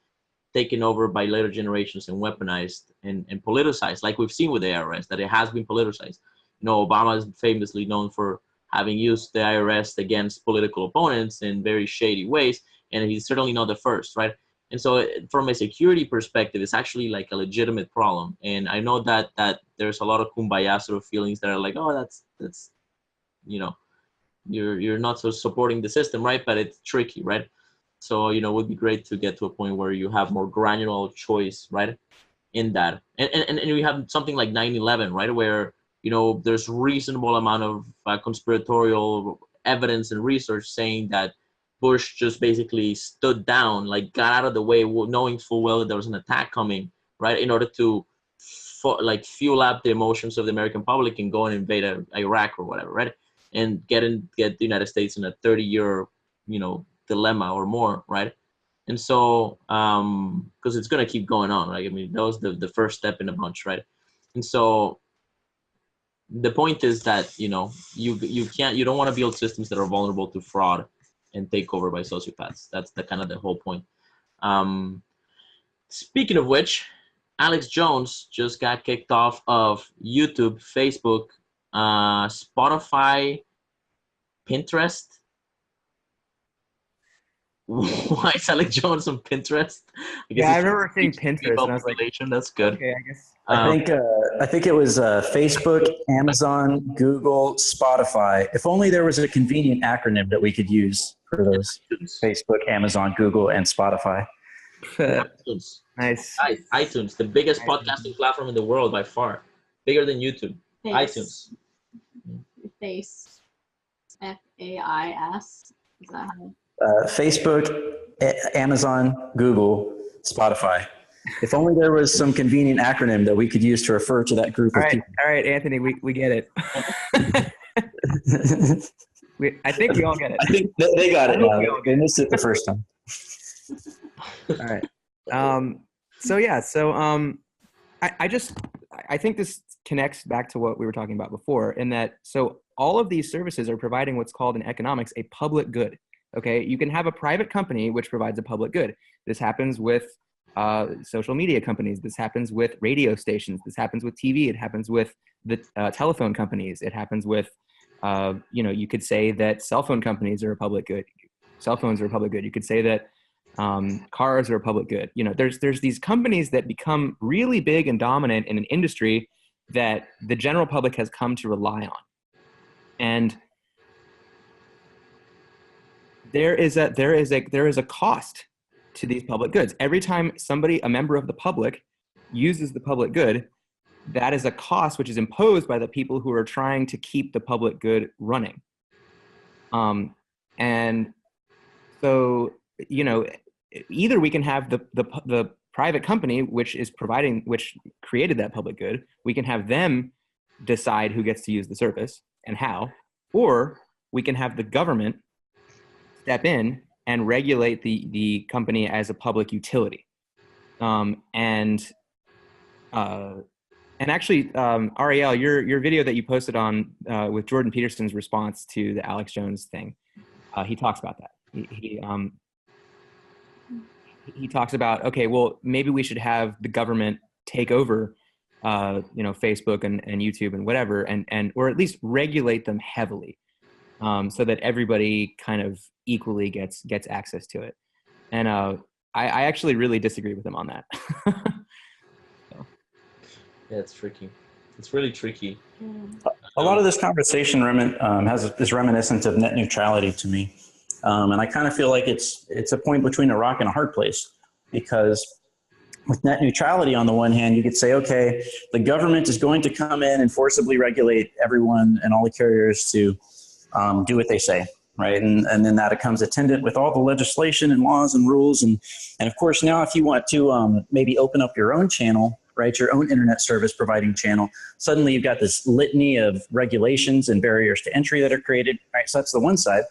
taken over by later generations and weaponized and politicized, like we've seen with the IRS, that it has been politicized. You know, Obama is famously known for having used the IRS against political opponents in very shady ways, and he's certainly not the first, right? And so from a security perspective, it's actually like a legitimate problem. And I know that there's a lot of kumbaya sort of feelings that are like, oh, that's you know, you're not so supporting the system, right? But it's tricky, right? So, you know, it would be great to get to a point where you have more granular choice, right, in that. And you have something like 9/11, right, where, you know, there's reasonable amount of conspiratorial evidence and research saying that Bush just basically stood down, like got out of the way, knowing full well that there was an attack coming, right, in order to like fuel up the emotions of the American public and go and invade Iraq or whatever, right, and get the United States in a 30-year, you know, dilemma or more, right? And so, because it's gonna keep going on, right? I mean, that was the first step in a bunch, right? And so, the point is that, you know, you don't want to build systems that are vulnerable to fraud and take over by sociopaths. That's the kind of the whole point. Speaking of which, Alex Jones just got kicked off of YouTube, Facebook, Spotify, Pinterest. Why is Alex Jones on Pinterest?
I remember seeing Pinterest, and I was like,
that's good.
Okay, I guess.
I think it was Facebook, Amazon, Google, Spotify. If only there was a convenient acronym that we could use for those: Facebook, Amazon, Google, and Spotify.
iTunes.
Nice.
iTunes, the biggest podcasting platform in the world by far, bigger than YouTube. iTunes.
Face. FAIS. Is that how?
Facebook, Amazon, Google, Spotify. If only there was some convenient acronym that we could use to refer to that group of people.
All right, Anthony, we get it. I think we all get it.
I think they got it now. They missed it the first time.
All right. I think this connects back to what we were talking about before, in that, so all of these services are providing what's called in economics a public good. Okay, you can have a private company which provides a public good. This happens with social media companies. This happens with radio stations. This happens with TV. It happens with the telephone companies. It happens with, you could say that cell phone companies are a public good. Cell phones are a public good. You could say that cars are a public good. You know, there's these companies that become really big and dominant in an industry that the general public has come to rely on. And there is a cost to these public goods. Every time a member of the public, uses the public good, that is a cost which is imposed by the people who are trying to keep the public good running. And so, you know, either we can have the private company which created that public good, we can have them decide who gets to use the service and how, or we can have the government step in and regulate the company as a public utility. And actually, Arielle, your video that you posted on with Jordan Peterson's response to the Alex Jones thing, he talks about that. He talks about, okay, well, maybe we should have the government take over, Facebook and YouTube and whatever, and or at least regulate them heavily, so that everybody kind of equally gets access to it. And I actually really disagree with him on that. So.
Yeah, it's tricky. It's really tricky.
A lot of this conversation is reminiscent of net neutrality to me. And I kind of feel like it's a point between a rock and a hard place, because with net neutrality, on the one hand, you could say, okay, the government is going to come in and forcibly regulate everyone and all the carriers to do what they say, right? And then that comes attendant with all the legislation and laws and rules. And of course, now if you want to maybe open up your own channel right? Your own internet service providing channel. Suddenly you've got this litany of regulations and barriers to entry that are created, right? So that's the one side.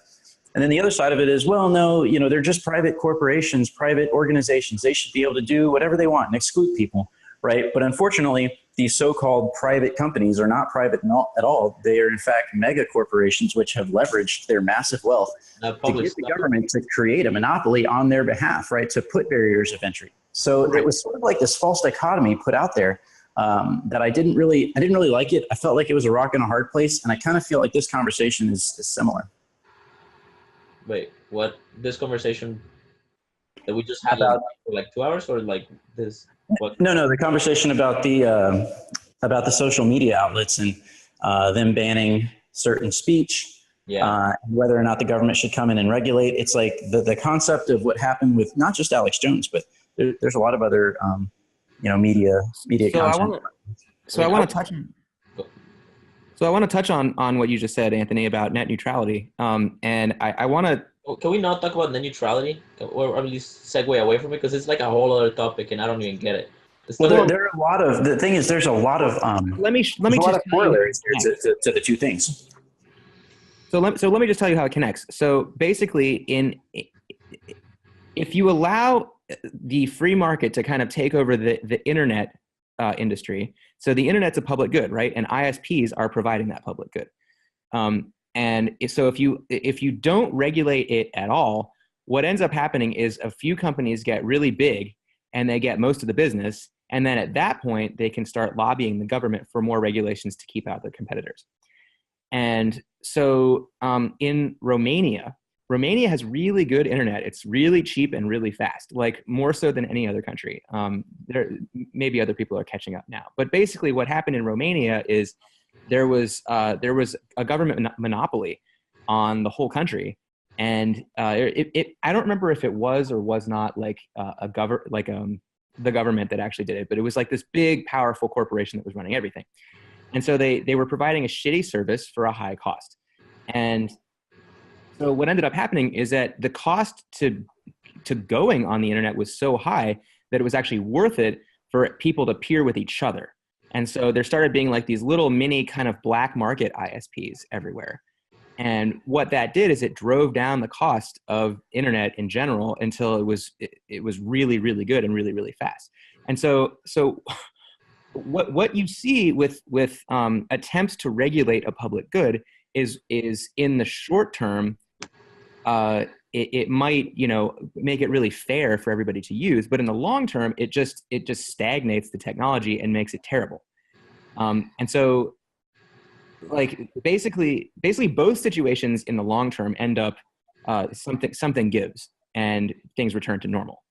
And then the other side of it is, well, no, they're just private corporations, private organizations. They should be able to do whatever they want and exclude people, right? But unfortunately, these so-called private companies are not private at all. They are, in fact, mega corporations which have leveraged their massive wealth to get the government to create a monopoly on their behalf, right? To put barriers of entry. So it was sort of like this false dichotomy put out there that I didn't really like it. I felt like it was a rock and a hard place, and I kind of feel like this conversation is similar.
Wait, what? This conversation that we just had for like 2 hours, or like this? What?
No, the conversation about the social media outlets and them banning certain speech, whether or not the government should come in and regulate. It's like the concept of what happened with not just Alex Jones, but there's a lot of other media content.
I want to touch on what you just said, Anthony, about net neutrality. And I want to.
Can we not talk about net neutrality, or at least segue away from it, because it's like a whole other topic, and I don't even get it.
Well, there are a lot of. The thing is, there's a lot of.
Let me
a lot of corollaries here to the two things.
So let me just tell you how it connects. So basically, if you allow the free market to kind of take over the internet industry, so the internet's a public good, right? And ISPs are providing that public good. And so if you don't regulate it at all, what ends up happening is a few companies get really big and they get most of the business. And then at that point, they can start lobbying the government for more regulations to keep out their competitors. And so in Romania has really good internet. It's really cheap and really fast, like more so than any other country. Maybe other people are catching up now. But basically what happened in Romania is there was a government monopoly on the whole country. And I don't remember if it was or was not like the government that actually did it, but it was like this big, powerful corporation that was running everything. And so they were providing a shitty service for a high cost. And so what ended up happening is that the cost to going on the internet was so high that it was actually worth it for people to peer with each other. And so there started being like these little mini kind of black market ISPs everywhere. And what that did is it drove down the cost of internet in general until it was really, really good and really, really fast. And so what you see with attempts to regulate a public good is in the short term, it might make it really fair for everybody to use, but in the long term, it just stagnates the technology and makes it terrible. And so, like basically both situations in the long term end up something gives and things return to normal.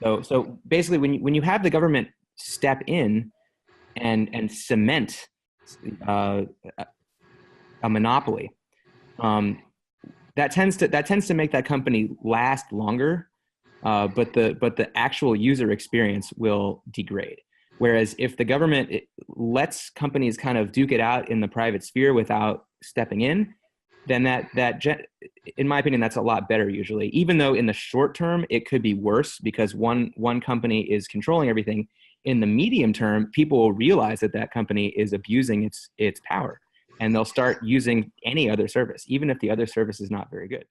So basically, when you have the government step in and cement a monopoly, that tends to make that company last longer, but the actual user experience will degrade. Whereas if the government lets companies kind of duke it out in the private sphere without stepping in, then that in my opinion, that's a lot better usually. Even though in the short term it could be worse because one company is controlling everything. In the medium term, people will realize that company is abusing its power, and they'll start using any other service, even if the other service is not very good.